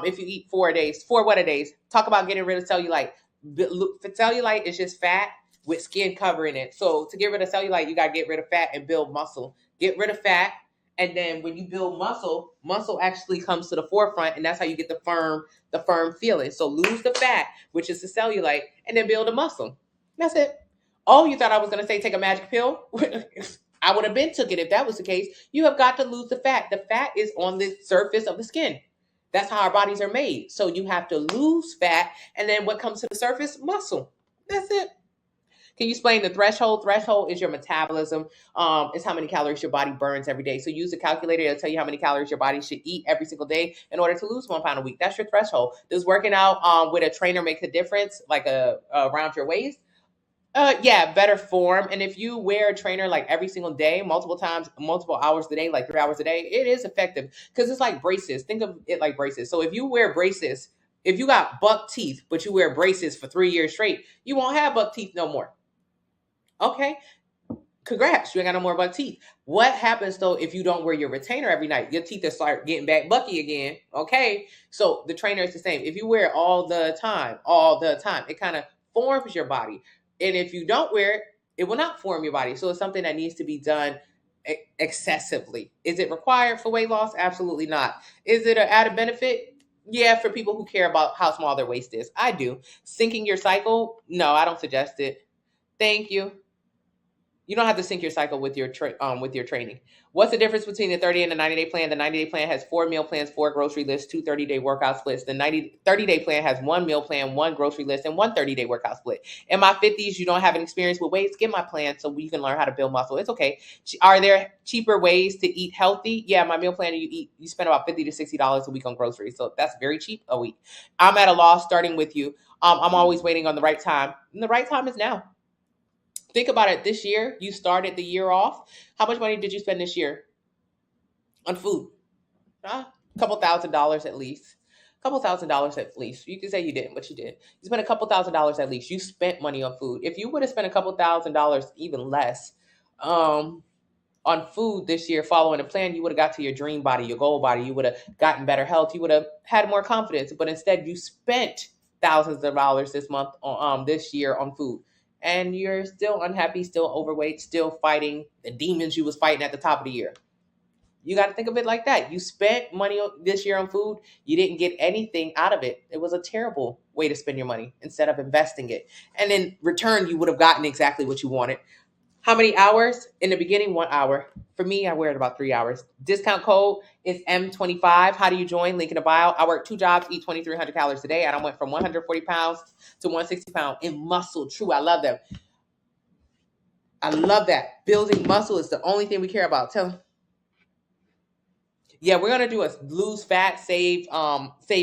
if you eat 4 days? 4 what a days? Talk about getting rid of cellulite. Cellulite is just fat with skin covering it. So to get rid of cellulite, you got to get rid of fat and build muscle. Get rid of fat. And then when you build muscle actually comes to the forefront, and that's how you get the firm feeling. So lose the fat, which is the cellulite, and then build a muscle. That's it. Oh, you thought I was going to say take a magic pill? I would have been took it if that was the case. You have got to lose the fat. The fat is on the surface of the skin. That's how our bodies are made. So you have to lose fat, and then what comes to the surface? Muscle. That's it. Can you explain the threshold? Threshold is your metabolism. It's how many calories your body burns every day. So use a calculator. It'll tell you how many calories your body should eat every single day in order to lose 1 pound a week. That's your threshold. Does working out with a trainer make a difference, like around your waist? Yeah, better form. And if you wear a trainer like every single day, multiple hours a day, like 3 hours a day, it is effective because it's like braces. Think of it like braces. So if you wear braces, if you got buck teeth, but you wear braces for 3 years straight, you won't have buck teeth no more. Okay, congrats, you ain't got no more buck teeth. What happens though if you don't wear your retainer every night? Your teeth will start getting back bucky again. Okay, so the trainer is the same. If you wear it all the time, it kind of forms your body. And if you don't wear it, it will not form your body. So it's something that needs to be done excessively. Is it required for weight loss? Absolutely not. Is it an added benefit? Yeah, for people who care about how small their waist is. I do. Syncing your cycle? No, I don't suggest it. Thank you. You don't have to sync your cycle with your training. What's the difference between the 30 and the 90-day plan? The 90-day plan has 4 meal plans, 4 grocery lists, 2 30-day workout splits. The 30-day plan has 1 meal plan, 1 grocery list, and 1 30-day workout split. In my 50s, you don't have an experience with weights, get my plan so you can learn how to build muscle. It's okay. Are there cheaper ways to eat healthy? Yeah, my meal plan, you spend about $50 to $60 a week on groceries. So that's very cheap a week. I'm at a loss starting with you. I'm always waiting on the right time. And the right time is now. Think about it. This year, you started the year off. How much money did you spend this year on food? A couple $1,000 at least. $2,000 at least. You can say you didn't, but you did. You spent $2,000 at least. You spent money on food. If you would have spent $2,000, even less, on food this year following a plan, you would have got to your dream body, your goal body. You would have gotten better health. You would have had more confidence. But instead, you spent thousands of dollars this month on this year on food. And you're still unhappy, still overweight, still fighting the demons you was fighting at the top of the year. You got to think of it like that. You spent money this year on food. You didn't get anything out of it. It was a terrible way to spend your money instead of investing it. And in return, you would have gotten exactly what you wanted. How many hours? In the beginning, 1 hour. For me, I wear it about 3 hours. Discount code is M25. How do you join? Link in the bio. I work 2 jobs, eat 2,300 calories a day, and I went from 140 pounds to 160 pounds in muscle. True, I love them. I love that. Building muscle is the only thing we care about. Tell them. Yeah, we're gonna do a lose fat, save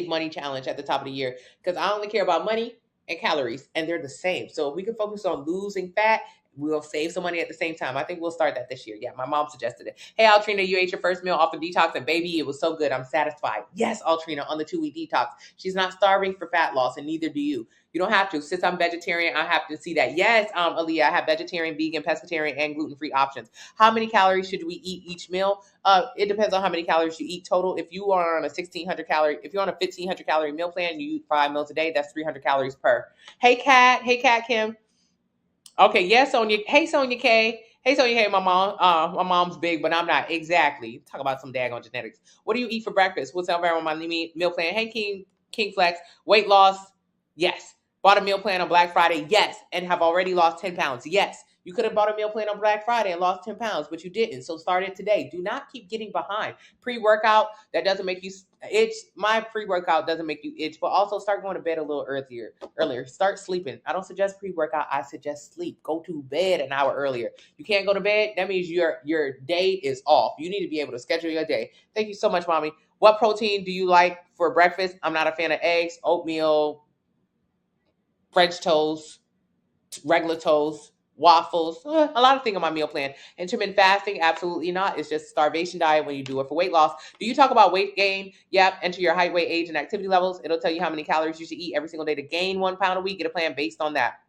money challenge at the top of the year because I only care about money and calories, and they're the same. So if we can focus on losing fat, we'll save some money at the same time. I think we'll start that this year. Yeah, my mom suggested it. Hey, Altrina, you ate your first meal off of detox, and baby, it was so good. I'm satisfied. Yes, Altrina, on the 2-week detox. She's not starving for fat loss, and neither do you. You don't have to. Since I'm vegetarian, I have to see that. Yes, Aaliyah, I have vegetarian, vegan, pescatarian, and gluten-free options. How many calories should we eat each meal? It depends on how many calories you eat total. If you are on a 1,600 calorie, if you're on a 1,500 calorie meal plan, you eat 5 meals a day. That's 300 calories per. Hey, Kat. Hey, Kat Kim. Okay, yes, Sonia. Hey, Sonia K. Hey, Sonia K. My mom's big, but I'm not. Exactly. Talk about some daggone genetics. What do you eat for breakfast? What's over on my meal plan? Hey, King Flex. Weight loss? Yes. Bought a meal plan on Black Friday? Yes. And have already lost 10 pounds? Yes. You could have bought a meal plan on Black Friday and lost 10 pounds, but you didn't. So start it today. Do not keep getting behind. Pre-workout, that doesn't make you itch. My pre-workout doesn't make you itch, but also start going to bed a little earlier. Start sleeping. I don't suggest pre-workout. I suggest sleep. Go to bed an hour earlier. You can't go to bed. That means your day is off. You need to be able to schedule your day. Thank you so much, Mommy. What protein do you like for breakfast? I'm not a fan of eggs, oatmeal, French toast, regular toast, waffles, a lot of things on my meal plan. Intermittent fasting, absolutely not. It's just starvation diet when you do it for weight loss. Do you talk about weight gain? Yep. Enter your height, weight, age, and activity levels. It'll tell you how many calories you should eat every single day to gain 1 pound a week. Get a plan based on that.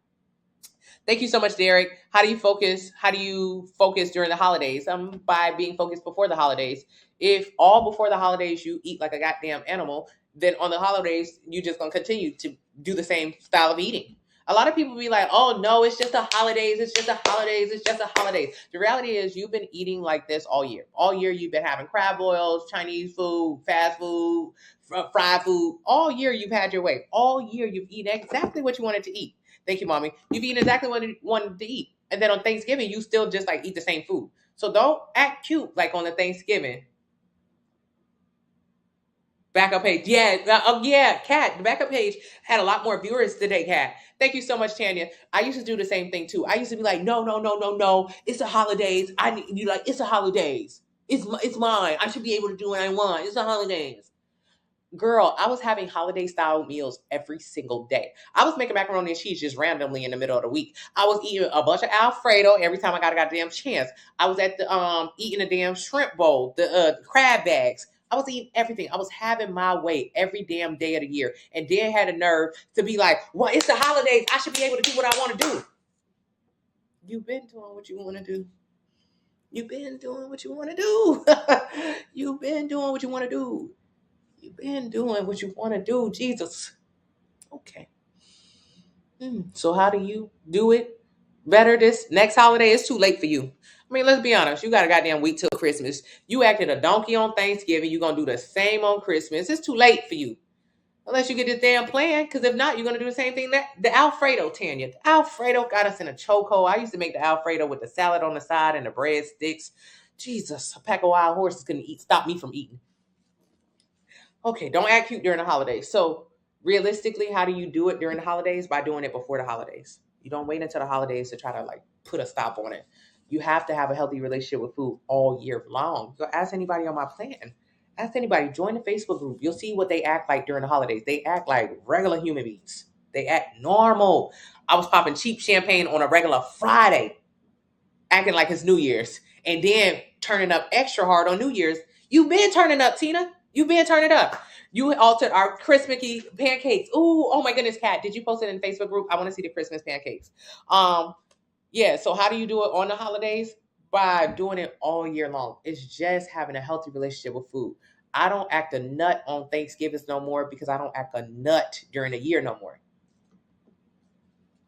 Thank you so much, Derek. How do you focus? How do you focus during the holidays? By being focused before the holidays. If all before the holidays you eat like a goddamn animal, then on the holidays you just gonna continue to do the same style of eating. A lot of people be like, oh no, it's just the holidays, it's just the holidays, it's just the holidays. The reality is you've been eating like this all year. All year you've been having crab boils, Chinese food, fast food, fried food. All year you've had your way. All year you've eaten exactly what you wanted to eat. Thank you, Mommy. You've eaten exactly what you wanted to eat. And then on Thanksgiving, you still just like eat the same food. So don't act cute like on the Thanksgiving. Backup page. Yeah, Kat. The backup page had a lot more viewers today, Kat. Thank you so much, Tanya. I used to do the same thing too. I used to be like, no. It's the holidays. I need you like, it's the holidays. It's mine. I should be able to do what I want. It's the holidays. Girl, I was having holiday style meals every single day. I was making macaroni and cheese just randomly in the middle of the week. I was eating a bunch of Alfredo every time I got a goddamn chance. I was at the eating a damn shrimp bowl, the crab bags. I was eating everything. I was having my way every damn day of the year. And then had a nerve to be like, well, it's the holidays. I should be able to do what I want to do. You've been doing what you want to do. You've been doing what you want to do. You've been doing what you want to do. You've been doing what you want to do. Jesus. Okay. So how do you do it better this next holiday? It's too late for you. I mean, let's be honest. You got a goddamn week till Christmas. You acted a donkey on Thanksgiving. You're going to do the same on Christmas. It's too late for you. Unless you get this damn plan. Because if not, you're going to do the same thing. The Alfredo, Tanya. The Alfredo got us in a chokehold. I used to make the Alfredo with the salad on the side and the breadsticks. Jesus, a pack of wild horses couldn't stop me from eating. Okay, don't act cute during the holidays. So realistically, how do you do it during the holidays? By doing it before the holidays. You don't wait until the holidays to try to like put a stop on it. You have to have a healthy relationship with food all year long. So ask anybody on my plan. Ask anybody. Join the Facebook group. You'll see what they act like during the holidays. They act like regular human beings. They act normal. I was popping cheap champagne on a regular Friday, acting like it's New Year's, and then turning up extra hard on New Year's. You've been turning up, Tina. You've been turning up. You altered our Christmas pancakes. Ooh, oh my goodness, Kat. Did you post it in the Facebook group? I want to see the Christmas pancakes. Yeah, so how do you do it on the holidays? by doing it all year long. It's just having a healthy relationship with food. I don't act a nut on Thanksgivings no more because I don't act a nut during the year no more.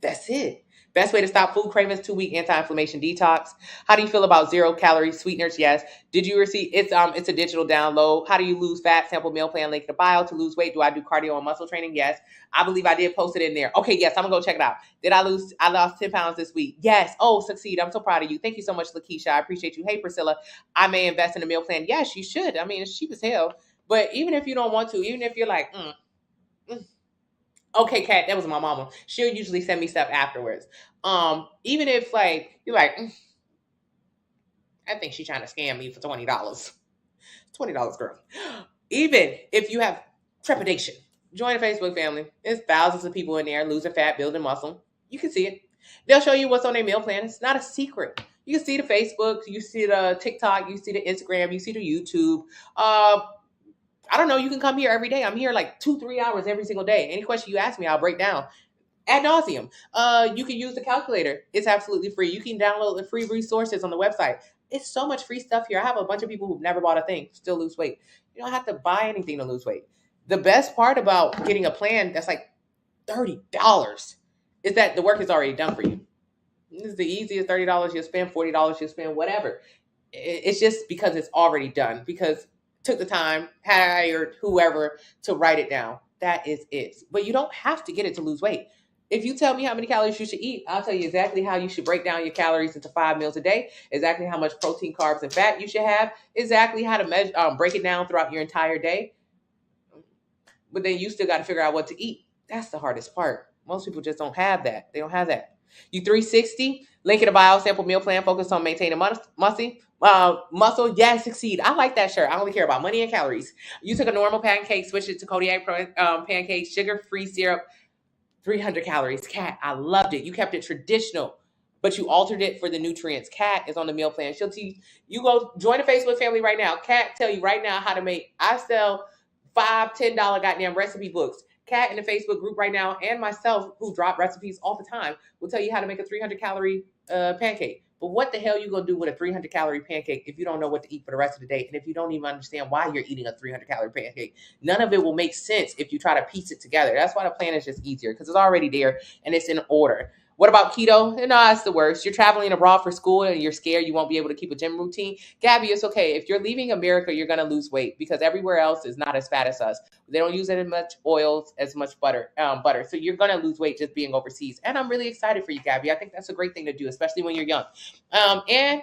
That's it. Best way to stop food cravings: 2-week anti-inflammation detox. How do you feel about 0-calorie sweeteners? Yes. Did you receive it's a digital download. How do you lose fat? Sample meal plan link in the bio. To lose weight, do I do cardio and muscle training? Yes. I believe I did post it in there. Okay, yes, I'm gonna go check it out. I lost 10 pounds this week. Yes. Oh, succeed. I'm so proud of you. Thank you so much, Lakeisha. I appreciate you. Hey, Priscilla, I may invest in a meal plan. Yes, you should. I mean, it's cheap as hell. But even if you don't want to, even if you're like, okay, Kat, that was my mama. She'll usually send me stuff afterwards. Even if like you're like, I think she's trying to scam me for $20. $20, girl. Even if you have trepidation, join the Facebook family. There's thousands of people in there losing fat, building muscle. You can see it. They'll show you what's on their meal plan. It's not a secret. You can see the Facebook, you see the TikTok, you see the Instagram, you see the YouTube. I don't know. You can come here every day. I'm here like 2-3 hours every single day. Any question you ask me, I'll break down ad nauseum. You can use the calculator. It's absolutely free. You can download the free resources on the website. It's so much free stuff here. I have a bunch of people who've never bought a thing, still lose weight. You don't have to buy anything to lose weight. The best part about getting a plan that's like $30 is that the work is already done for you. This is the easiest $30 you'll spend, $40 you'll spend, whatever. It's just because it's already done, because took the time, hired whoever to write it down. That is it. But you don't have to get it to lose weight. If you tell me how many calories you should eat, I'll tell you exactly how you should break down your calories into 5 meals a day, exactly how much protein, carbs, and fat you should have, exactly how to measure, break it down throughout your entire day. But then you still got to figure out what to eat. That's the hardest part. Most people just don't have that. They don't have that. You 360, link in the bio, sample meal plan, focus on maintaining muscle. Yes, succeed. I like that shirt. I only care about money and calories. You took a normal pancake, switched it to Kodiak pancake, sugar-free syrup, 300 calories. Kat, I loved it. You kept it traditional, but you altered it for the nutrients. Kat is on the meal plan. She'll teach you. Go join the Facebook family right now. Kat tell you right now how to make. I sell $5, $10 goddamn recipe books. Kat in the Facebook group right now, and myself, who drop recipes all the time, will tell you how to make a 300 calorie pancake. But what the hell you gonna do with a 300 calorie pancake if you don't know what to eat for the rest of the day, and if you don't even understand why you're eating a 300 calorie pancake? None of it will make sense if you try to piece it together. That's why the plan is just easier, because it's already there and it's in order. What about keto? No, that's the worst. You're traveling abroad for school and you're scared you won't be able to keep a gym routine. Gabby, it's okay. If you're leaving America, you're going to lose weight because everywhere else is not as fat as us. They don't use as much oils, as much butter. So you're going to lose weight just being overseas. And I'm really excited for you, Gabby. I think that's a great thing to do, especially when you're young. And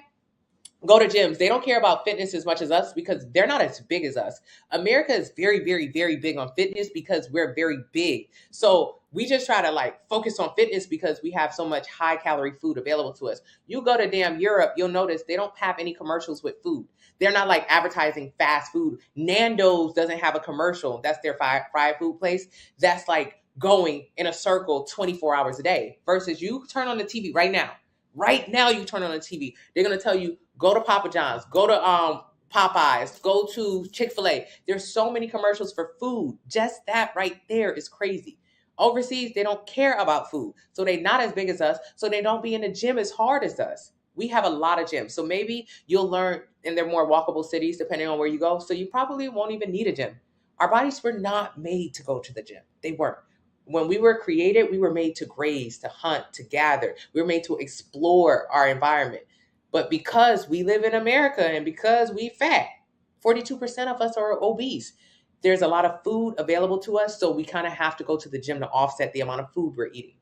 go to gyms. They don't care about fitness as much as us because they're not as big as us. America is very, very, very big on fitness because we're very big. So we just try to like focus on fitness because we have so much high calorie food available to us. You go to damn Europe, you'll notice they don't have any commercials with food. They're not like advertising fast food. Nando's doesn't have a commercial. That's their fried food place. That's like going in a circle 24 hours a day versus you turn on the TV right now. Right now, you turn on the TV. They're going to tell you, go to Papa John's, go to Popeyes, go to Chick-fil-A. There's so many commercials for food. Just that right there is crazy. Overseas, they don't care about food. So they're not as big as us. So they don't be in the gym as hard as us. We have a lot of gyms. So maybe you'll learn, and they're more walkable cities depending on where you go. So you probably won't even need a gym. Our bodies were not made to go to the gym. They weren't. When we were created, we were made to graze, to hunt, to gather. We were made to explore our environment. But because we live in America and because we fat, 42% of us are obese. There's a lot of food available to us, so we kind of have to go to the gym to offset the amount of food we're eating.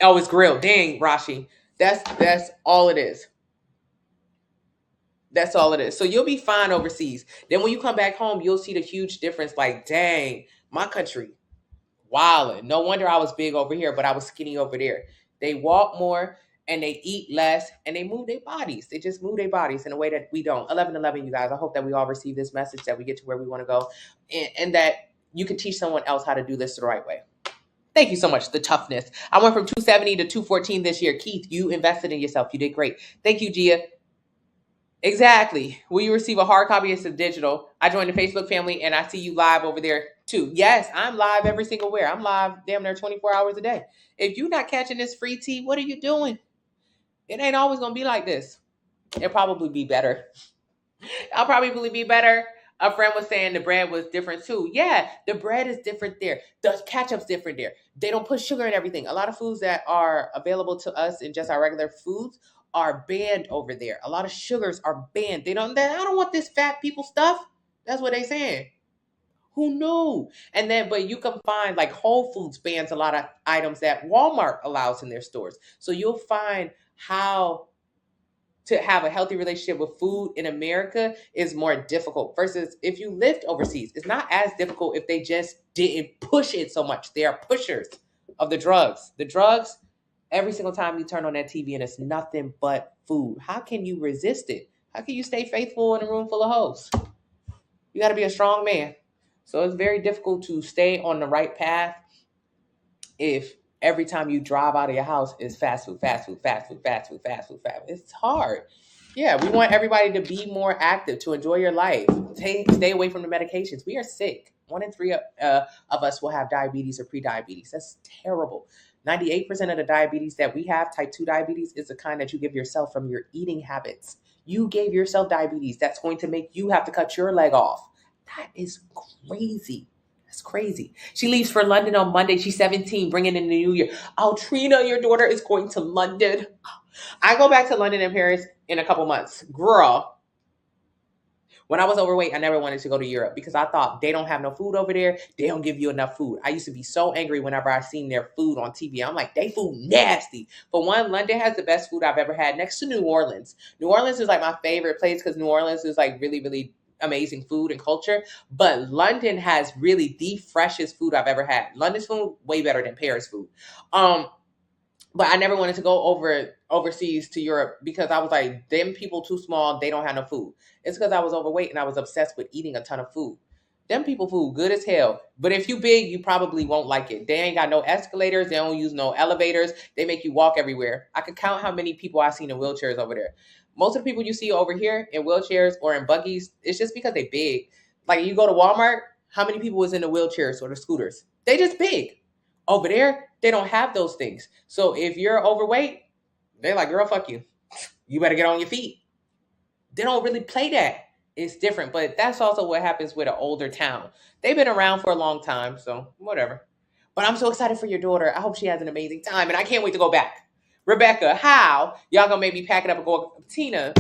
Oh, it's grilled. Dang, Rashi. That's all it is. That's all it is. So you'll be fine overseas. Then when you come back home, you'll see the huge difference. Like, dang, my country, wildin'. No wonder I was big over here, but I was skinny over there. They walk more and they eat less and they move their bodies. They just move their bodies in a way that we don't. 11-11, you guys. I hope that we all receive this message, that we get to where we want to go, and that you can teach someone else how to do this the right way. Thank you so much. The toughness. I went from 270 to 214 this year. Keith, you invested in yourself. You did great. Thank you, Gia. Exactly. Will you receive a hard copy? It's a digital. I joined the Facebook family and I see you live over there too. Yes, I'm live every single where. I'm live damn near 24 hours a day. If you're not catching this free tea, what are you doing? It ain't always going to be like this. It'll probably be better. I'll probably be better. A friend was saying the bread was different too. Yeah, the bread is different there. The ketchup's different there. They don't put sugar in everything. A lot of foods that are available to us in just our regular foods are banned over there. A lot of sugars are banned. I don't want this fat people stuff. That's what they saying. Who knew? And then, but you can find like Whole Foods bans a lot of items that Walmart allows in their stores. So you'll find how to have a healthy relationship with food in America is more difficult versus if you lived overseas. It's not as difficult if they just didn't push it so much. They are pushers of the drugs. The drugs, every single time you turn on that TV and it's nothing but food. How can you resist it? How can you stay faithful in a room full of hoes? You got to be a strong man. So it's very difficult to stay on the right path if every time you drive out of your house is fast food, fast food, fast food, fast food, fast food, fast food. It's hard. Yeah, we want everybody to be more active, to enjoy your life. Stay away from the medications. We are sick. 1 in 3 of us will have diabetes or pre-diabetes. That's terrible. 98% of the diabetes that we have, type 2 diabetes, is the kind that you give yourself from your eating habits. You gave yourself diabetes. That's going to make you have to cut your leg off. That is crazy. That's crazy. She leaves for London on Monday. She's 17, bringing in the new year. Oh, Trina, your daughter is going to London. I go back to London and Paris in a couple months. Girl, when I was overweight, I never wanted to go to Europe because I thought they don't have no food over there. They don't give you enough food. I used to be so angry whenever I seen their food on TV. I'm like, they food nasty. For one, London has the best food I've ever had next to New Orleans. New Orleans is like my favorite place because New Orleans is like really, really amazing food and culture. But London has really the freshest food I've ever had. London's food way better than Paris food. But I never wanted to go overseas to Europe because I was like, them people too small, they don't have no food. It's because I was overweight and I was obsessed with eating a ton of food. Them people food good as hell. But if you big, you probably won't like it. They ain't got no escalators, they don't use no elevators, they make you walk everywhere. I could count how many people I've seen in wheelchairs over there. Most of the people you see over here in wheelchairs or in buggies, it's just because they big. Like you go to Walmart, how many people is in the wheelchairs or the scooters? They just big. Over there, they don't have those things. So if you're overweight, they're like, girl, fuck you. You better get on your feet. They don't really play that. It's different. But that's also what happens with an older town. They've been around for a long time, so whatever. But I'm so excited for your daughter. I hope she has an amazing time. And I can't wait to go back. Rebecca, how? Y'all gonna maybe pack it up and go. Tina,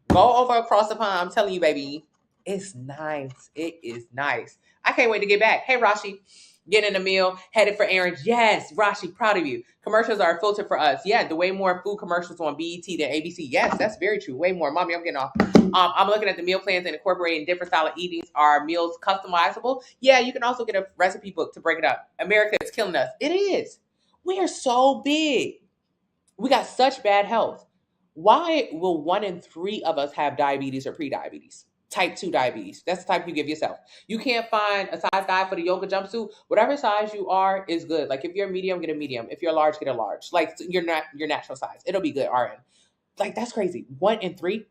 go over across the pond. I'm telling you, baby, it's nice. It is nice. I can't wait to get back. Hey, Rashi, getting a meal, headed for errands. Yes, Rashi, proud of you. Commercials are filtered for us. Yeah, the way more food commercials on BET than ABC. Yes, that's very true. Way more. Mommy, I'm getting off. I'm looking at the meal plans and incorporating different style of eatings. Are meals customizable? Yeah, you can also get a recipe book to break it up. America is killing us. It is. We are so big. We got such bad health. Why will 1 in 3 of us have diabetes or pre-diabetes? Type 2 diabetes. That's the type you give yourself. You can't find a size guide for the yoga jumpsuit. Whatever size you are is good. Like if you're medium, get a medium. If you're large, get a large. Like you're not your natural size. It'll be good, RN. Like that's crazy. 1 in 3,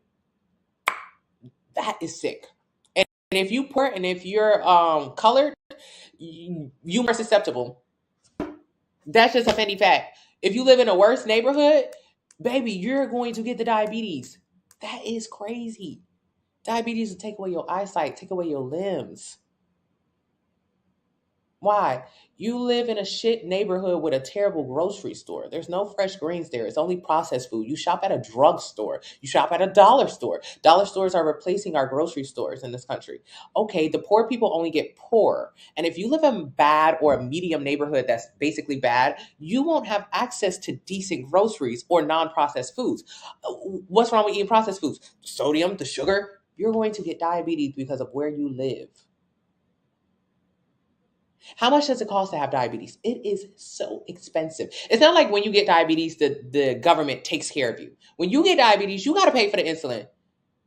that is sick. And if you poor and if you're colored, you more susceptible. That's just a funny fact. If you live in a worse neighborhood, baby, you're going to get the diabetes. That is crazy. Diabetes will take away your eyesight, take away your limbs. Why? You live in a shit neighborhood with a terrible grocery store. There's no fresh greens there. It's only processed food. You shop at a drugstore. You shop at a dollar store. Dollar stores are replacing our grocery stores in this country. Okay, the poor people only get poorer. And if you live in a bad or a medium neighborhood that's basically bad, you won't have access to decent groceries or non-processed foods. What's wrong with eating processed foods? Sodium, the sugar. You're going to get diabetes because of where you live. How much does it cost to have diabetes? It is so expensive. It's not like when you get diabetes, the government takes care of you. When you get diabetes, you got to pay for the insulin.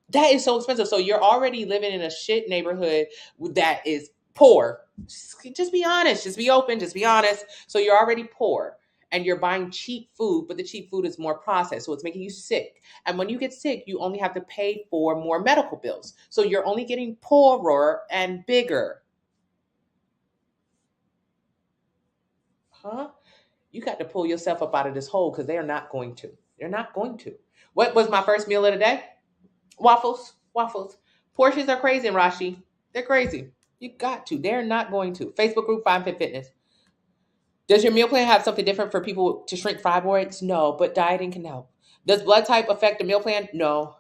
That is so expensive. So you're already living in a shit neighborhood that is poor. Just be honest. Just be open. Just be honest. So you're already poor and you're buying cheap food, but the cheap food is more processed. So it's making you sick. And when you get sick, you only have to pay for more medical bills. So you're only getting poorer and bigger. Huh? You got to pull yourself up out of this hole because they are not going to. They're not going to. What was my first meal of the day? Waffles. Waffles. Portions are crazy, Rashi. They're crazy. You got to. They're not going to. Facebook group, Fine Fit Fitness. Does your meal plan have something different for people to shrink fibroids? No, but dieting can help. Does blood type affect the meal plan? No.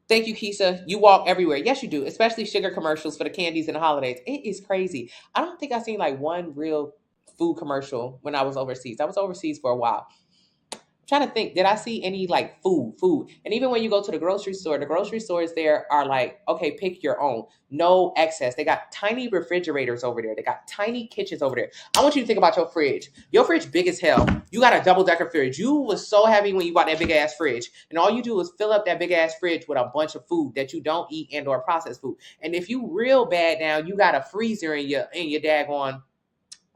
Thank you, Kisa. You walk everywhere. Yes, you do, especially sugar commercials for the candies and the holidays. It is crazy. I don't think I've seen like one real food commercial when I was overseas. I was overseas for a while. Trying to think, did I see any like food? And even when you go to the grocery stores there are like, okay, pick your own. No excess. They got tiny refrigerators over there. They got tiny kitchens over there. I want you to think about your fridge. Your fridge big as hell. You got a double-decker fridge. You was so heavy when you bought that big-ass fridge. And all you do is fill up that big-ass fridge with a bunch of food that you don't eat and or processed food. And if you real bad now, you got a freezer in your daggone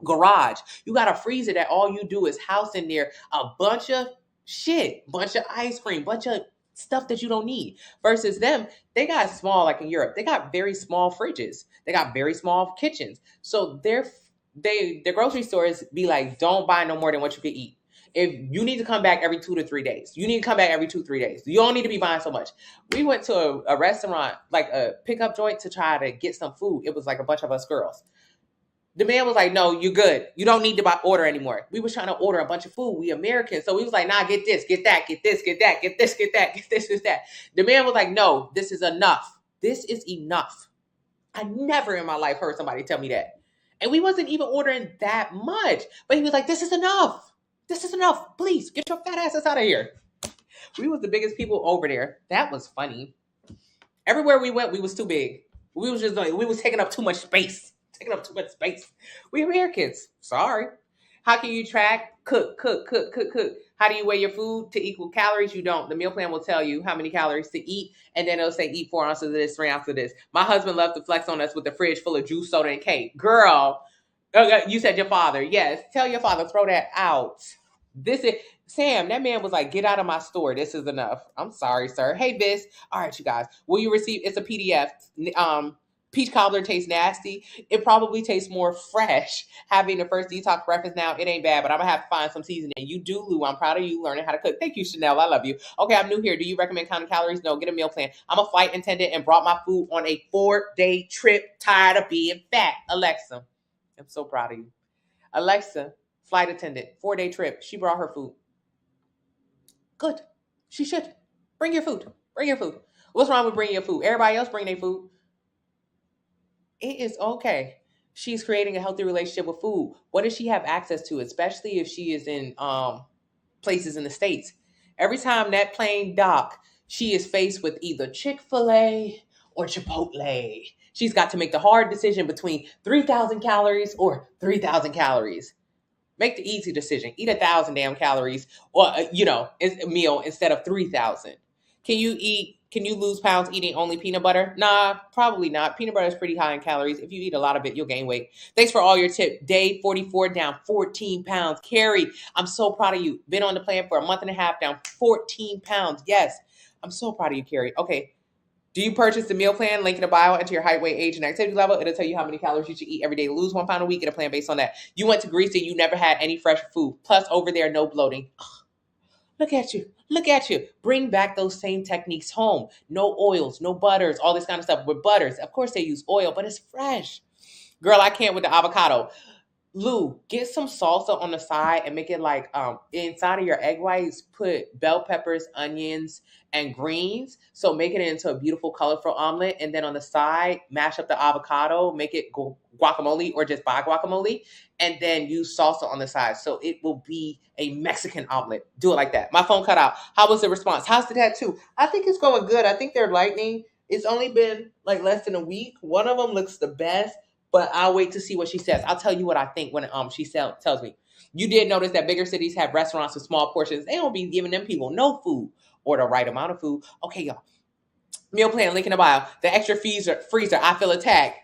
garage. You got a freezer that all you do is house in there a bunch of shit, bunch of ice cream, bunch of stuff that you don't need. Versus them, they got small, like in Europe, they got very small fridges. They got very small kitchens. So their grocery stores be like, don't buy no more than what you can eat. If you need to come back every 2 to 3 days, you need to come back every 2-3 days. You don't need to be buying so much. We went to a restaurant, like a pickup joint, to try to get some food. It was like a bunch of us girls. The man was like, no, you're good. You don't need to order anymore. We was trying to order a bunch of food. We Americans. So we was like, nah, get this, get that, get this, get that, get this, get that, get this, get that. The man was like, no, this is enough. This is enough. I never in my life heard somebody tell me that. And we wasn't even ordering that much. But he was like, this is enough. This is enough. Please, get your fat asses out of here. We was the biggest people over there. That was funny. Everywhere we went, we was too big. We was taking up too much space. Taking up too much space. We Americans. Sorry. How can you track? Cook. How do you weigh your food to equal calories? You don't. The meal plan will tell you how many calories to eat, and then it'll say eat 4 ounces of this, 3 ounces of this. My husband loves to flex on us with the fridge full of juice, soda, and cake. Girl, you said your father. Yes. Tell your father, throw that out. This is Sam. That man was like, get out of my store. This is enough. I'm sorry, sir. Hey, Bis. All right, you guys. Will you receive? It's a PDF. Peach cobbler tastes nasty. It probably tastes more fresh. Having the first detox breakfast now, it ain't bad, but I'm going to have to find some seasoning. You do, Lou. I'm proud of you learning how to cook. Thank you, Chanel. I love you. Okay, I'm new here. Do you recommend counting calories? No, get a meal plan. I'm a flight attendant and brought my food on a 4-day trip. Tired of being fat. Alexa, I'm so proud of you. Alexa, flight attendant, 4-day trip. She brought her food. Good. She should. Bring your food. Bring your food. What's wrong with bringing your food? Everybody else bring their food. It is okay. She's creating a healthy relationship with food. What does she have access to, especially if she is in places in the States? Every time that plane dock, she is faced with either Chick-fil-A or Chipotle. She's got to make the hard decision between 3,000 calories or 3,000 calories. Make the easy decision. Eat 1,000 damn calories or, a meal instead of 3,000. Can you lose pounds eating only peanut butter? Nah, probably not. Peanut butter is pretty high in calories. If you eat a lot of it, you'll gain weight. Thanks for all your tips. Day 44, down 14 pounds. Carrie, I'm so proud of you. Been on the plan for a month and a half, down 14 pounds. Yes, I'm so proud of you, Carrie. Okay. Do you purchase the meal plan? Link in the bio. Enter your height, weight, age, and activity level. It'll tell you how many calories you should eat every day. Lose 1 pound a week. Get a plan based on that. You went to Greece and you never had any fresh food. Plus, over there, no bloating. Look at you. Look at you. Bring back those same techniques home. No oils, no butters, all this kind of stuff. With butters, of course they use oil, but it's fresh. Girl, I can't with the avocado. Lou, get some salsa on the side and make it like inside of your egg whites, put bell peppers, onions, and greens. So make it into a beautiful, colorful omelet. And then on the side, mash up the avocado, make it guacamole or just buy guacamole. And then use salsa on the side. So it will be a Mexican omelet. Do it like that. My phone cut out. How was the response? How's the tattoo? I think it's going good. I think they're lightning. It's only been like less than a week. One of them looks the best. But I'll wait to see what she says. I'll tell you what I think when she tells me. You did notice that bigger cities have restaurants with small portions. They don't be giving them people no food or the right amount of food. Okay, y'all. Meal plan, link in the bio. The extra freezer, I feel attacked.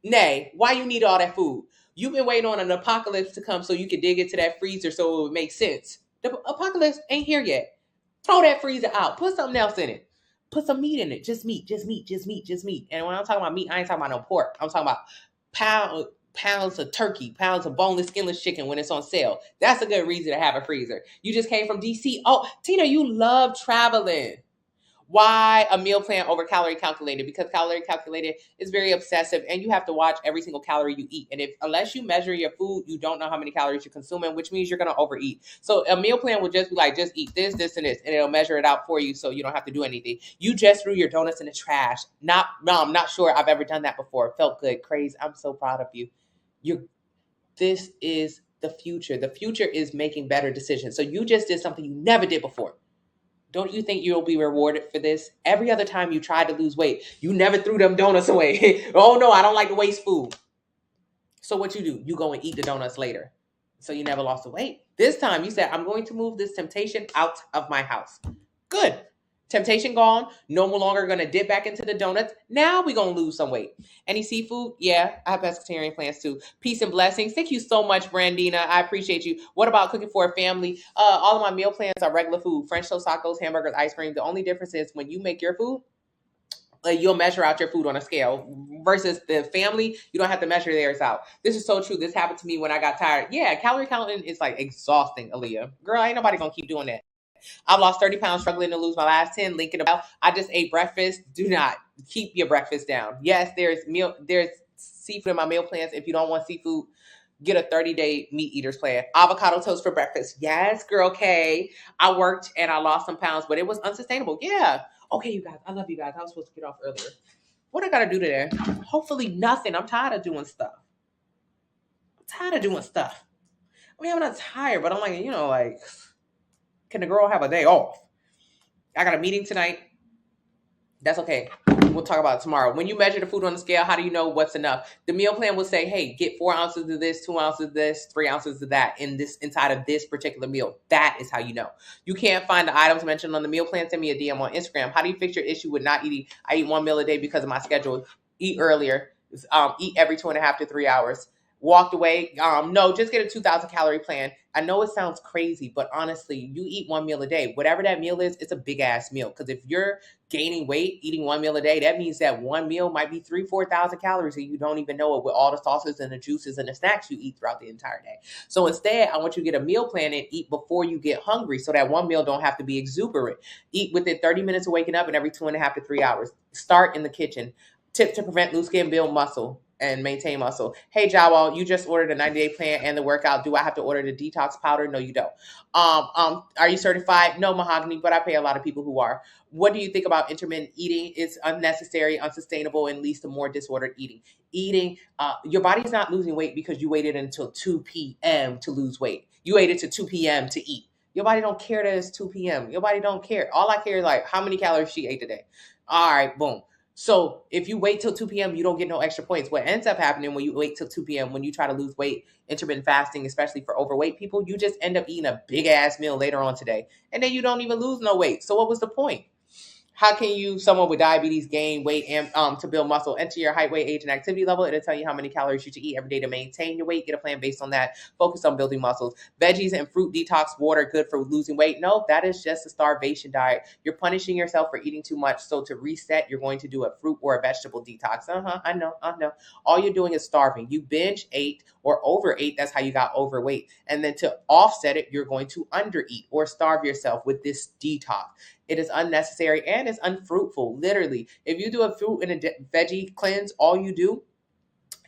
Nay, why you need all that food? You've been waiting on an apocalypse to come so you can dig into that freezer so it would make sense. The apocalypse ain't here yet. Throw that freezer out. Put something else in it. Put some meat in it. Just meat. And when I'm talking about meat, I ain't talking about no pork. I'm talking about pounds of turkey, pounds of boneless, skinless chicken when it's on sale. That's a good reason to have a freezer. You just came from DC. Oh, Tina, you love traveling. Why a meal plan over calorie calculated? Because calorie calculated is very obsessive and you have to watch every single calorie you eat. And if unless you measure your food, you don't know how many calories you're consuming, which means you're going to overeat. So a meal plan will just be like, just eat this, this, and this, and it'll measure it out for you so you don't have to do anything. You just threw your donuts in the trash. No, I'm not sure I've ever done that before. It felt good. Crazy. I'm so proud of you. This is the future. The future is making better decisions. So you just did something you never did before. Don't you think you'll be rewarded for this? Every other time you tried to lose weight, you never threw them donuts away. Oh no, I don't like to waste food. So what you do? You go and eat the donuts later. So you never lost the weight. This time you said, I'm going to move this temptation out of my house. Good. Temptation gone. No longer going to dip back into the donuts. Now we're going to lose some weight. Any seafood? Yeah, I have pescatarian plans too. Peace and blessings. Thank you so much, Brandina. I appreciate you. What about cooking for a family? All of my meal plans are regular food. French toast, tacos, hamburgers, ice cream. The only difference is when you make your food, you'll measure out your food on a scale versus the family. You don't have to measure theirs out. This is so true. This happened to me when I got tired. Yeah, calorie counting is like exhausting, Aaliyah. Girl, ain't nobody going to keep doing that. I've lost 30 pounds struggling to lose my last 10. Link in about. I just ate breakfast. Do not keep your breakfast down. Yes, there's seafood in my meal plans. If you don't want seafood, get a 30-day meat eaters plan. Avocado toast for breakfast. Yes, girl K. I worked and I lost some pounds, but it was unsustainable. Yeah. Okay, you guys. I love you guys. I was supposed to get off earlier. What I gotta do today? Hopefully nothing. I'm tired of doing stuff. I mean, I'm not tired, but I'm like, can the girl have a day off? I got a meeting tonight. That's okay. We'll talk about it tomorrow. When you measure the food on the scale, how do you know what's enough? The meal plan will say, hey, get 4 ounces of this, 2 ounces of this, 3 ounces of that inside of this particular meal. That is how you know. You can't find the items mentioned on the meal plan. Send me a DM on Instagram. How do you fix your issue with not eating? I eat 1 meal a day because of my schedule. Eat earlier. Eat every 2.5 to 3 hours. Walked away. No, just get a 2,000 calorie plan. I know it sounds crazy, but honestly, you eat 1 meal a day. Whatever that meal is, it's a big ass meal. Because if you're gaining weight, eating 1 meal a day, that means that 1 meal might be 4,000 calories and you don't even know it with all the sauces and the juices and the snacks you eat throughout the entire day. So instead, I want you to get a meal plan and eat before you get hungry so that 1 meal don't have to be exuberant. Eat within 30 minutes of waking up and every 2.5 to 3 hours. Start in the kitchen. Tip to prevent loose skin, build muscle and maintain muscle. Hey, Jawal, you just ordered a 90-day plan and the workout. Do I have to order the detox powder? No, you don't. Are you certified? No, Mahogany, but I pay a lot of people who are. What do you think about intermittent eating? It's unnecessary, unsustainable, and leads to more disordered eating. Your body's not losing weight because you waited until 2 p.m. to lose weight. You waited to 2 p.m. to eat. Your body don't care that it's 2 p.m. Your body don't care. All I care is like how many calories she ate today. All right, boom. So if you wait till 2 p.m., you don't get no extra points. What ends up happening when you wait till 2 p.m., when you try to lose weight, intermittent fasting, especially for overweight people, you just end up eating a big ass meal later on today. And then you don't even lose no weight. So what was the point? How can someone with diabetes, gain weight and to build muscle? Enter your height, weight, age, and activity level. It'll tell you how many calories you should eat every day to maintain your weight. Get a plan based on that. Focus on building muscles. Veggies and fruit detox water, good for losing weight. No, that is just a starvation diet. You're punishing yourself for eating too much. So to reset, you're going to do a fruit or a vegetable detox. I know. All you're doing is starving. You binge ate or overate. That's how you got overweight. And then to offset it, you're going to undereat or starve yourself with this detox. It is unnecessary and it's unfruitful. Literally, if you do a fruit and a veggie cleanse, all you do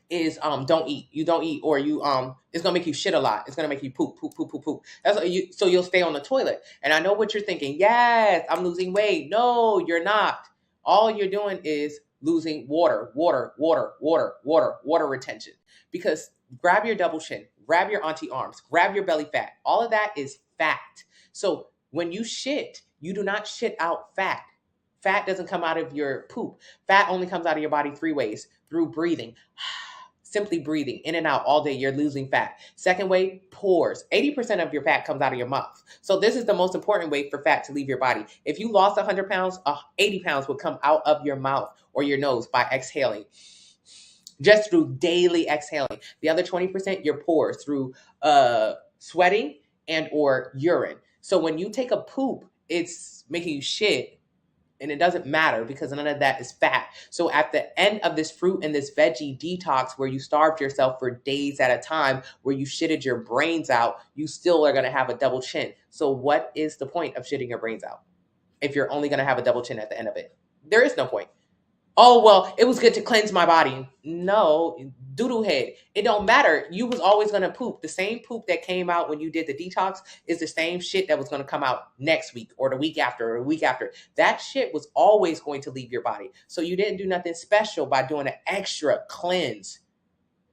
is don't eat. You don't eat, or you it's gonna make you shit a lot. It's gonna make you poop. That's what so you'll stay on the toilet. And I know what you're thinking. Yes, I'm losing weight. No, you're not. All you're doing is losing water retention. Because grab your double chin, grab your auntie arms, grab your belly fat. All of that is fat. So when you shit, you do not shit out fat. Fat doesn't come out of your poop. Fat only comes out of your body 3 ways: through breathing. Simply breathing in and out all day, you're losing fat. Second way, pores. 80% of your fat comes out of your mouth. So this is the most important way for fat to leave your body. If you lost 100 pounds, 80 pounds would come out of your mouth or your nose by exhaling. Just through daily exhaling. The other 20%, your pores through sweating and or urine. So when you take a poop, it's making you shit And it doesn't matter because none of that is fat. So at the end of this fruit and this veggie detox where you starved yourself for days at a time, where you shitted your brains out, you still are going to have a double chin. So what is the point of shitting your brains out if you're only going to have a double chin at the end of it? There is no point. Oh, well, it was good to cleanse my body. No, doodle head. It don't matter. You was always going to poop. The same poop that came out when you did the detox is the same shit that was going to come out next week or the week after or the week after. That shit was always going to leave your body. So you didn't do nothing special by doing an extra cleanse.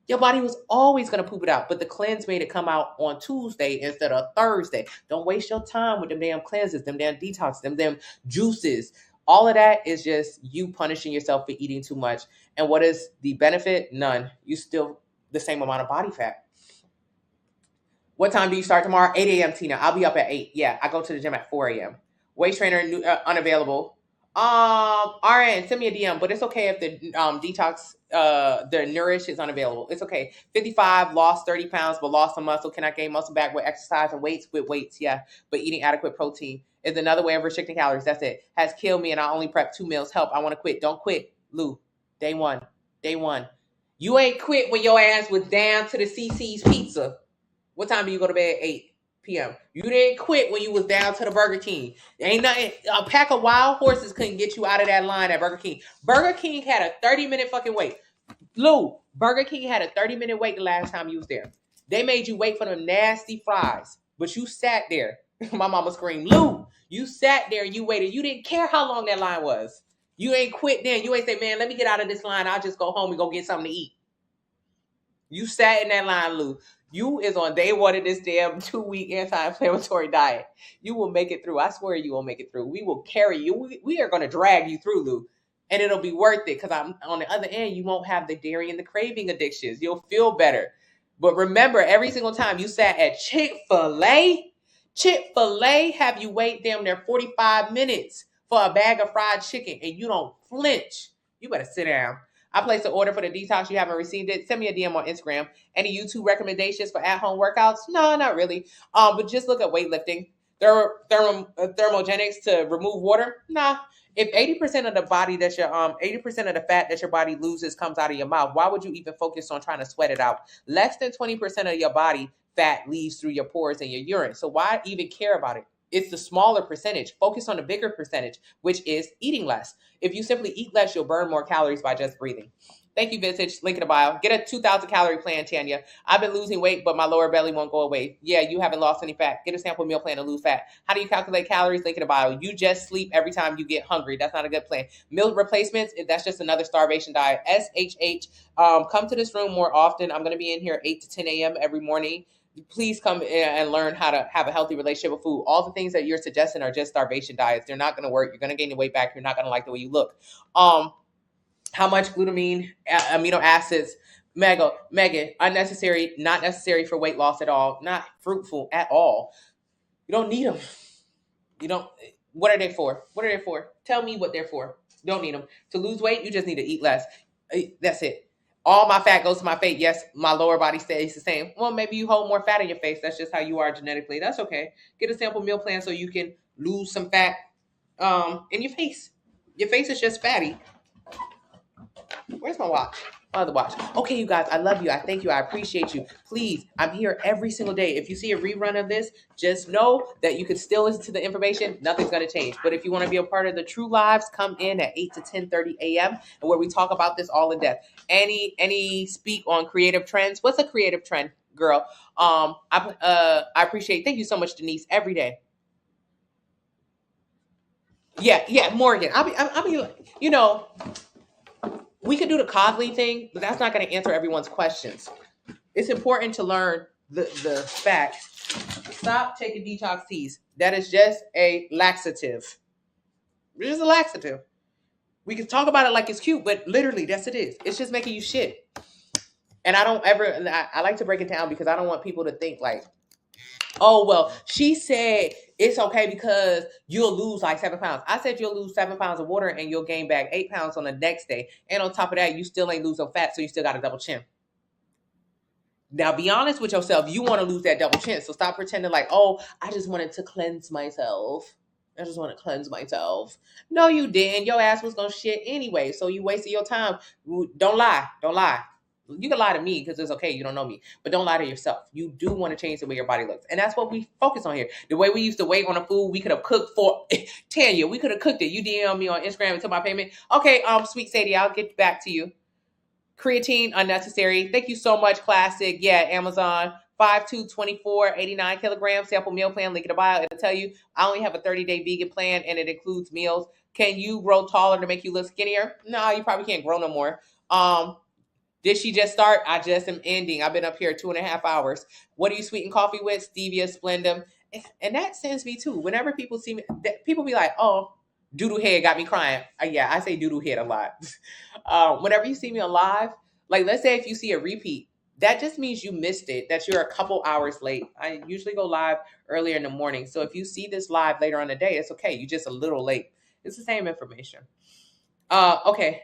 Your body was always going to poop it out, but the cleanse made it come out on Tuesday instead of Thursday. Don't waste your time with them damn cleanses, them damn detox, them damn juices. All of that is just you punishing yourself for eating too much. And what is the benefit? None. You still the same amount of body fat. What time do you start tomorrow? 8 a.m. Tina. I'll be up at 8. Yeah, I go to the gym at 4 a.m. Waist trainer unavailable. RN, send me a DM, but it's okay if the detox, the nourish is unavailable. It's okay. 55, lost 30 pounds, but lost some muscle. Can I gain muscle back with exercise and weights? With weights, yeah. But eating adequate protein is another way of restricting calories. That's it. Has killed me and I only prep 2 meals. Help. I want to quit. Don't quit. Lou, day one. You ain't quit when your ass was down to the CC's Pizza. What time do you go to bed? 8 p.m. You didn't quit when you was down to the Burger King. Ain't nothing. A pack of wild horses couldn't get you out of that line at Burger King. Burger King had a 30-minute fucking wait. Lou, Burger King had a 30-minute wait the last time you was there. They made you wait for them nasty fries, but you sat there. My mama screamed, Lou, you sat there and you waited. You didn't care how long that line was. You ain't quit then. You ain't say, man, let me get out of this line. I'll just go home and go get something to eat. You sat in that line, Lou. You is on day one of this damn 2-week anti-inflammatory diet. You will make it through. I swear you will make it through. We will carry you. We are going to drag you through, Lou. And it'll be worth it because I'm on the other end, you won't have the dairy and the craving addictions. You'll feel better. But remember, every single time you sat at Chick-fil-A have you wait damn near 45 minutes for a bag of fried chicken and you don't flinch. You better sit down. I placed an order for the detox. You haven't received it. Send me a DM on Instagram. Any YouTube recommendations for at-home workouts? No, not really. But just look at weightlifting. Thermogenics to remove water? Nah. If 80% of the body that your 80% of the fat that your body loses comes out of your mouth, why would you even focus on trying to sweat it out? Less than 20% of your body fat leaves through your pores and your urine. So why even care about it? It's the smaller percentage. Focus on the bigger percentage, which is eating less. If you simply eat less, you'll burn more calories by just breathing. Thank you, Vintage. Link in the bio. Get a 2,000 calorie plan, Tanya. I've been losing weight, but my lower belly won't go away. Yeah, you haven't lost any fat. Get a sample meal plan to lose fat. How do you calculate calories? Link in the bio. You just sleep every time you get hungry. That's not a good plan. Meal replacements, that's just another starvation diet. SHH. Come to this room more often. I'm going to be in here 8 to 10 a.m. every morning. Please come and learn how to have a healthy relationship with food. All the things that you're suggesting are just starvation diets. They're not going to work. You're going to gain your weight back. You're not going to like the way you look. How much glutamine, amino acids, Megan, unnecessary, not necessary for weight loss at all, not fruitful at all. You don't need them. You don't. What are they for? What are they for? Tell me what they're for. You don't need them. To lose weight, you just need to eat less. That's it. All my fat goes to my face. Yes, my lower body stays the same. Well, maybe you hold more fat in your face. That's just how you are genetically. That's okay. Get a sample meal plan so you can lose some fat in your face. Your face is just fatty. Where's my watch? Oh, the watch. Okay, you guys, I love you. I thank you. I appreciate you. Please, I'm here every single day. If you see a rerun of this, just know that you can still listen to the information. Nothing's going to change. But if you want to be a part of the True Lives, come in at 8 to 10:30 a.m. and where we talk about this all in depth. Any speak on creative trends? What's a creative trend, girl? I appreciate. Thank you so much, Denise. Every day. Yeah, Morgan. I'll be. You know. We could do the Cogley thing, but that's not going to answer everyone's questions. It's important to learn the facts. Stop taking detox teas. That is just a laxative. It is a laxative. We can talk about it like it's cute, but literally, that's it is. It's just making you shit. And I like to break it down because I don't want people to think like, oh, well, she said it's okay because you'll lose like 7 pounds. I said you'll lose 7 pounds of water and you'll gain back 8 pounds on the next day. And on top of that, you still ain't losing fat, so you still got a double chin. Now, be honest with yourself. You want to lose that double chin. So stop pretending like, oh, I just wanted to cleanse myself. I just want to cleanse myself. No, you didn't. Your ass was gonna shit anyway. So you wasted your time. Don't lie. Don't lie. You can lie to me because it's okay. You don't know me, but don't lie to yourself. You do want to change the way your body looks, and that's what we focus on here. The way we used to wait on a food, we could have cooked for Tanya. We could have cooked it. You DM me on Instagram and took my payment. Okay, sweet Sadie, I'll get back to you. Creatine unnecessary. Thank you so much, Classic. Yeah, Amazon. 5'2", 24, 89 kilograms. Sample meal plan. Link in the bio. It'll tell you I only have a 30-day vegan plan, and it includes meals. Can you grow taller to make you look skinnier? No, you probably can't grow no more. Did she just start? I just am ending. I've been up here 2.5 hours. What do you sweeten coffee with? Stevia, Splenda. And that sends me too. Whenever people see me, people be like, oh, doodoo head got me crying. Yeah, I say doodoo head a lot. Whenever you see me on live, like let's say if you see a repeat, that just means you missed it, that you're a couple hours late. I usually go live earlier in the morning. So if you see this live later on the day, it's okay. You're just a little late. It's the same information. Okay.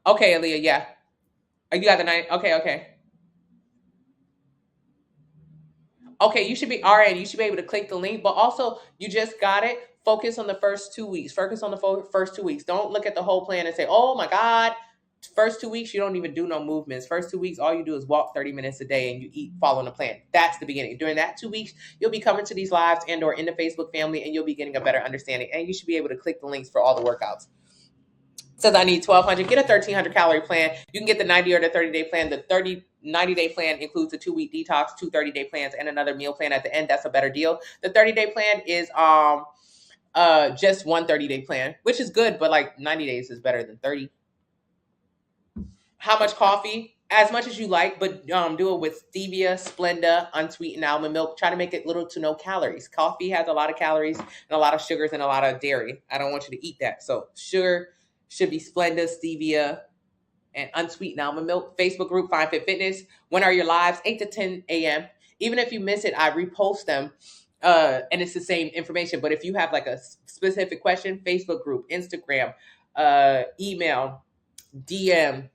Okay, Aaliyah, yeah. You got the 9. Okay. Okay, you should be RN. You should be able to click the link, but also you just got it. Focus on the first 2 weeks. Focus on the first 2 weeks. Don't look at the whole plan and say, oh my God, first 2 weeks, you don't even do no movements. First 2 weeks, all you do is walk 30 minutes a day and you eat following the plan. That's the beginning. During that 2 weeks, you'll be coming to these lives and or in the Facebook family, and you'll be getting a better understanding. And you should be able to click the links for all the workouts. Says I need 1,200. Get a 1,300 calorie plan. You can get the 90 or the 30-day plan. The 90-day plan includes a 2-week detox, 2 30-day plans, and another meal plan at the end. That's a better deal. The 30-day plan is just one 30-day plan, which is good, but like 90 days is better than 30. How much coffee? As much as you like, but do it with stevia, Splenda, unsweetened almond milk. Try to make it little to no calories. Coffee has a lot of calories and a lot of sugars and a lot of dairy. I don't want you to eat that. So sugar should be Splenda, stevia, and unsweetened almond milk. Facebook group, Fine Fit Fitness. When are your lives? 8 to 10 a.m. Even if you miss it, I repost them. And it's the same information. But if you have like a specific question, Facebook group, Instagram, email, DM,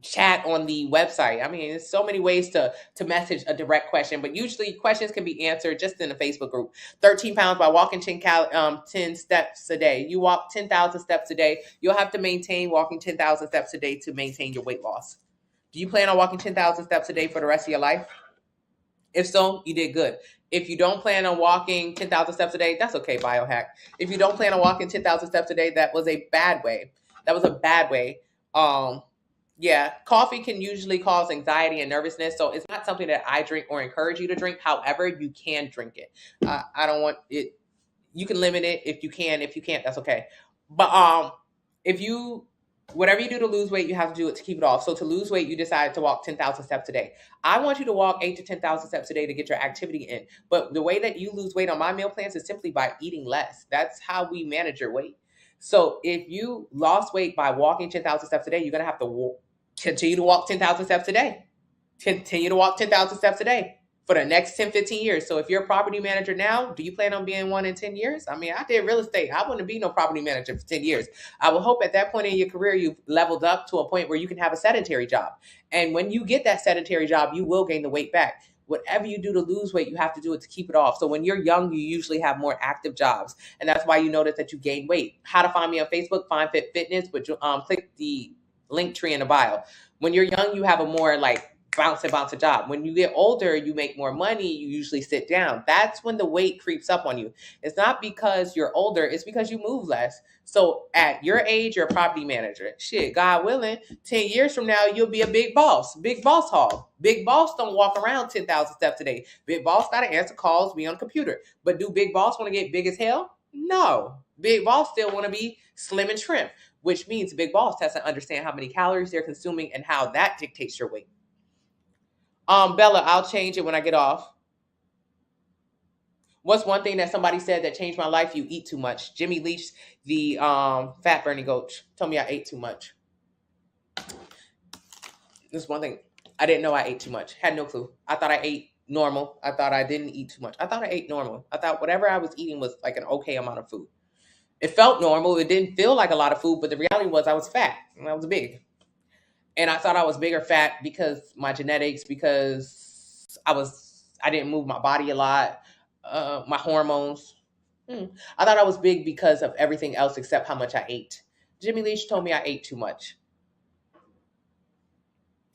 chat on the website. I mean, there's so many ways to message a direct question, but usually questions can be answered just in the Facebook group. 13 pounds by walking 10 steps a day. You walk 10,000 steps a day. You'll have to maintain walking 10,000 steps a day to maintain your weight loss. Do you plan on walking 10,000 steps a day for the rest of your life? If so, you did good. If you don't plan on walking 10,000 steps a day, that's okay, biohack. If you don't plan on walking 10,000 steps a day, that was a bad way. Yeah, coffee can usually cause anxiety and nervousness, so it's not something that I drink or encourage you to drink. However, you can drink it. I don't want it. You can limit it if you can. If you can't, that's okay. But whatever you do to lose weight, you have to do it to keep it off. So to lose weight, you decide to walk 10,000 steps a day. I want you to walk 8 to 10,000 steps a day to get your activity in. But the way that you lose weight on my meal plans is simply by eating less. That's how we manage your weight. So if you lost weight by walking 10,000 steps a day, you're going to have to continue to walk 10,000 steps a day. Continue to walk 10,000 steps a day for the next 10, 15 years. So if you're a property manager now, do you plan on being one in 10 years? I mean, I did real estate. I wouldn't be no property manager for 10 years. I will hope at that point in your career, you've leveled up to a point where you can have a sedentary job. And when you get that sedentary job, you will gain the weight back. Whatever you do to lose weight, you have to do it to keep it off. So when you're young, you usually have more active jobs. And that's why you notice that you gain weight. How to find me on Facebook, Fine Fit Fitness, but click the link tree in the bio. When you're young, you have a more like bounce job. When you get older, you make more money, you usually sit down. That's when the weight creeps up on you. It's not because you're older, it's because you move less. So at your age, you're a property manager. Shit, God willing, 10 years from now, you'll be a big boss hog. Big boss don't walk around 10,000 steps a day. Big boss got to answer calls, be on the computer. But do big boss want to get big as hell? No. Big boss still want to be slim and trim, which means big boss has to understand how many calories they're consuming and how that dictates your weight. Bella, I'll change it when I get off. What's one thing that somebody said that changed my life? You eat too much. Jimmy Leach, the fat burning coach, told me I ate too much. This one thing. I didn't know I ate too much. Had no clue. I thought I ate normal. I thought I didn't eat too much. I thought I ate normal. I thought whatever I was eating was like an okay amount of food. It felt normal. It didn't feel like a lot of food, but the reality was I was fat and I was big. And I thought I was big or fat because my genetics, because I didn't move my body a lot. My hormones. I thought I was big because of everything else except how much I ate. Jimmy Leach told me I ate too much.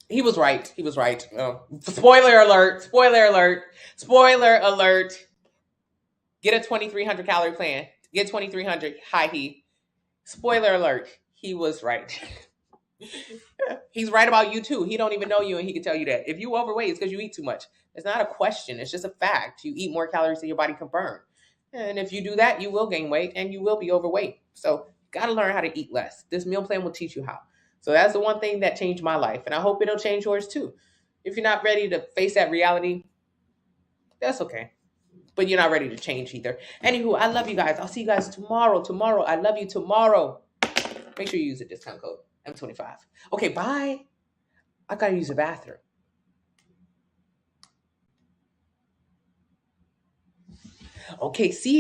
He was right. He was right. Oh. Spoiler alert. Spoiler alert. Spoiler alert. Get a 2,300 calorie plan. Get 2,300. Hi, he. Spoiler alert. He was right. He's right about you too. He don't even know you and he can tell you that. If you overweight, it's because you eat too much. It's not a question. It's just a fact. You eat more calories than your body can burn. And if you do that, you will gain weight and you will be overweight. So got to learn how to eat less. This meal plan will teach you how. So that's the one thing that changed my life. And I hope it'll change yours too. If you're not ready to face that reality, that's okay. But you're not ready to change either. Anywho, I love you guys. I'll see you guys tomorrow. Tomorrow. I love you tomorrow. Make sure you use the discount code M25. Okay, bye. I got to use the bathroom. Okay, see ya.